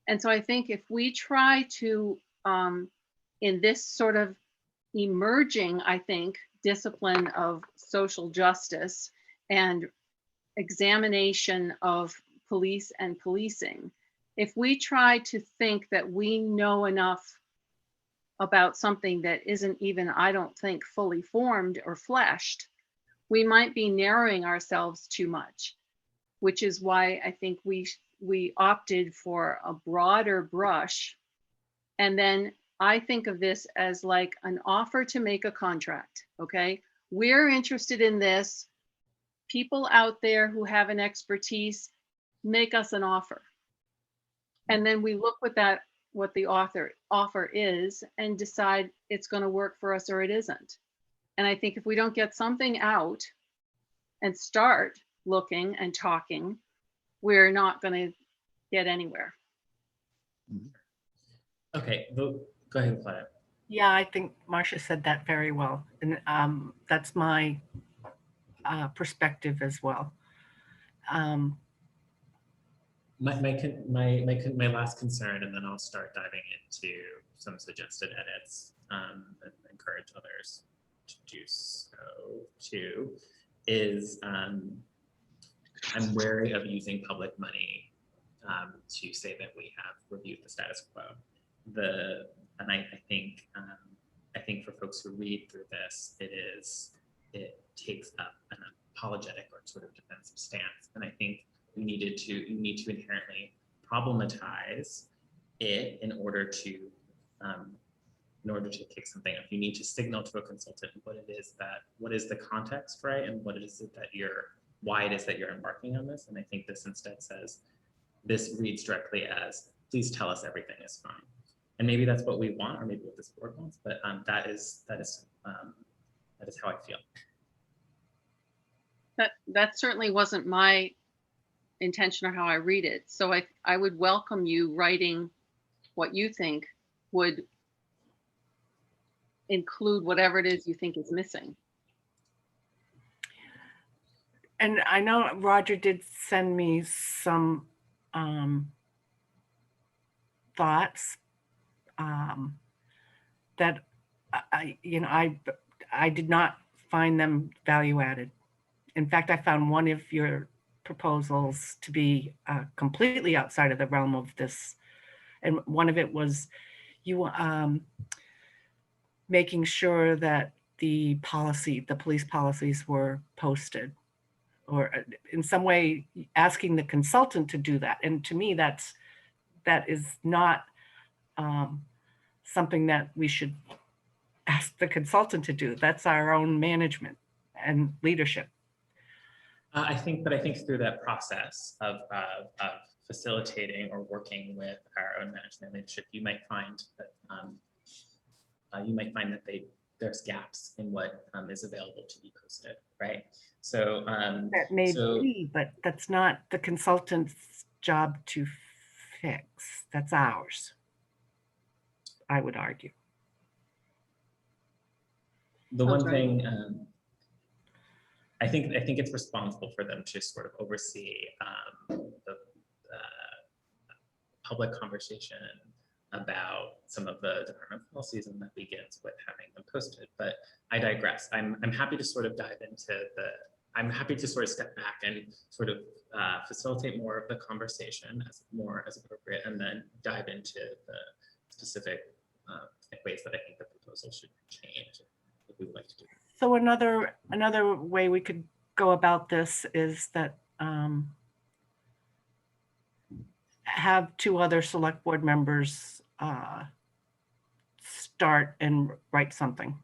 And so I think if we try to, in this sort of emerging, I think, discipline of social justice and examination of police and policing, if we try to think that we know enough about something that isn't even, I don't think, fully formed or fleshed, we might be narrowing ourselves too much, which is why I think we opted for a broader brush. And then I think of this as like an offer to make a contract, okay? We're interested in this. People out there who have an expertise, make us an offer. And then we look what the offer is and decide it's going to work for us or it isn't. And I think if we don't get something out and start looking and talking, we're not going to get anywhere. Okay, go ahead, Claudia. Yeah, I think Marcia said that very well. And that's my perspective as well. My last concern, and then I'll start diving into some suggested edits and encourage others to do so too, is I'm wary of using public money to say that we have reviewed the status quo. I think for folks who read through this, it takes up an apologetic or sort of defensive stance, and I think you need to inherently problematize it in order to kick something up. You need to signal to a consultant what is the context, right, and what is it that why it is that you're embarking on this. And I think this instead says, this reads directly as, please tell us everything is fine. And maybe that's what we want, or maybe what this board wants, but that is how I feel. That certainly wasn't my intention or how I read it. So I would welcome you writing what you think would include whatever it is you think is missing. And I know Roger did send me some thoughts that I did not find them value added. In fact, I found one of your proposals to be completely outside of the realm of this. And one of it was you making sure that the police policies were posted, or in some way asking the consultant to do that. And to me, that is not something that we should ask the consultant to do. That's our own management and leadership. I think through that process of facilitating or working with our own management leadership, you might find that there's gaps in what is available to be posted, right? So that may be, but that's not the consultant's job to fix. That's ours, I would argue. The Sounds one right. thing, I think it's responsible for them to sort of oversee the public conversation about some of the department policies, and that begins with having them posted. But I digress. I'm happy to sort of dive into I'm happy to sort of step back and sort of facilitate more of the conversation as appropriate, and then dive into the specific ways that I think the proposal should change if we would like to do. So another way we could go about this is that have two other select board members start and write something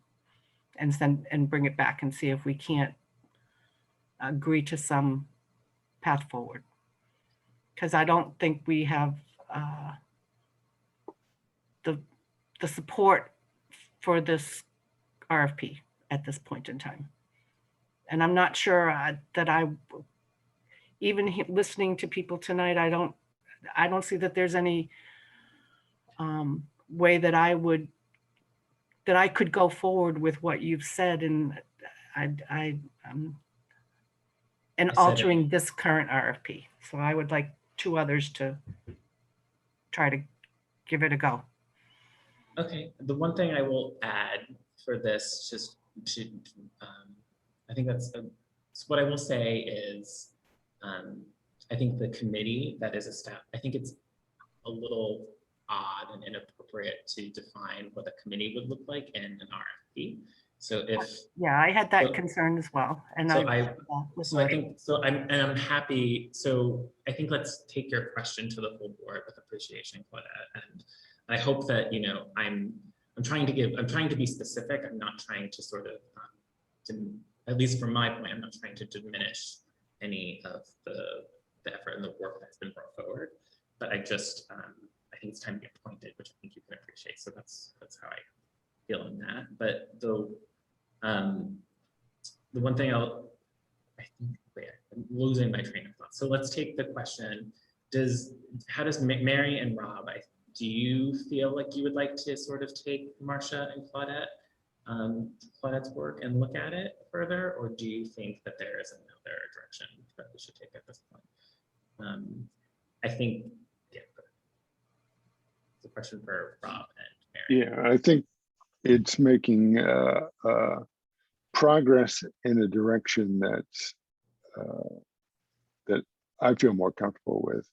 and send and bring it back and see if we can't agree to some path forward. Because I don't think we have the support for this RFP at this point in time. And I'm not sure that even listening to people tonight, I don't see that there's any way that I could go forward with what you've said, and altering this current RFP. So I would like two others to try to give it a go. Okay, the one thing I will add for this, just to, I think that's what I will say is, I think the committee that is established, I think it's a little odd and inappropriate to define what a committee would look like in an RFP. So yeah, I had that concern as well, and I'm happy. So I think let's take your question to the full board with appreciation, Claudette, and I hope that I'm trying to be specific. I'm not trying to sort of, at least from my point, I'm not trying to diminish any of the effort and the work that's been brought forward. But I just I think it's time to get pointed, which I think you can appreciate. So that's how I feel in that. But the one thing I'm losing my train of thought. So let's take the question: how does Mary and Rob? Do you feel like you would like to sort of take Marcia and Claudette's work and look at it further, or do you think that there is another direction that we should take at this point? I think, yeah, it's a question for Rob and Mary. Yeah, I think it's making progress in a direction that's that I feel more comfortable with.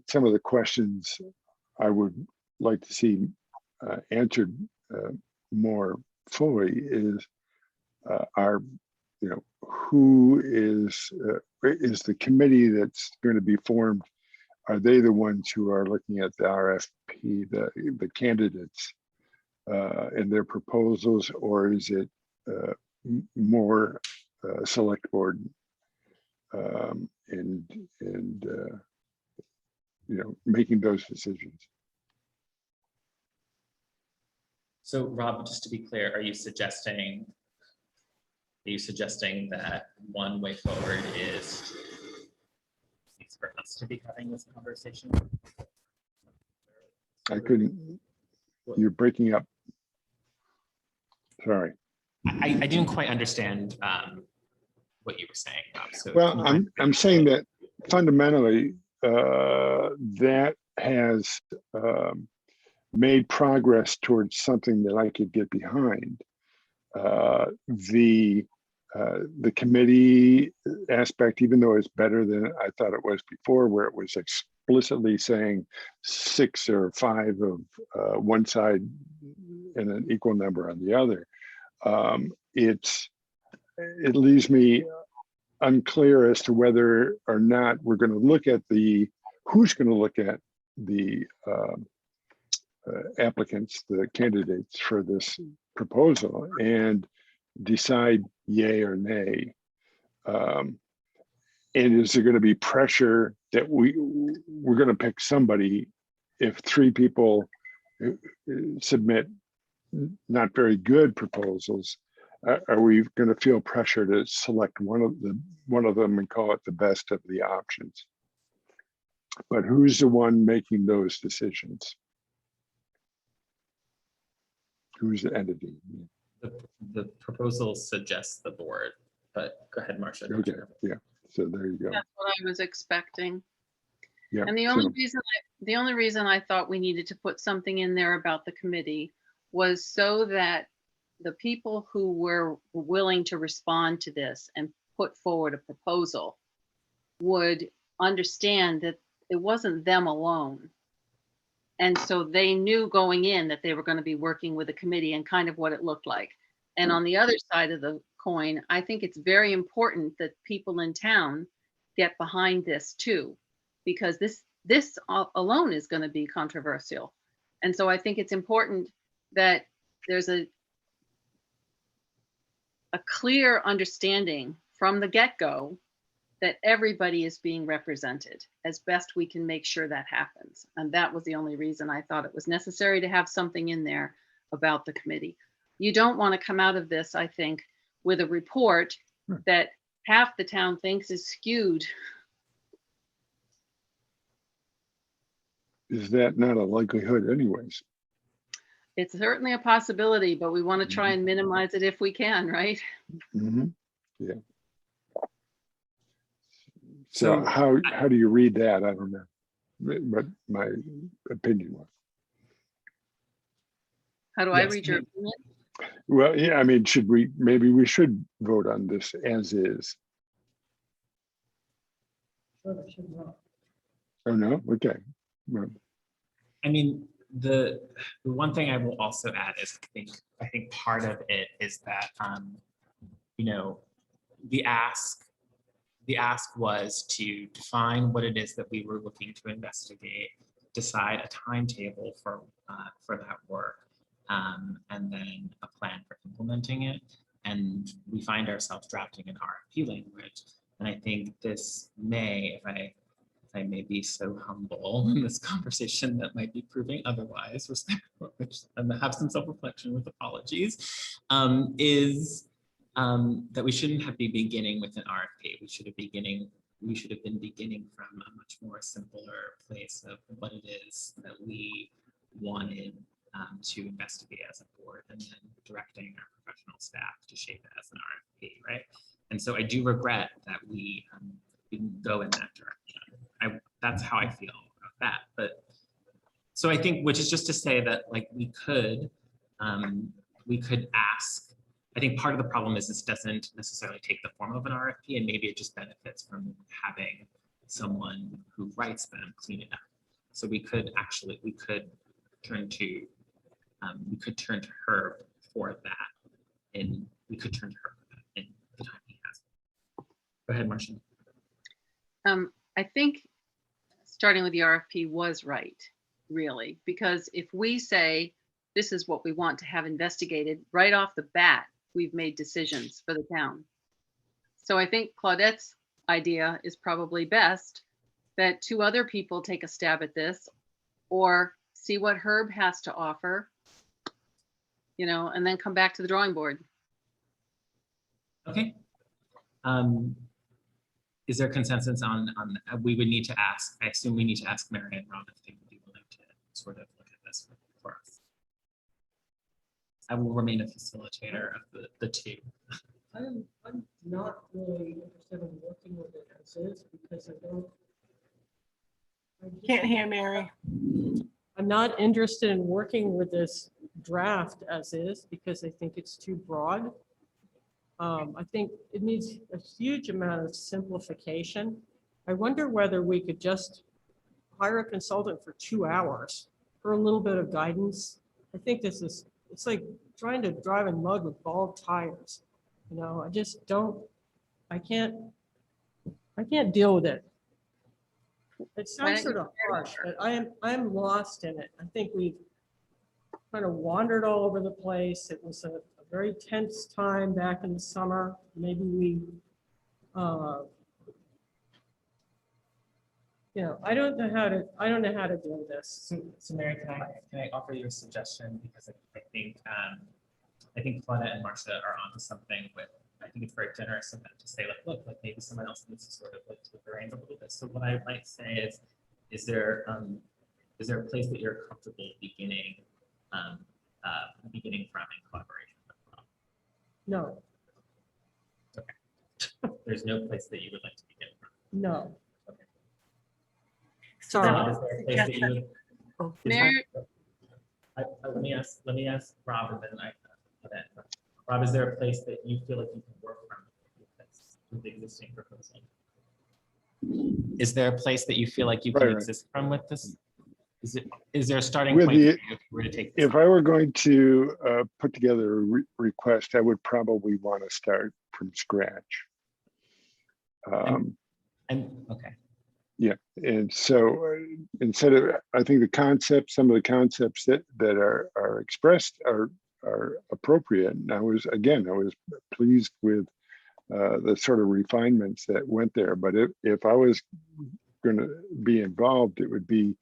Some of the questions I would like to see answered more fully is who is the committee that's going to be formed? Are they the ones who are looking at the RFP, the candidates and their proposals, or is it more select board and making those decisions? So Rob, just to be clear, are you suggesting that one way forward is for us to be having this conversation? I couldn't, you're breaking up. Sorry. I didn't quite understand what you were saying, Rob. So well, I'm saying that fundamentally that has made progress towards something that I could get behind. The committee aspect, even though it's better than I thought it was before, where it was explicitly saying 6 or 5 of one side and an equal number on the other, it leaves me unclear as to whether or not we're going to look at who's going to look at the applicants, the candidates for this proposal, and decide yay or nay. And is there going to be pressure that we're going to pick somebody if 3 people submit not very good proposals? Are we going to feel pressure to select one of them and call it the best of the options? But who's the one making those decisions? Who's the entity? The proposal suggests the board, but go ahead, Marcia. Okay, yeah, so there you go. That's what I was expecting. Yeah. And the only reason I thought we needed to put something in there about the committee was so that the people who were willing to respond to this and put forward a proposal would understand that it wasn't them alone. And so they knew going in that they were going to be working with a committee and kind of what it looked like. And on the other side of the coin, I think it's very important that people in town get behind this too, because this alone is going to be controversial. And so I think it's important that there's a clear understanding from the get-go that everybody is being represented as best we can make sure that happens. And that was the only reason I thought it was necessary to have something in there about the committee. You don't want to come out of this, I think, with a report that half the town thinks is skewed. Is that not a likelihood anyways? It's certainly a possibility, but we want to try and minimize it if we can, right? Mhm. Yeah. So how do you read that? I don't know what my opinion was. How do I Yes, read your opinion? Well, yeah, I mean, maybe we should vote on this as is. Sure, it should not. Oh, no? Okay. Well, I mean, the one thing I will also add is I think part of it is that you know, the ask was to define what it is that we were looking to investigate, decide a timetable for that work, and then a plan for implementing it. And we find ourselves drafting an RFP language. And I think this may, if I may be so humble in this conversation that might be proving otherwise, which and have some self-reflection with apologies, is that we shouldn't have been beginning with an RFP. We should have been beginning from a much more simpler place of what it is that we wanted to investigate as a board, and then directing our professional staff to shape it as an RFP, right? And so I do regret that we didn't go in that direction. That's how I feel about that. But so I think, which is just to say that like we could ask. I think part of the problem is this doesn't necessarily take the form of an RFP, and maybe it just benefits from having someone who writes them clean it up. So we could turn to her for that, and we could turn to her for that in the time he has. Go ahead, Marcia. I think starting with the RFP was right, really, because if we say this is what we want to have investigated right off the bat, we've made decisions for the town. So I think Claudette's idea is probably best, that two other people take a stab at this, or see what Herb has to offer, and then come back to the drawing board. Okay. Is there consensus on we would need to ask, I assume we need to ask Mary and Ron if they would be willing to sort of look at this for us. I will remain a facilitator of the two. I'm not really interested in working with it as is because I Can't hear Mary. I'm not interested in working with this draft as is because I think it's too broad. I think it needs a huge amount of simplification. I wonder whether we could just hire a consultant for 2 hours for a little bit of guidance. I think it's like trying to drive in mud with bald tires. I just don't, I can't deal with it. It sounds sort of harsh, but I'm lost in it. I think we've kind of wandered all over the place. It was a very tense time back in the summer. Maybe we, I don't know how to do this. So Mary, can I offer you a suggestion? Because I think Claudette and Marcia are onto something with, I think it's very generous of them to say, like, look, like maybe someone else needs to sort of like take the reins a little bit. So what I might say is there a place that you're comfortable beginning beginning from in collaboration with Rob? No, There's no place that you would like to begin from. no. So Rob, is there a place that you would? Oh, is Mary, there- let me ask Rob and then Rob, is there a place that you feel like you can work from with the existing proposal? Is there a place that you feel like you can Right, right. exist from with this? Is there a starting With point the- for you if you were to take this? If I were going to put together a request, I would probably want to start from scratch. And okay. Yeah, and so instead of, I think some of the concepts that are expressed are appropriate. And I was pleased with the sort of refinements that went there. But if I was going to be involved, it would be,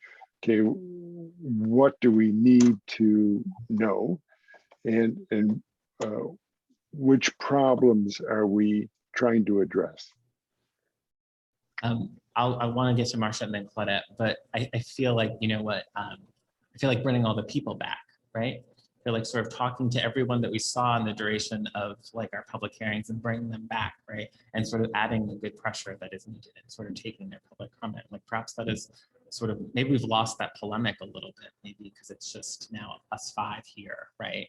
okay, what do we need to know, and which problems are we trying to address? I want to get to Marcia and then Claudette, but I feel like, you know what, I feel like bringing all the people back, right? I feel like sort of talking to everyone that we saw in the duration of like our public hearings and bringing them back, right? And sort of adding the good pressure that is needed and sort of taking their public comment. Like perhaps that is sort of, maybe we've lost that polemic a little bit, maybe because it's just now us five here, right?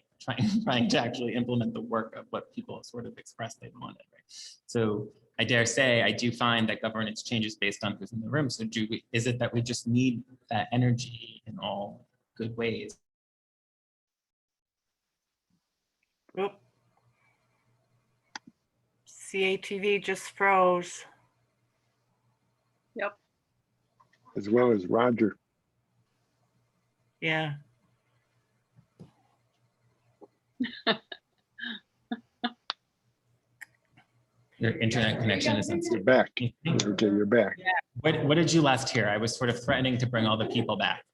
Trying to actually implement the work of what people sort of expressed they wanted, right? So I dare say, I do find that governance changes based on who's in the room. So is it that we just need that energy in all good ways? Oop. CATV just froze. yep. As well as Roger. Yeah. Your internet connection is You're unstable. back. Okay, you're back. What did you last hear? I was sort of threatening to bring all the people back.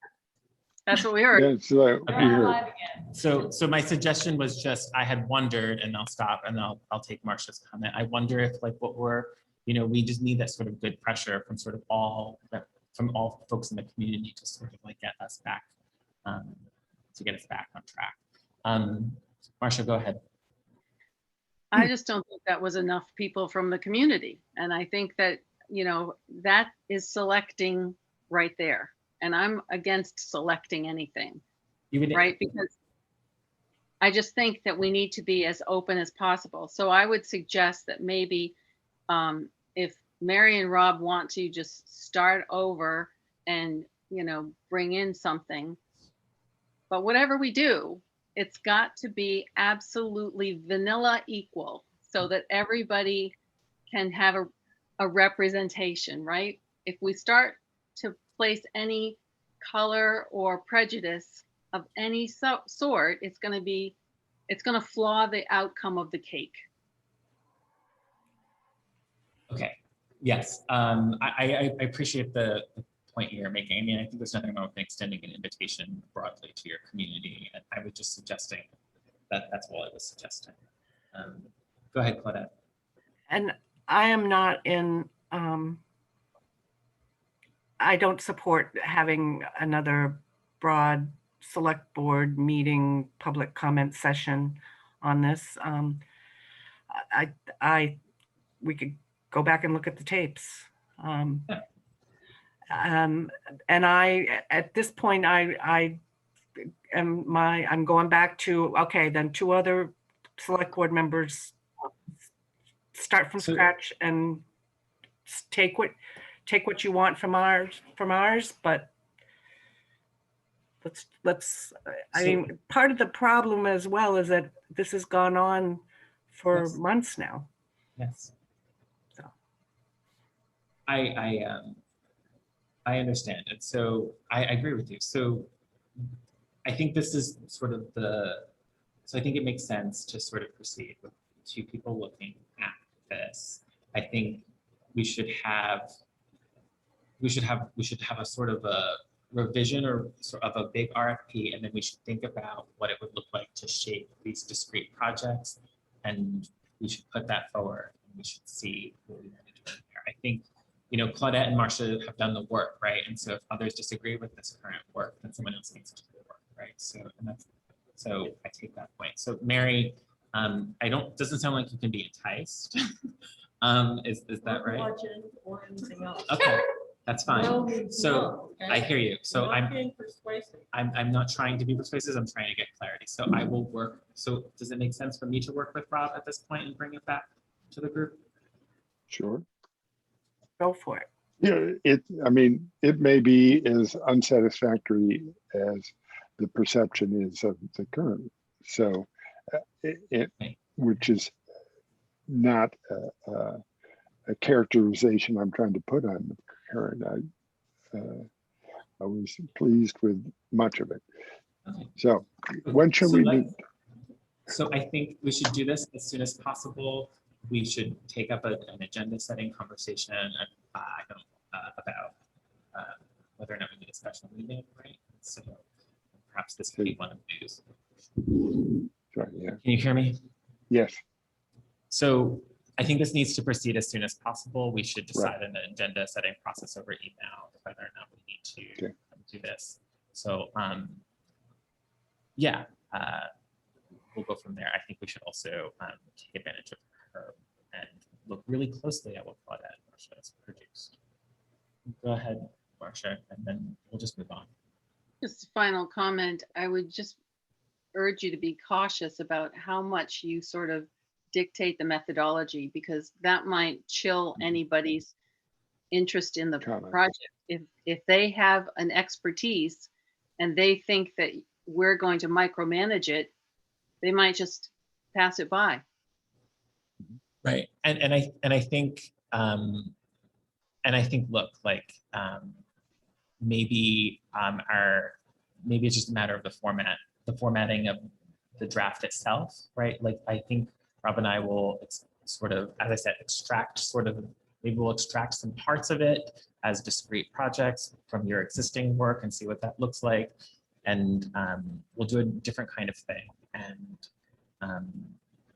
That's what we heard. That's what we heard. So my suggestion was just, I had wondered, and I'll stop and I'll take Marcia's comment. I wonder if like what we're, we just need that sort of good pressure from sort of all folks in the community to sort of like get us back, to get us back on track. Marcia, go ahead. I just don't think that was enough people from the community. And I think that, that is selecting right there. And I'm against selecting anything, right? Because I just think that we need to be as open as possible. So I would suggest that maybe if Mary and Rob want to just start over and, bring in something, but whatever we do, it's got to be absolutely vanilla equal so that everybody can have a representation, right? If we start to place any color or prejudice of any sort, it's going to flaw the outcome of the cake. Okay. Yes. I appreciate the point you're making. I mean, I think there's nothing wrong with extending an invitation broadly to your community. I was just suggesting that's all I was suggesting. Go ahead, Claudette. And I am not in, I don't support having another broad select board meeting, public comment session on this. We could go back and look at the tapes. And at this point, I'm going back to, okay, then 2 other select board members start from scratch and take what you want from ours, but I mean, part of the problem as well is that this has gone on for months now. Yes. So I understand. And so I agree with you. So I think this is sort of so I think it makes sense to sort of proceed with 2 people looking at this. I think we should have a sort of a revision or sort of a big RFP, and then we should think about what it would look like to shape these discrete projects, and we should put that forward. And we should see what we want to do there. I think, Claudette and Marcia have done the work, right? And so if others disagree with this current work, then someone else needs to do the work, right? So, and So I take that point. So Mary, doesn't sound like you can be enticed. Is that right? Budget or anything else. Okay, that's No fine. means So no, okay? I hear you. So Not being persuasive. I'm not trying to be persuasive. I'm trying to get clarity. So I will work. So does it make sense for me to work with Rob at this point and bring it back to the group? Sure. Go for it. Yeah, I mean, it may be as unsatisfactory as the perception is of the current. So which is not a characterization I'm trying to put on the current. I was pleased with much of it. Okay. So when should we meet? So I think we should do this as soon as possible. We should take up an agenda setting conversation about whether or not we need a special meeting, right? So perhaps this could be one of those. Sorry, yeah. Can you hear me? Yes. So I think this needs to proceed as soon as possible. We should decide an agenda setting process over email, whether or not we need to do this. So yeah, we'll go from there. I think we should also take advantage of her and look really closely at what Claudette and Marcia has produced. Go ahead, Marcia, and then we'll just move on. Just a final comment. I would just urge you to be cautious about how much you sort of dictate the methodology, because that might chill anybody's interest in the project. If they have an expertise and they think that we're going to micromanage it, they might just pass it by. Right. And I think look, like maybe maybe it's just a matter of the formatting of the draft itself, right? Like I think Rob and I will sort of, as I said, maybe we'll extract some parts of it as discrete projects from your existing work and see what that looks like. And we'll do a different kind of thing.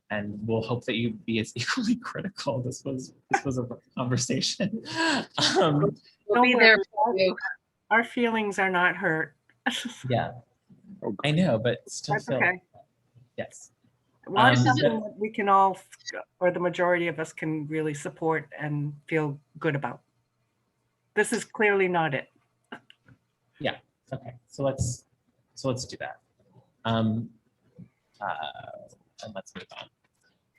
And we'll hope that you be as equally critical. This was a conversation. We'll be there for you. Our feelings are not hurt. Yeah, I know, but still That's feel, okay. yes. Well, it's something that we can all, or the majority of us can really support and feel good about. This is clearly not it. Yeah, okay, so let's do that. And let's move on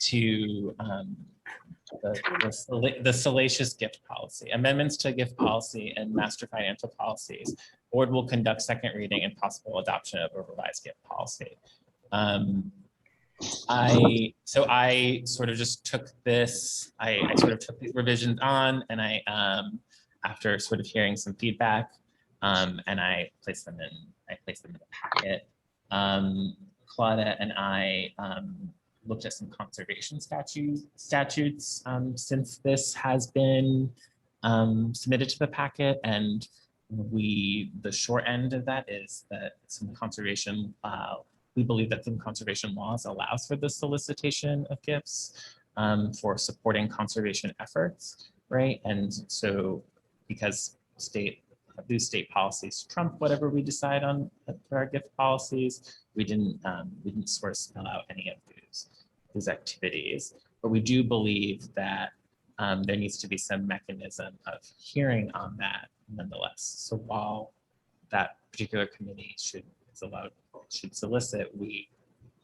to the salacious gift policy. Amendments to gift policy and master financial policies. Board will conduct second reading and possible adoption of a revised gift policy. I sort of just took this, I sort of took these revisions on, and I, after sort of hearing some feedback, and I placed them in the packet. Claudette and I looked at some conservation statutes since this has been submitted to the packet, and the short end of that is that some conservation, we believe that some conservation laws allows for the solicitation of gifts for supporting conservation efforts, right? And so because these state policies trump whatever we decide on for our gift policies, we didn't sort of spell out any of these activities, but we do believe that there needs to be some mechanism of hearing on that nonetheless. So while that particular committee should solicit, we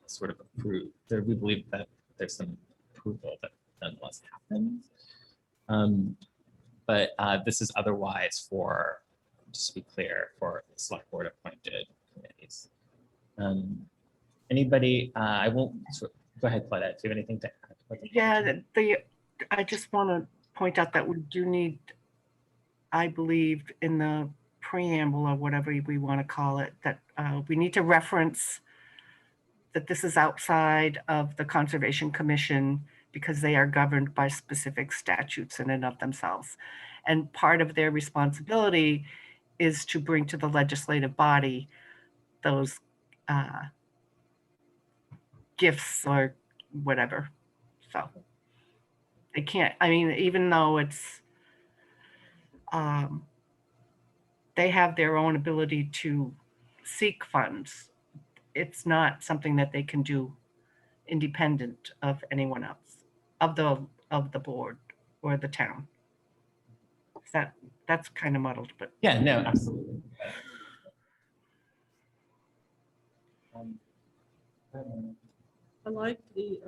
sort of approve. We believe that there's some approval that nonetheless happens. But this is otherwise for, just to be clear, for select board appointed committees. Anybody, I won't, go ahead, Claudette, do you have anything to add? Yeah, I just want to point out that we do need, I believe, in the preamble or whatever we want to call it, that we need to reference that this is outside of the Conservation Commission because they are governed by specific statutes in and of themselves. And part of their responsibility is to bring to the legislative body those gifts or whatever. So they can't, I mean, even though it's, they have their own ability to seek funds, it's not something that they can do independent of anyone else, of the board or the town. That's kind of muddled, but Yeah, no, absolutely. I like the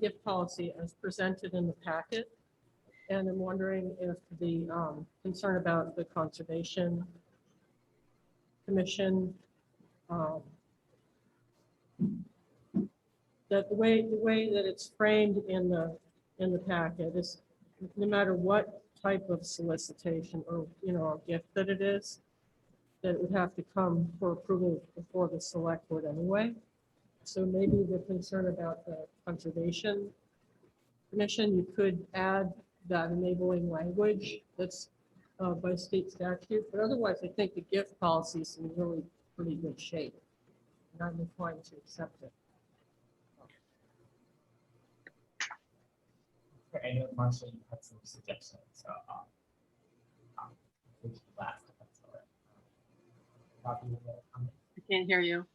gift policy as presented in the packet. And I'm wondering if the concern about the Conservation Commission, that the way that it's framed in the packet is, no matter what type of solicitation or, or gift that it is, that it would have to come for approval before the select board anyway. So maybe the concern about the Conservation Commission, you could add that enabling language that's by state statute, but otherwise I think the gift policy is in really pretty good shape. And I'm inclined to accept it. I know Marshall, you had some suggestions, so we should last if that's all right. Bobby, you have a comment? I can't hear you.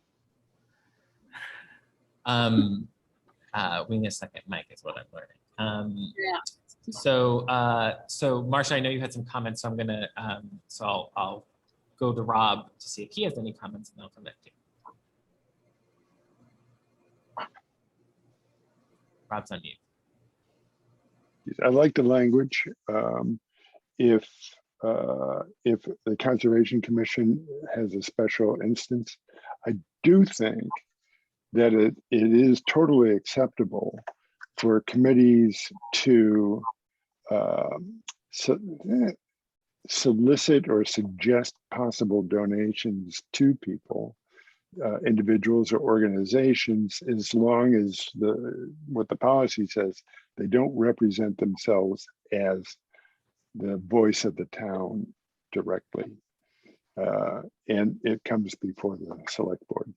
We need a second mic is what I'm learning. Yeah. So Marsha, I know you had some comments, so I'm gonna, so I'll go to Rob to see if he has any comments, and then I'll come back to you. Rob's on mute. I like the language. If the Conservation Commission has a special instance, I do think that it is totally acceptable for committees to solicit or suggest possible donations to people, individuals or organizations, as long as what the policy says, they don't represent themselves as the voice of the town directly. And it comes before the select board.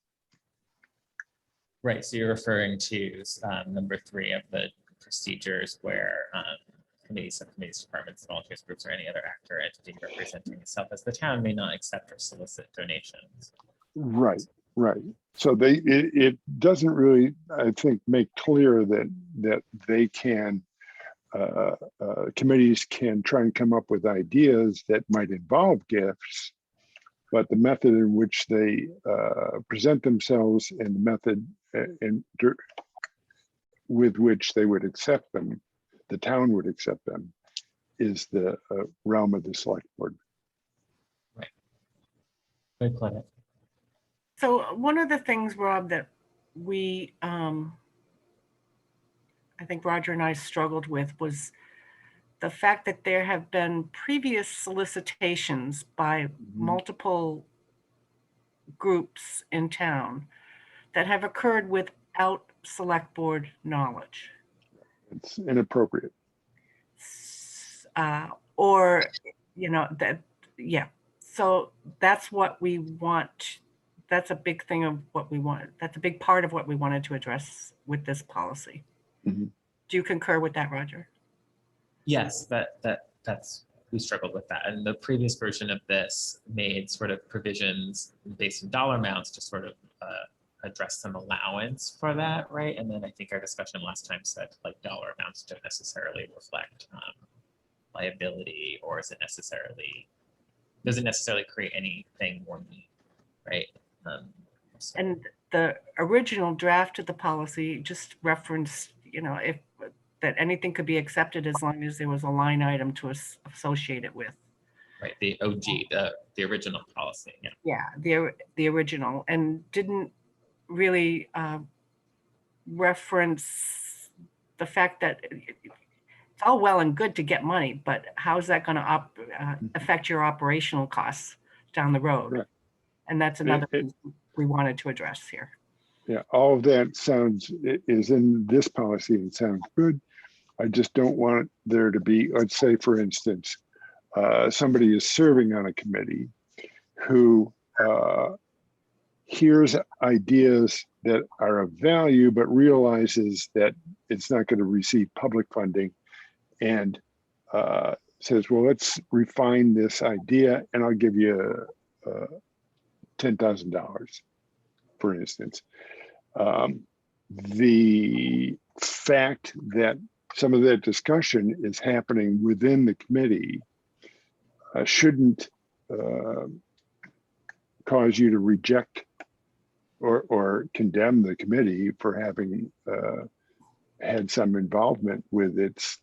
Right, so you're referring to number 3 of the procedures where committees, subcommittees, departments, volunteers, groups, or any other actor or entity representing itself as the town may not accept or solicit donations. Right. So it doesn't really, I think, make clear that they can, committees can try and come up with ideas that might involve gifts, but the method in which they present themselves and the method with which they would accept them, the town would accept them, is the realm of the select board. Right. Good point. so one of the things, Rob, that we, I think Roger and I struggled with was the fact that there have been previous solicitations by multiple groups in town that have occurred without select board knowledge. It's inappropriate. Or, that, yeah. So that's what we want. That's a big thing of what we want. That's a big part of what we wanted to address with this policy. Mm-hmm. Do you concur with that, Roger? Yes, that's, we struggled with that. And the previous version of this made sort of provisions based on dollar amounts to sort of address some allowance for that, right? And then I think our discussion last time said like dollar amounts don't necessarily reflect liability, or doesn't necessarily create anything more neat, right? So. And the original draft of the policy just referenced, if that anything could be accepted as long as there was a line item to associate it with. Right, the OG, the original policy. Yeah. Yeah, the original, and didn't really reference the fact that it's all well and good to get money, but how's that going to affect your operational costs down the road? Right. And that's another thing we wanted to address here. Yeah, all of that is in this policy. It sounds good. I just don't want there to be, let's say, for instance, somebody is serving on a committee who hears ideas that are of value, but realizes that it's not going to receive public funding, and says, well, let's refine this idea and I'll give you $10,000. for instance. The fact that some of that discussion is happening within the committee shouldn't cause you to reject or condemn the committee for having had some involvement with its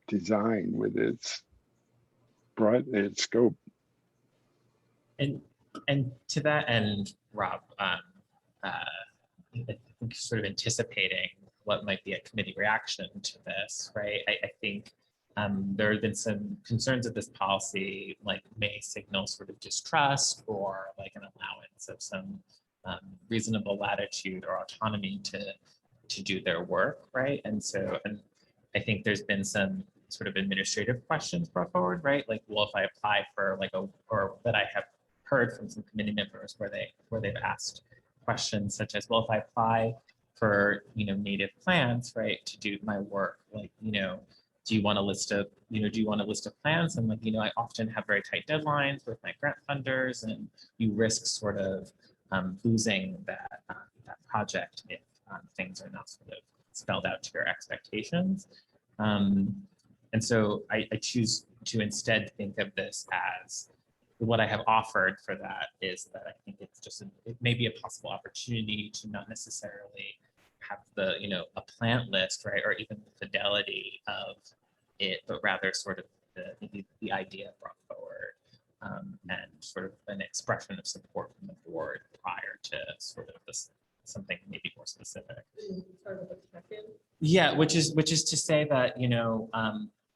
design, with its its scope. And to that end, Rob, I think sort of anticipating what might be a committee reaction to this, right? I think there have been some concerns that this policy like may signal sort of distrust or like an allowance of some reasonable latitude or autonomy to do their work, right? And so, and I think there's been some sort of administrative questions brought forward, right? Like, well, if I apply for like or that I have heard from some committee members where they've asked questions such as, well, if I apply for, native plants, right, to do my work, like, do you want a list of plans? And like, I often have very tight deadlines with my grant funders, and you risk sort of losing that project if things are not sort of spelled out to your expectations. And so I choose to instead think of this as what I have offered for that is that I think it's just it may be a possible opportunity to not necessarily have the a plant list, right, or even the fidelity of it, but rather sort of the idea brought forward and sort of an expression of support from the board prior to sort of this something maybe more specific. Yeah, which is to say that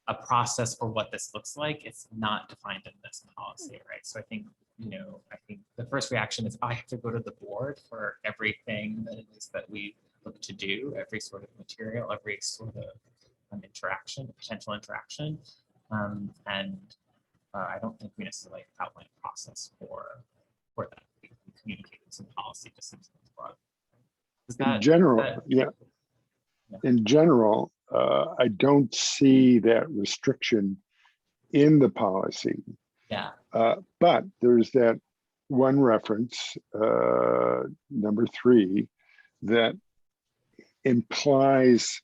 a process for what this looks like, it's not defined in this policy, right? So I think the first reaction is I have to go to the board for everything that it is that we look to do, every sort of material, every sort of potential interaction, and I don't think we necessarily outline a process for that. We communicate some policy just seems broad. In general, in general, I don't see that restriction in the policy. Yeah. But there's that one reference, number 3, that implies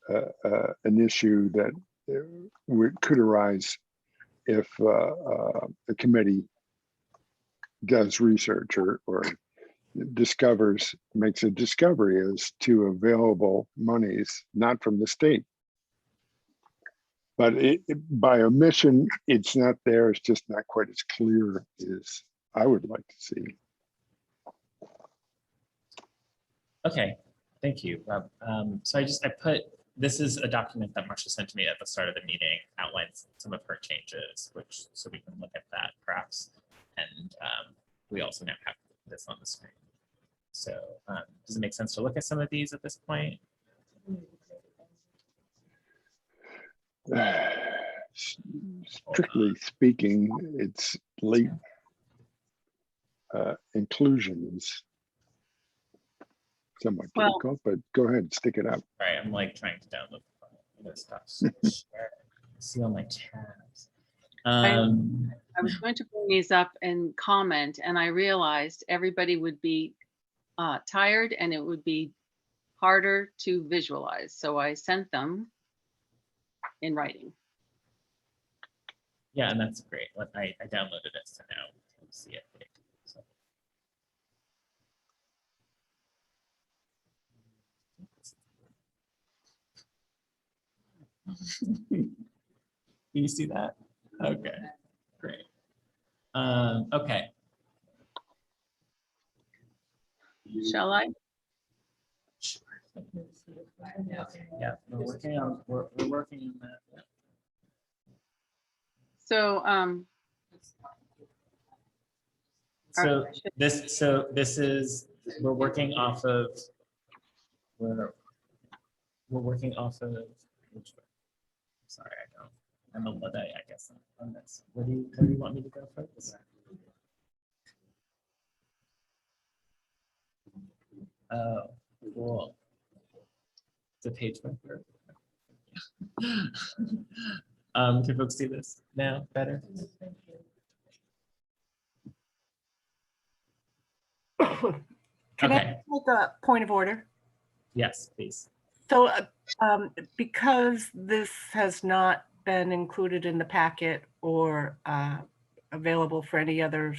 an issue that could arise if the committee does research or makes a discovery as to available monies, not from the state. But by omission, it's not there. It's just not quite as clear as I would like to see. Okay, thank you, Rob. So I put, this is a document that Marcia sent to me at the start of the meeting, outlines some of her changes, so we can look at that perhaps. And we also now have this on the screen. So does it make sense to look at some of these at this point? Strictly speaking, it's late inclusion is somewhat difficult, but go ahead, stick it up. All right, I'm like trying to download this stuff. So see all my tabs. I was going to bring these up and comment, and I realized everybody would be tired and it would be harder to visualize. So I sent them in writing. Yeah, and that's great. I downloaded it, so now you see it. So. Can you see that? Okay, great. Okay. Shall I? Sure. Yeah, we're working on that. Yeah. So this is we're working off of which way? Sorry, I'm a Luddite, I guess, on this. Where do you want me to go first? Oh, cool. It's a page number. Can folks see this now better? Can Okay. I make a point of order? Yes, please. So because this has not been included in the packet or available for any other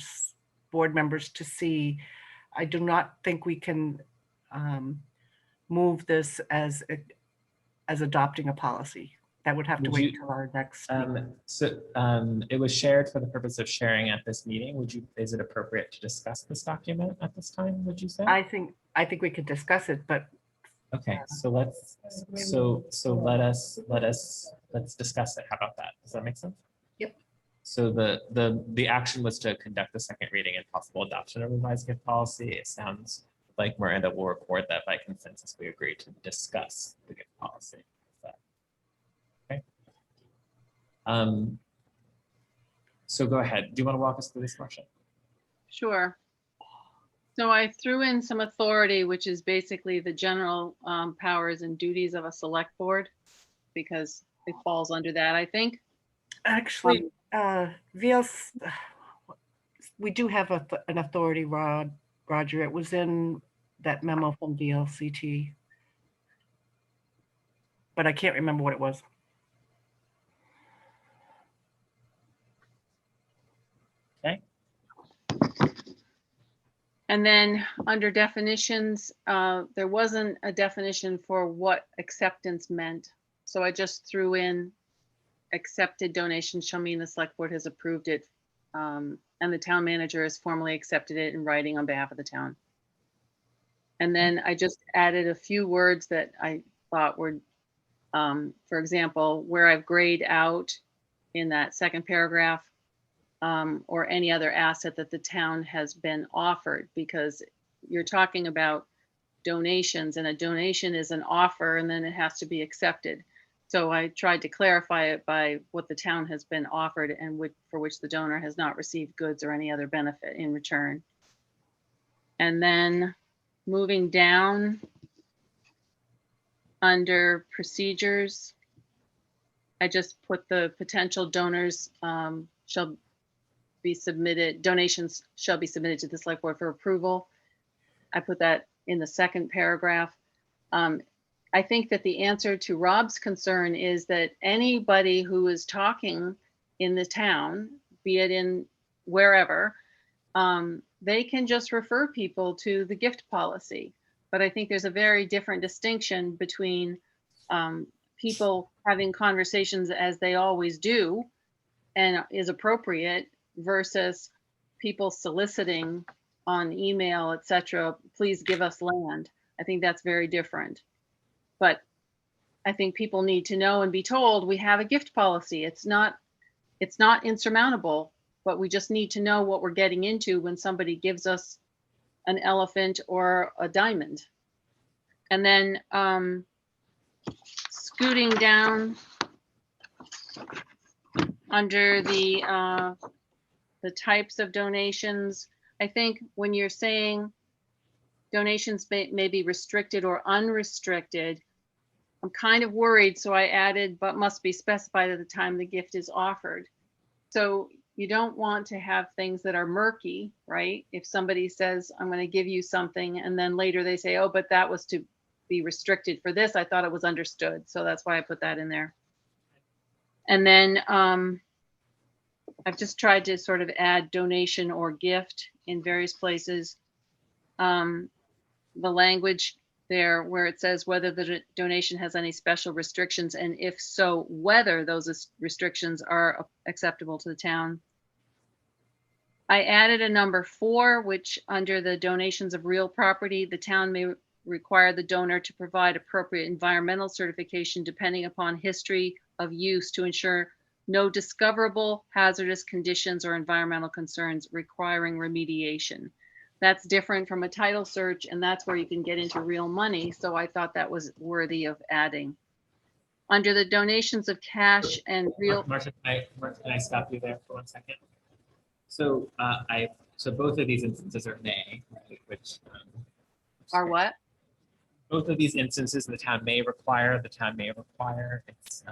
board members to see, I do not think we can move this as adopting a policy. That would have to Would wait you- till our next meeting. So it was shared for the purpose of sharing at this meeting. Is it appropriate to discuss this document at this time, would you say? I think we could discuss it, but Okay, so let's discuss it. How about that? Does that make sense? Yep. So the action was to conduct the second reading and possible adoption of revised gift policy. It sounds like Miranda will record that by consensus we agreed to discuss the gift policy. Okay. So go ahead. Do you want to walk us through this, Marcia? Sure. So I threw in some authority, which is basically the general powers and duties of a select board, because it falls under that, I think. actually, VLC, we do have an authority, Roger. It was in that memo from VLCT, but I can't remember what it was. Okay. And then under definitions, there wasn't a definition for what acceptance meant. So I just threw in accepted donations shall mean the select board has approved it, and the town manager has formally accepted it in writing on behalf of the town. And then I just added a few words that I thought were, for example, where I've grayed out in that second paragraph, or any other asset that the town has been offered, because you're talking about donations, and a donation is an offer and then it has to be accepted. So I tried to clarify it by what the town has been offered and for which the donor has not received goods or any other benefit in return. And then moving down under procedures, I just put the potential donors shall be submitted, donations shall be submitted to the select board for approval. I put that in the second paragraph. I think that the answer to Rob's concern is that anybody who is talking in the town, be it in wherever, they can just refer people to the gift policy. But I think there's a very different distinction between people having conversations as they always do and is appropriate versus people soliciting on email, etc. Please give us land. I think that's very different. But I think people need to know and be told we have a gift policy. It's not insurmountable, but we just need to know what we're getting into when somebody gives us an elephant or a diamond. And then scooting down under the types of donations, I think when you're saying donations may be restricted or unrestricted, I'm kind of worried, so I added, but must be specified at the time the gift is offered. So you don't want to have things that are murky, right? If somebody says, I'm going to give you something, and then later they say, oh, but that was to be restricted for this, I thought it was understood. So that's why I put that in there. And then I've just tried to sort of add donation or gift in various places. The language there where it says whether the donation has any special restrictions, and if so, whether those restrictions are acceptable to the town. I added a number 4, which under the donations of real property, the town may require the donor to provide appropriate environmental certification depending upon history of use to ensure no discoverable hazardous conditions or environmental concerns requiring remediation. That's different from a title search, and that's where you can get into real money. So I thought that was worthy of adding. Under the donations of cash and real. Marcia, can I stop you there for 1 second? So so both of these instances are may, right? Which are what? Both of these instances the town may require. It's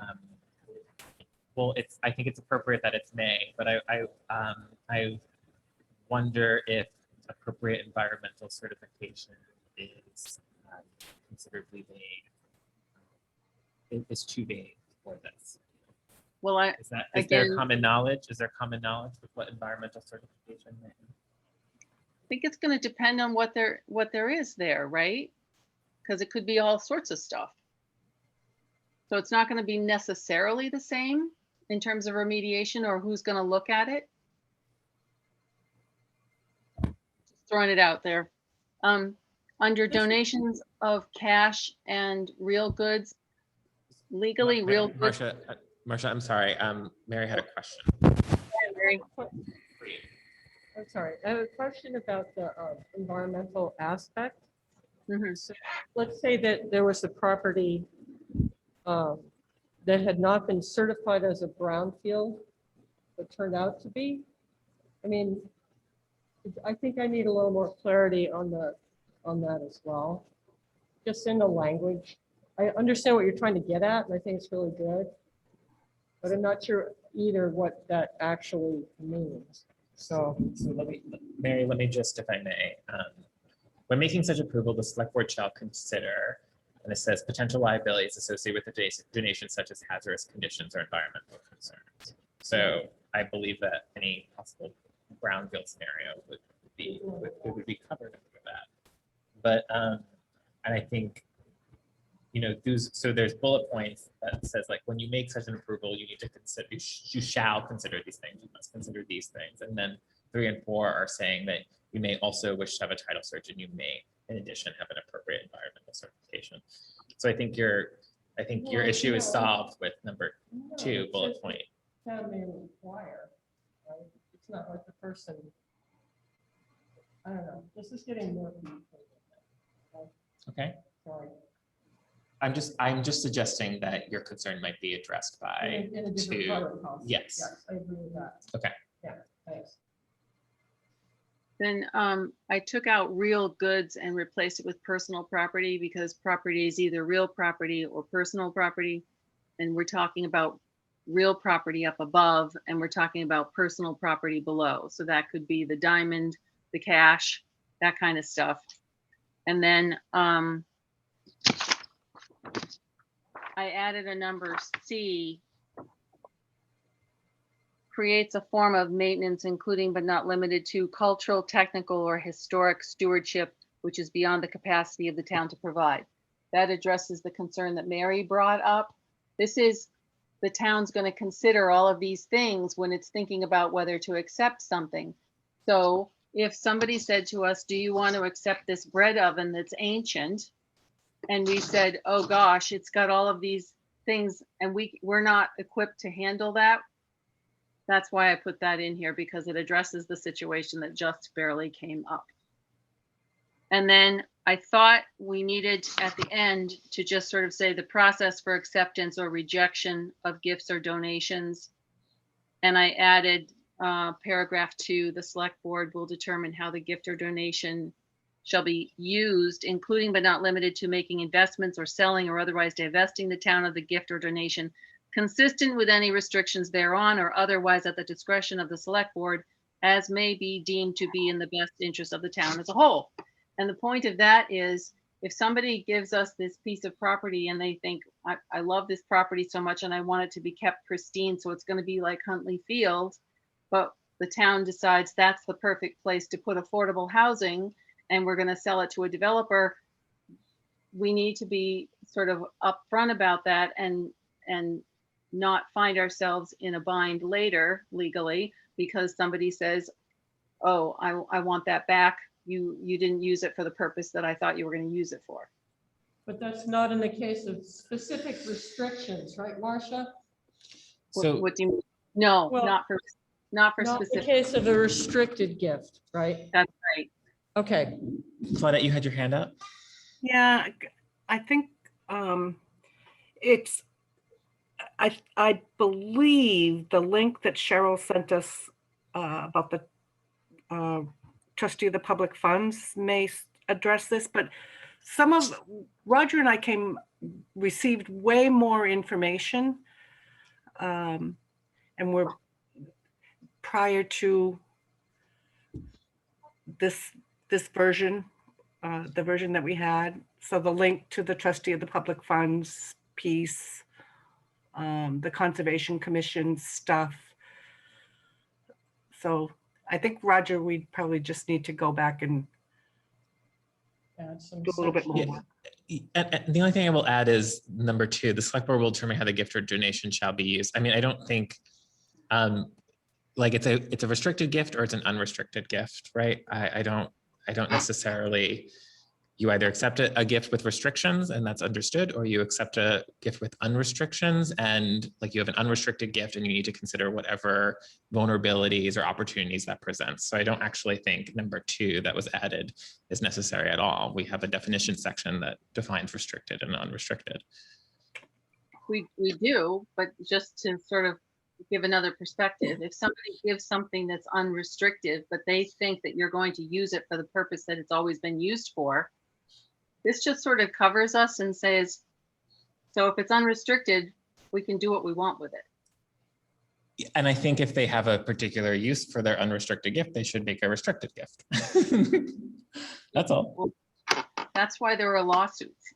well, I think it's appropriate that it's may, but I wonder if appropriate environmental certification is considerably vague. It is too vague for this. Well, Is there again, common knowledge? Is there common knowledge with what environmental certification means? I think it's going to depend on what there is there, right? Because it could be all sorts of stuff. So it's not going to be necessarily the same in terms of remediation or who's going to look at it. Just throwing it out there. Under donations of cash and real goods, legally real goods. Marcia, I'm sorry. Mary had a question. Mary. I'm sorry, I have a question about the environmental aspect. So let's say that there was a property that had not been certified as a brownfield, but turned out to be. I mean, I think I need a little more clarity on that as well. Just in the language. I understand what you're trying to get at, and I think it's really good. But I'm not sure either what that actually means. So Mary, let me just, if I may, when making such approval, the select board shall consider, and it says potential liabilities associated with the donation, such as hazardous conditions or environmental concerns. So I believe that any possible brownfield scenario would be covered under that. But and I think, you know, so there's bullet points that says, like, when you make such an approval, you need to consider, you shall consider these things, you must consider these things. And then 3 and 4 are saying that you may also wish to have a title search, and you may, in addition, have an appropriate environmental certification. So I think your issue is solved with number 2 bullet point. Town may require, right? It's not like the person, I don't know, this is getting more complicated. Okay. Sorry. I'm just suggesting that your concern might be addressed by In a different part of the policy. Yes. Yes, I agree with that. Okay. Yeah, thanks. Then I took out real goods and replaced it with personal property, because property is either real property or personal property. And we're talking about real property up above, and we're talking about personal property below. So that could be the diamond, the cash, that kind of stuff. And then I added a number C, creates a form of maintenance, including but not limited to cultural, technical, or historic stewardship, which is beyond the capacity of the town to provide. That addresses the concern that Mary brought up. This is, the town's going to consider all of these things when it's thinking about whether to accept something. So if somebody said to us, do you want to accept this bread oven that's ancient? And we said, oh gosh, it's got all of these things and we're not equipped to handle that. That's why I put that in here, because it addresses the situation that just barely came up. And then I thought we needed at the end to just sort of say the process for acceptance or rejection of gifts or donations. And I added paragraph 2, the select board will determine how the gift or donation shall be used, including but not limited to making investments or selling or otherwise divesting the town of the gift or donation, consistent with any restrictions thereon or otherwise at the discretion of the select board, as may be deemed to be in the best interest of the town as a whole. And the point of that is, if somebody gives us this piece of property and they think, I love this property so much and I want it to be kept pristine, so it's going to be like Huntley Field, but the town decides that's the perfect place to put affordable housing and we're going to sell it to a developer, we need to be sort of upfront about that and not find ourselves in a bind later legally because somebody says, oh, I want that back. You didn't use it for the purpose that I thought you were going to use it for. But that's not in the case of specific restrictions, right, Marcia? So what do you mean? No, Well, not for Not specific. in case of a restricted gift, right? That's right. Okay. Claudette, you had your hand up? Yeah, I think it's, I believe the link that Cheryl sent us about the trustee of the public funds may address this, but Roger and I received way more information and we're prior to this version, the version that we had. So the link to the trustee of the public funds piece, the Conservation Commission stuff. So I think, Roger, we probably just need to go back and Add some do a little bit more sections. work. And the only thing I will add is number 2, the select board will determine how the gift or donation shall be used. I mean, I don't think like it's a restricted gift or it's an unrestricted gift, right? I don't necessarily, you either accept a gift with restrictions and that's understood, or you accept a gift with unrestrictions and like you have an unrestricted gift and you need to consider whatever vulnerabilities or opportunities that presents. So I don't actually think number 2 that was added is necessary at all. We have a definition section that defines restricted and unrestricted. We do, but just to sort of give another perspective, if somebody gives something that's unrestricted, but they think that you're going to use it for the purpose that it's always been used for, this just sort of covers us and says, so if it's unrestricted, we can do what we want with it. And I think if they have a particular use for their unrestricted gift, they should make a restricted gift. That's all. Well, that's why there are lawsuits.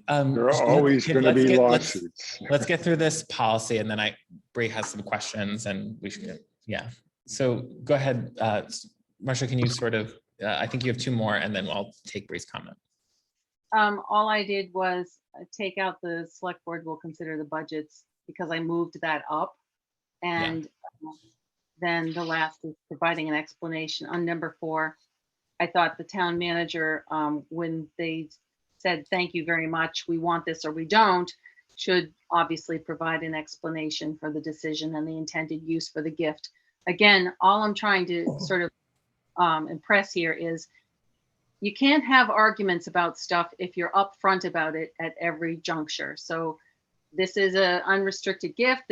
There are always going to be lawsuits. Let's get through this policy and then Bree has some questions and we should, yeah. So go ahead, Marcia, can you sort of, I think you have 2 more and then I'll take Bree's comment. All I did was take out the select board will consider the budgets because I moved that up. And then the last is providing an explanation. On number 4, I thought the town manager, when they said, thank you very much, we want this or we don't, should obviously provide an explanation for the decision and the intended use for the gift. Again, all I'm trying to sort of impress here is you can't have arguments about stuff if you're upfront about it at every juncture. So this is an unrestricted gift.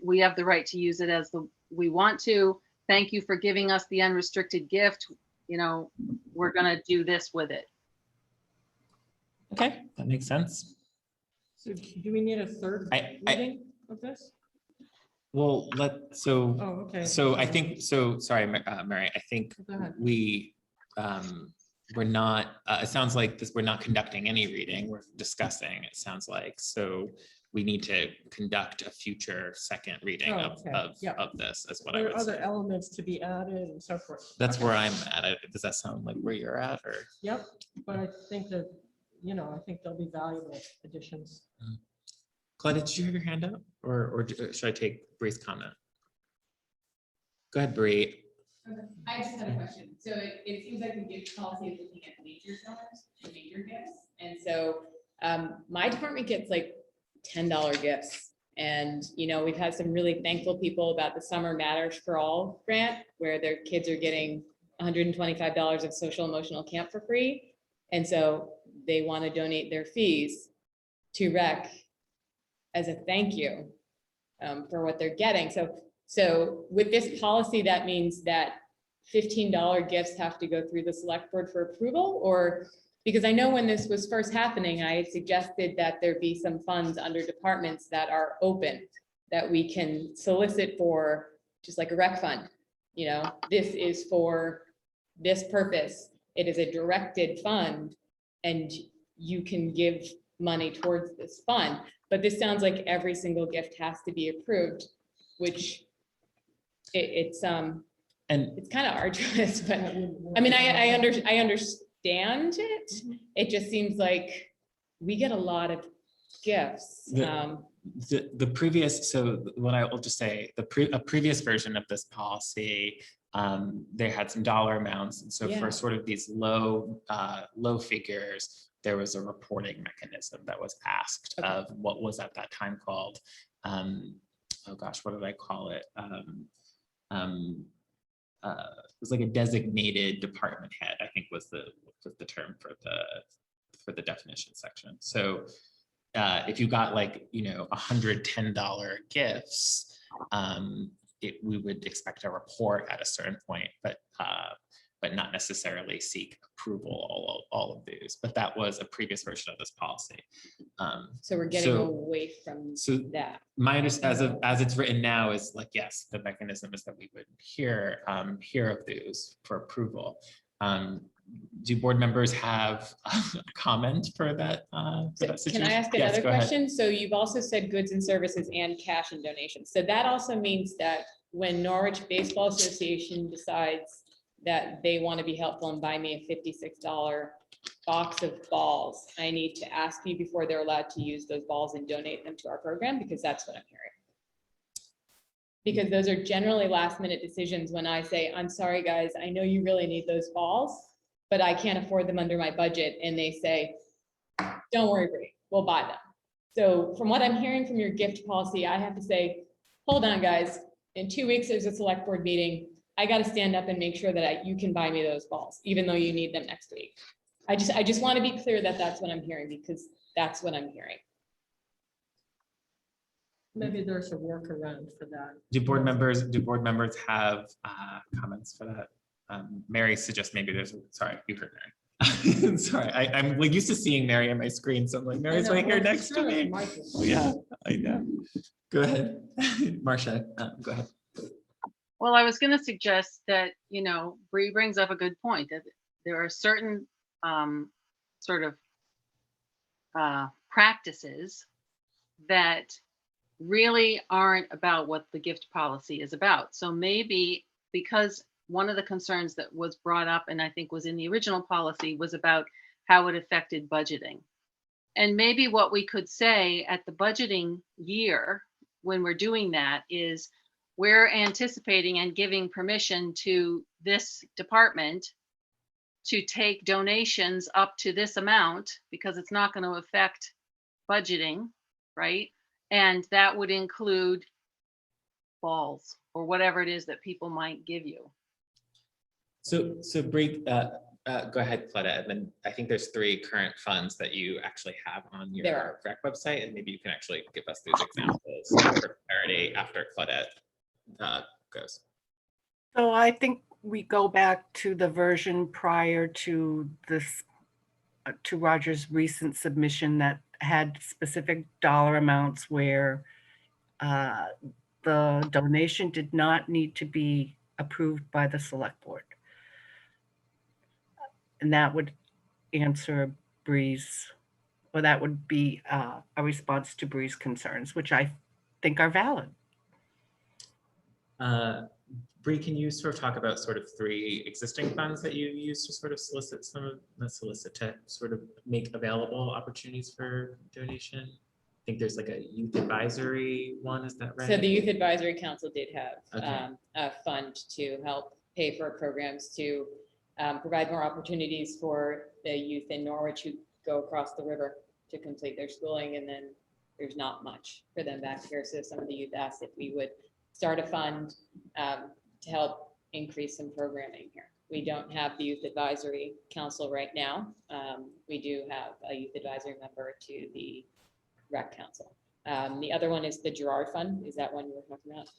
We have the right to use it as we want to. Thank you for giving us the unrestricted gift. You know, we're gonna do this with it. Okay, that makes sense. So do we need a third reading of this? Well, Oh, okay. So I think, sorry, Mary, I think Go ahead. we're not, it sounds like we're not conducting any reading, we're discussing, it sounds like. So we need to conduct a future second reading of this, is what I There would are other say. elements to be added and so forth. That's Okay. where I'm at. Does that sound like where you're at, or? Yep, but I think that, I think there'll be valuable additions. Claudia, did you have your hand up, or should I take Bree's comment? Go ahead, Bree. I just had a question. So it seems like the gift policy is looking at major sellers and major gifts. And so my department gets like $10 gifts. And, we've had some really thankful people about the Summer Matters for All grant, where their kids are getting $125 of social emotional camp for free. And so they want to donate their fees to rec as a thank you for what they're getting. So with this policy, that means that $15 gifts have to go through the select board for approval, or because I know when this was first happening, I had suggested that there be some funds under departments that are open that we can solicit for, just like a rec fund. This is for this purpose. It is a directed fund and you can give money towards this fund. But this sounds like every single gift has to be approved, which it's kind of arduous, but I mean, I understand it. It just seems like we get a lot of gifts. The previous, so what I will just say, a previous version of this policy, they had some dollar amounts. And so for sort of these low figures, there was a reporting mechanism that was asked of what was at that time called, oh gosh, what did I call it? It was like a designated department head, I think was the term for the definition section. So if you got like, $110 gifts, we would expect a report at a certain point, but but not necessarily seek approval all of these. But that was a previous version of this policy. So we're getting So- away from So that. my understanding, as it's written now, is like, yes, the mechanism is that we would hear of those for approval. Do board members have a comment for that? For So that can I situation? ask Yes, another go ahead. question? So you've also said goods and services and cash and donations. So that also means that when Norwich Baseball Association decides that they want to be helpful and buy me a $56 box of balls, I need to ask you before they're allowed to use those balls and donate them to our program, because that's what I'm hearing. Because those are generally last minute decisions when I say, I'm sorry, guys, I know you really need those balls, but I can't afford them under my budget. And they say, don't worry, Bree, we'll buy them. So from what I'm hearing from your gift policy, I have to say, hold on, guys, in 2 weeks, there's a select board meeting. I got to stand up and make sure that you can buy me those balls, even though you need them next week. I just want to be clear that that's what I'm hearing, because that's what I'm hearing. Maybe there's a workaround for that. Do board members have comments for that? Mary suggests maybe sorry, you heard Mary. Sorry, I'm like used to seeing Mary on my screen, so I'm like, Mary's right here next to me. Yeah, I know. Go ahead, Marcia, go ahead. Well, I was going to suggest that, Bree brings up a good point, that there are certain sort of practices that really aren't about what the gift policy is about. So maybe because one of the concerns that was brought up, and I think was in the original policy, was about how it affected budgeting. And maybe what we could say at the budgeting year when we're doing that is, we're anticipating and giving permission to this department to take donations up to this amount, because it's not going to affect budgeting, right? And that would include balls or whatever it is that people might give you. So Bree, go ahead, Claudette, and then I think there's 3 current funds that you actually have on your There are. rec website, and maybe you can actually give us those examples for clarity after Claudette goes. So I think we go back to the version prior to this, to Roger's recent submission that had specific dollar amounts where the donation did not need to be approved by the select board. And that would answer Bree's, or that would be a response to Bree's concerns, which I think are valid. Bree, can you sort of talk about sort of 3 existing funds that you use to sort of solicit to sort of make available opportunities for donation? I think there's like a youth advisory one, is that right? So the Youth Advisory Council did have Okay. a fund to help pay for programs to provide more opportunities for the youth in Norwich who go across the river to complete their schooling, and then there's not much for them back here. So some of the youth asked if we would start a fund to help increase some programming here. We don't have the Youth Advisory Council right now. We do have a Youth Advisory member to the Rec Council. The other one is the Gerard Fund. Is that one you were talking about?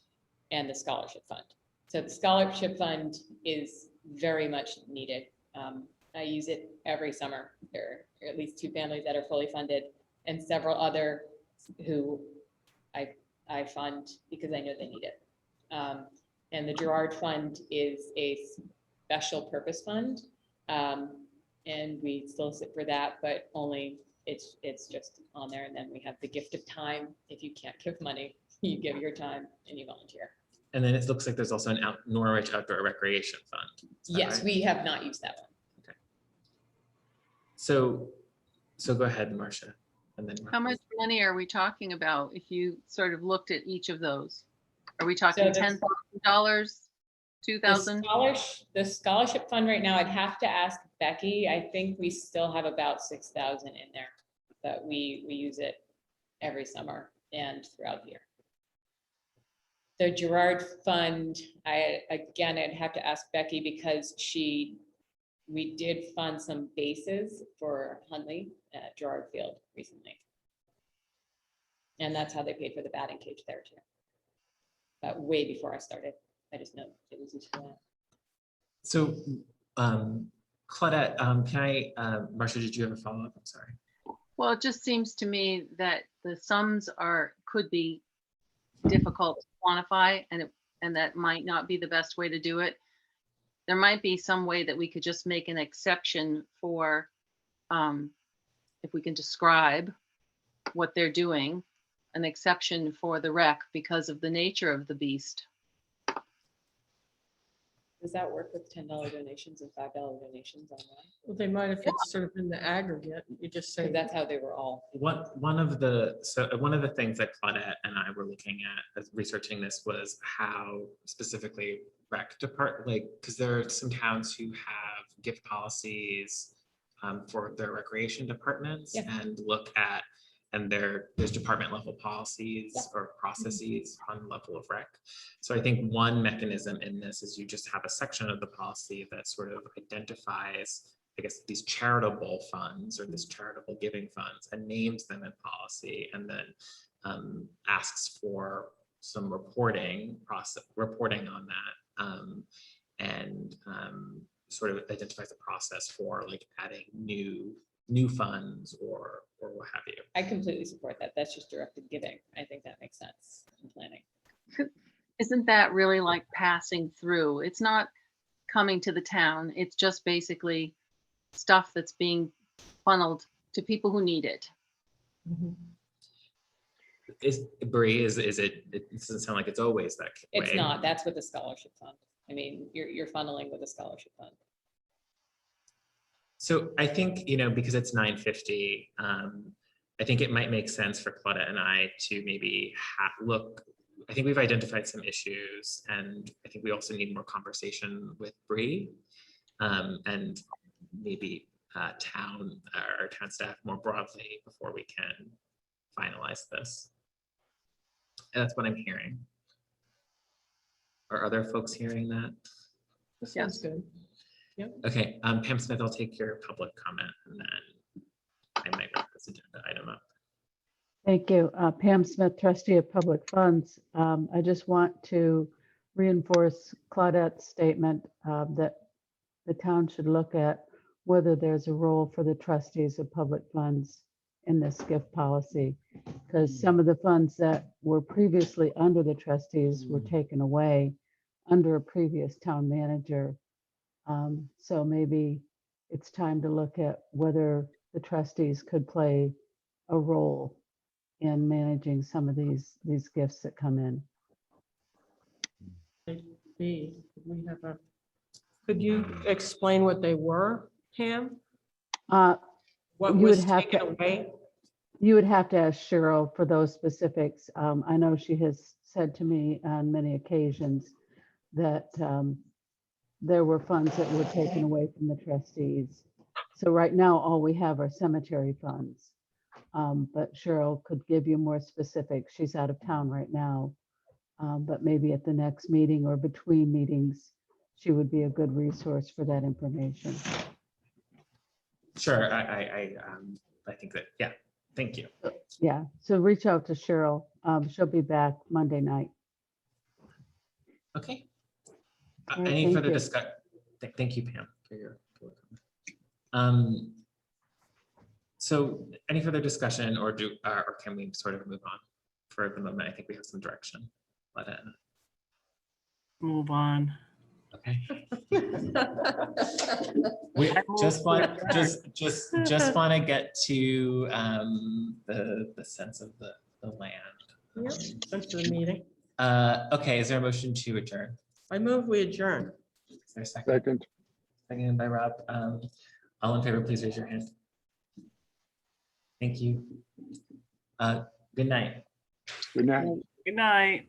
And the Scholarship Fund. So the Scholarship Fund is very much needed. I use it every summer. There are at least 2 families that are fully funded, and several other who I fund because I know they need it. And the Gerard Fund is a special purpose fund. And we solicit for that, but only it's just on there. And then we have the gift of time. If you can't give money, you give your time and you volunteer. And then it looks like there's also an Norwich Outdoor Recreation Fund. Is that Yes, right? we have not used that one. Okay. So go ahead, Marcia. And then How much money are we talking about if you sort of looked at each of those? Are we talking So $10,000, The 2,000? scholarship fund right now, I'd have to ask Becky. I think we still have about 6,000 in there, but we use it every summer and throughout the year. The Gerard Fund, I'd have to ask Becky because we did fund some bases for Hunley at Gerard Field recently. And that's how they paid for the batting cage there too. But way before I started, I just know it was used for that. So Claudette, can I, Marcia, did you have a follow-up? I'm sorry. Well, it just seems to me that the sums could be difficult to quantify, and that might not be the best way to do it. There might be some way that we could just make an exception for, if we can describe what they're doing, an exception for the rec because of the nature of the beast. Does that work with $10 donations and $5 donations online? Well, they might if it's sort of in the aggregate, you just say. So that's how they were all. One of the things that Claudette and I were looking at as researching this was how specifically rec depart, like, because there are some towns who have gift policies for their recreation departments, and look at, and there's department level policies or processes on level of rec. So I think one mechanism in this is you just have a section of the policy that sort of identifies, I guess, these charitable funds or this charitable giving funds and names them in policy, and then asks for some reporting on that, and sort of identifies a process for like adding new funds or what have you. I completely support that. That's just directed giving. I think that makes sense in planning. Isn't that really like passing through? It's not coming to the town. It's just basically stuff that's being funneled to people who need it. Bree, is it doesn't sound like it's always that way. It's not. That's with the scholarship fund. I mean, you're funneling with a scholarship fund. So I think, because it's 9:50, I think it might make sense for Claudette and I to maybe look. I think we've identified some issues, and I think we also need more conversation with Bree, and maybe town staff more broadly before we can finalize this. And that's what I'm hearing. Are other folks hearing that? That sounds good. Yep. Okay, Pam Smith, I'll take your public comment and then I might wrap this agenda item up. Thank you. Pam Smith, trustee of public funds. I just want to reinforce Claudette's statement that the town should look at whether there's a role for the trustees of public funds in this gift policy, because some of the funds that were previously under the trustees were taken away under a previous town manager. So maybe it's time to look at whether the trustees could play a role in managing some of these gifts that come in. Could you explain what they were, Pam? What You was would have taken to- away? You would have to ask Cheryl for those specifics. I know she has said to me on many occasions that there were funds that were taken away from the trustees. So right now, all we have are cemetery funds. But Cheryl could give you more specifics. She's out of town right now. But maybe at the next meeting or between meetings, she would be a good resource for that information. Sure, I think that, yeah, thank you. Yeah, so reach out to Cheryl. She'll be back Monday night. Okay. All right, Any thank further you. discussion? Thank you, Pam, for your comment. So any further discussion or can we sort of move on for the moment? I think we have some direction. Let it. Move on. Okay. We just want to get to the sense of the land. Yep, that's the meeting. Okay, is there a motion to adjourn? I move we adjourn. Is there a second? Second. Seconded by Rob. All in favor, please raise your hand. Thank you. Good night. Good night. Good night.